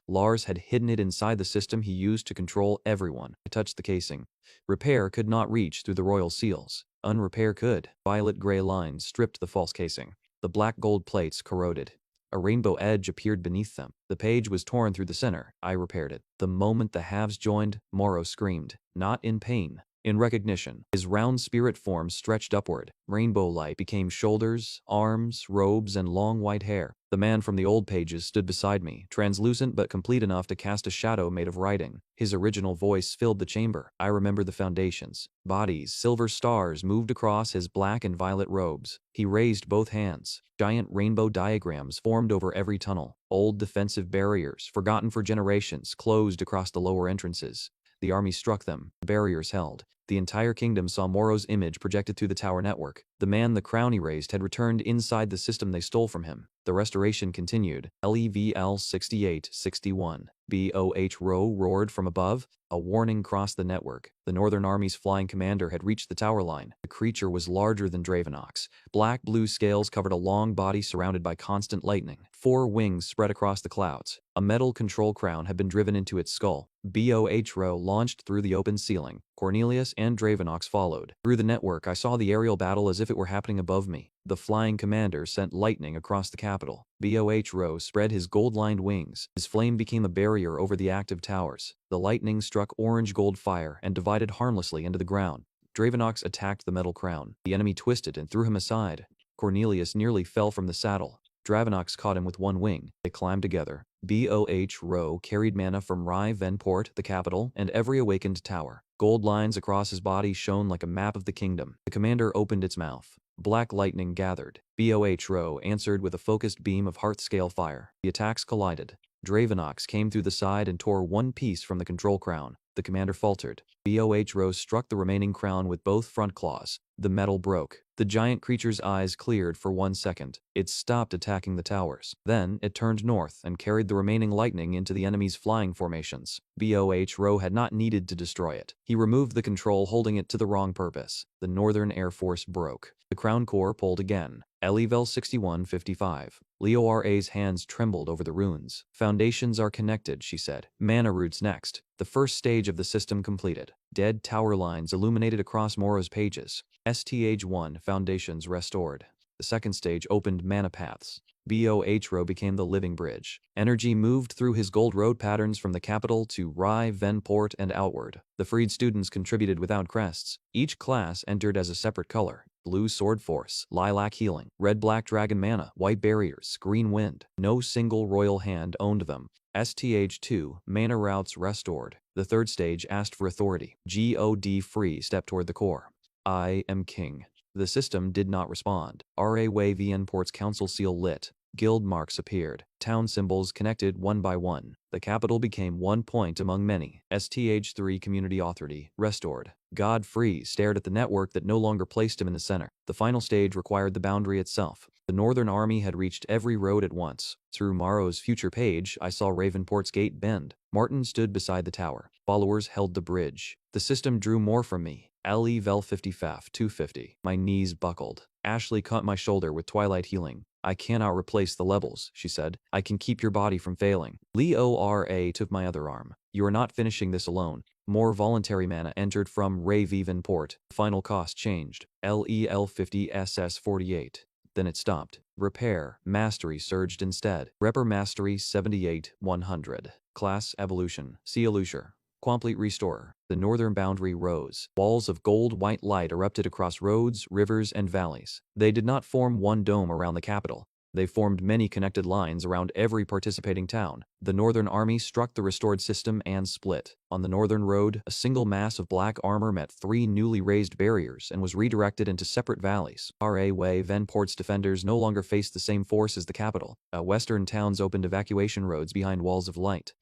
Lars had hidden it inside the system he used to control everyone. I touched the casing. Repair could not reach through the royal seals. Unrepair could. Violet-gray lines stripped the false casing. The black gold plates corroded. A rainbow edge appeared beneath them. The page was torn through the center. I repaired it. The moment the halves joined, Morrow screamed. Not in pain. In recognition, his round spirit form stretched upward. Rainbow light became shoulders, arms, robes, and long white hair. The man from the old pages stood beside me, translucent but complete enough to cast a shadow made of writing. His original voice filled the chamber. I remember the foundations. Bodies, silver stars moved across his black and violet robes. He raised both hands. Giant rainbow diagrams formed over every tunnel. Old defensive barriers, forgotten for generations, closed across the lower entrances. The army struck them. The barriers held. The entire kingdom saw Morrow's image projected through the tower network. The man the crown he raised had returned inside the system they stole from him. The restoration continued. Level 68-61. BOH Row roared from above. A warning crossed the network. The Northern Army's flying commander had reached the tower line. The creature was larger than Dravenox. Black-blue scales covered a long body surrounded by constant lightning. 4 wings spread across the clouds. A metal control crown had been driven into its skull. BOH Row launched through the open ceiling. Cornelius and Dravenox followed. Through the network, I saw the aerial battle as if it were happening above me. The flying commander sent lightning across the capital. BOH Row spread his gold-lined wings. His flame became a barrier over the active towers. The lightning struck orange-gold fire and divided harmlessly into the ground. Dravenox attacked the metal crown. The enemy twisted and threw him aside. Cornelius nearly fell from the saddle. Dravenox caught him with one wing. They climbed together. BOH Row carried mana from Rye Venport, the capital, and every awakened tower. Gold lines across his body shone like a map of the kingdom. The commander opened its mouth. Black lightning gathered. BOH Row answered with a focused beam of hearth-scale fire. The attacks collided. Dravenox came through the side and tore one piece from the control crown. The commander faltered. BOH Row struck the remaining crown with both front claws. The metal broke. The giant creature's eyes cleared for 1 second. It stopped attacking the towers. Then, it turned north and carried the remaining lightning into the enemy's flying formations. BOH Row had not needed to destroy it. He removed the control, holding it to the wrong purpose. The Northern Air Force broke. The crown core pulled again. Level 61-55. Leo RA's hands trembled over the runes. Foundations are connected, she said. Mana roots next. The first stage of the system completed. Dead tower lines illuminated across Morrow's pages. STH-1 foundations restored. The second stage opened mana paths. BOH Row became the living bridge. Energy moved through his gold road patterns from the capital to Rye, Venport, and outward. The freed students contributed without crests. Each class entered as a separate color. Blue Sword Force, Lilac Healing, Red-Black Dragon Mana, White Barriers, Green Wind. No single royal hand owned them. STH-2, mana routes restored. The third stage asked for authority. God Free stepped toward the core. I am king. The system did not respond. RA Way Venport's council seal lit. Guild marks appeared. Town symbols connected one by one. The capital became one point among many. STH-3 community authority restored. Godfrey stared at the network that no longer placed him in the center. The final stage required the boundary itself. The Northern Army had reached every road at once. Through Morrow's future page, I saw Ravenport's gate bend. Martin stood beside the tower. Followers held the bridge. The system drew more from me. Level 50-250. My knees buckled. Ashley caught my shoulder with twilight healing. I cannot replace the levels, she said. I can keep your body from failing. Leora took my other arm. You are not finishing this alone. More voluntary mana entered from Ray Viven port. Final cost changed. LEL 50 SS 48. Then it stopped. Repair Mastery surged instead. Repper Mastery 78 100. Class Evolution. See Elusure. Complete Restorer. The northern boundary rose. Walls of gold-white light erupted across roads, rivers, and valleys. They did not form one dome around the capital. They formed many connected lines around every participating town. The Northern Army struck the restored system and split. On the northern road, a single mass of black armor met 3 newly raised barriers and was redirected into separate valleys. Ray Venport's defenders no longer faced the same force as the capital. Western towns opened evacuation roads behind walls of light.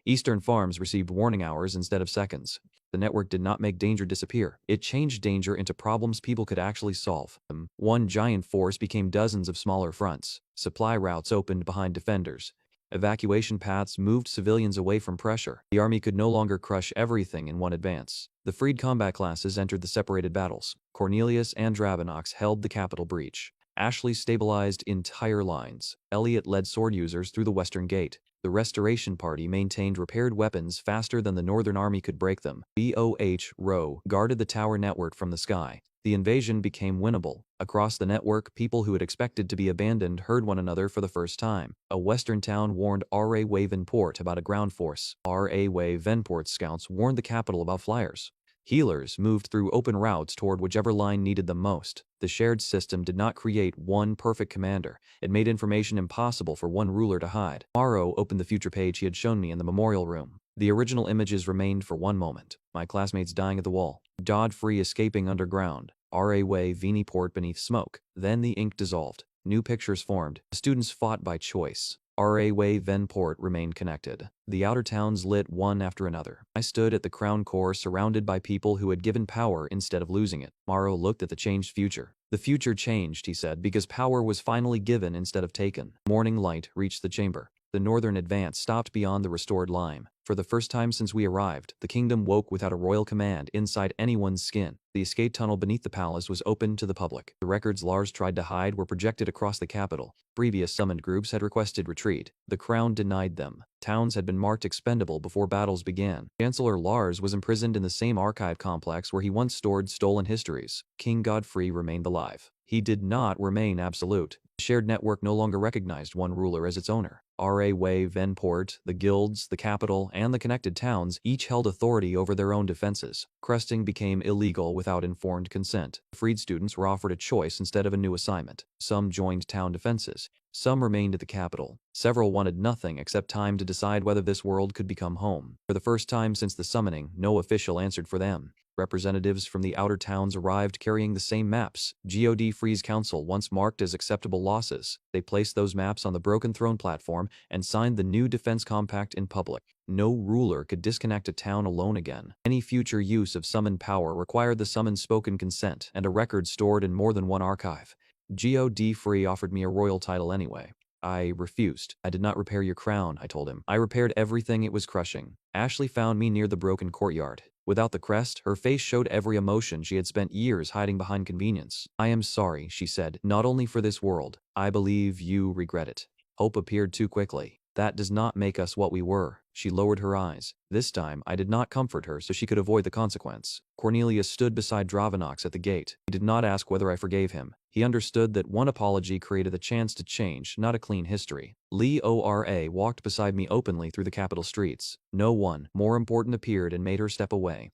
Eastern farms received warning hours instead of seconds. The network did not make danger disappear. It changed danger into problems people could actually solve. One giant force became dozens of smaller fronts. Supply routes opened behind defenders. Evacuation paths moved civilians away from pressure. The army could no longer crush everything in one advance. The freed combat classes entered the separated battles. Cornelius and Dravenox held the capital breach. Ashley stabilized entire lines. Elliot led sword users through the western gate. The Restoration Party maintained repaired weapons faster than the Northern Army could break them. Row guarded the tower network from the sky. The invasion became winnable. Across the network, people who had expected to be abandoned heard one another for the first time. A western town warned R.A. Venport about a ground force. R.A. Venport scouts warned the capital about flyers. Healers moved through open routes toward whichever line needed them most. The shared system did not create one perfect commander. It made information impossible for one ruler to hide. Morrow opened the future page he had shown me in the memorial room. The original images remained for one moment. My classmates dying at the wall. Godfrey escaping underground. R.A. Veniport beneath smoke. Then the ink dissolved. New pictures formed. The students fought by choice. R.A. Venport remained connected. The outer towns lit one after another. I stood at the Crown Core surrounded by people who had given power instead of losing it. Morrow looked at the changed future. The future changed, he said, because power was finally given instead of taken. Morning light reached the chamber. The northern advance stopped beyond the restored line. For the first time since we arrived, the kingdom woke without a royal command inside anyone's skin. The escape tunnel beneath the palace was open to the public. The records Lars tried to hide were projected across the capital. Previous summoned groups had requested retreat. The crown denied them. Towns had been marked expendable before battles began. Chancellor Lars was imprisoned in the same archive complex where he once stored stolen histories. King Godfrey remained alive. He did not remain absolute. The shared network no longer recognized one ruler as its owner. R.A. Venport, the guilds, the capital, and the connected towns each held authority over their own defenses. Cresting became illegal without informed consent. Freed students were offered a choice instead of a new assignment. Some joined town defenses. Some remained at the capital. Several wanted nothing except time to decide whether this world could become home. For the first time since the summoning, no official answered for them. Representatives from the outer towns arrived carrying the same maps. God Freeze Council once marked as acceptable losses. They placed those maps on the Broken Throne platform and signed the new defense compact in public. No ruler could disconnect a town alone again. Any future use of summoned power required the summoned spoken consent and a record stored in more than one archive. God Free offered me a royal title anyway. I refused. I did not repair your crown, I told him. I repaired everything it was crushing. Ashley found me near the broken courtyard. Without the crest, her face showed every emotion she had spent years hiding behind convenience. I am sorry, she said, not only for this world. I believe you regret it. Hope appeared too quickly. That does not make us what we were. She lowered her eyes. This time, I did not comfort her so she could avoid the consequence. Cornelius stood beside Dravenox at the gate. He did not ask whether I forgave him. He understood that one apology created a chance to change, not a clean history. Leora walked beside me openly through the capital streets. No one more important appeared and made her step away.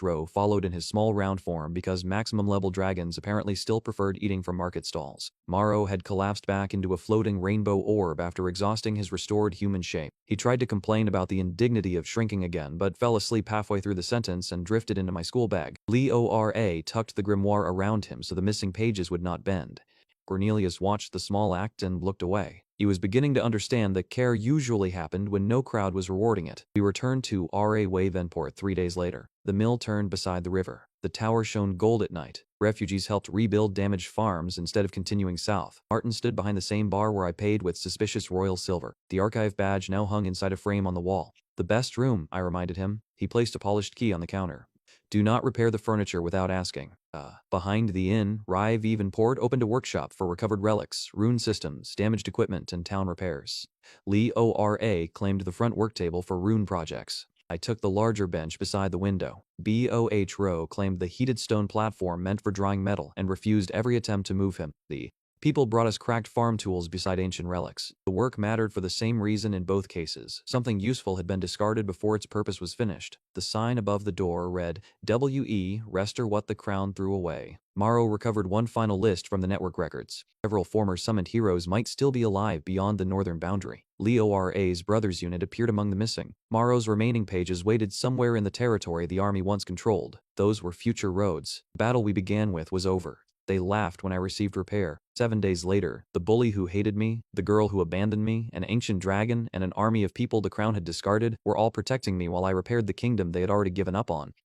Row followed in his small round form because maximum level dragons apparently still preferred eating from market stalls. Morrow had collapsed back into a floating rainbow orb after exhausting his restored human shape. He tried to complain about the indignity of shrinking again, but fell asleep halfway through the sentence and drifted into my school bag. Leora tucked the grimoire around him so the missing pages would not bend. Cornelius watched the small act and looked away. He was beginning to understand that care usually happened when no crowd was rewarding it. We returned to R.A. Venport 3 days later. The mill turned beside the river. The tower shone gold at night. Refugees helped rebuild damaged farms instead of continuing south. Martin stood behind the same bar where I paid with suspicious royal silver. The archive badge now hung inside a frame on the wall. The best room, I reminded him. He placed a polished key on the counter. Do not repair the furniture without asking. Behind the inn, Rive Evenport opened a workshop for recovered relics, rune systems, damaged equipment, and town repairs. Lee ORA claimed the front work table for rune projects. I took the larger bench beside the window. BOH Rowe claimed the heated stone platform meant for drying metal and refused every attempt to move him. The people brought us cracked farm tools beside ancient relics. The work mattered for the same reason in both cases. Something useful had been discarded before its purpose was finished. The sign above the door read, W.E. Rester what the crown threw away. Morrow recovered one final list from the network records. Several former summoned heroes might still be alive beyond the northern boundary. Leo R.A.'s brothers unit appeared among the missing. Morrow's remaining pages waited somewhere in the territory the army once controlled. Those were future roads. The battle we began with was over. They laughed when I received repair. 7 days later, the bully who hated me, the girl who abandoned me, an ancient dragon, and an army of people the crown had discarded were all protecting me while I repaired the kingdom they had already given up on.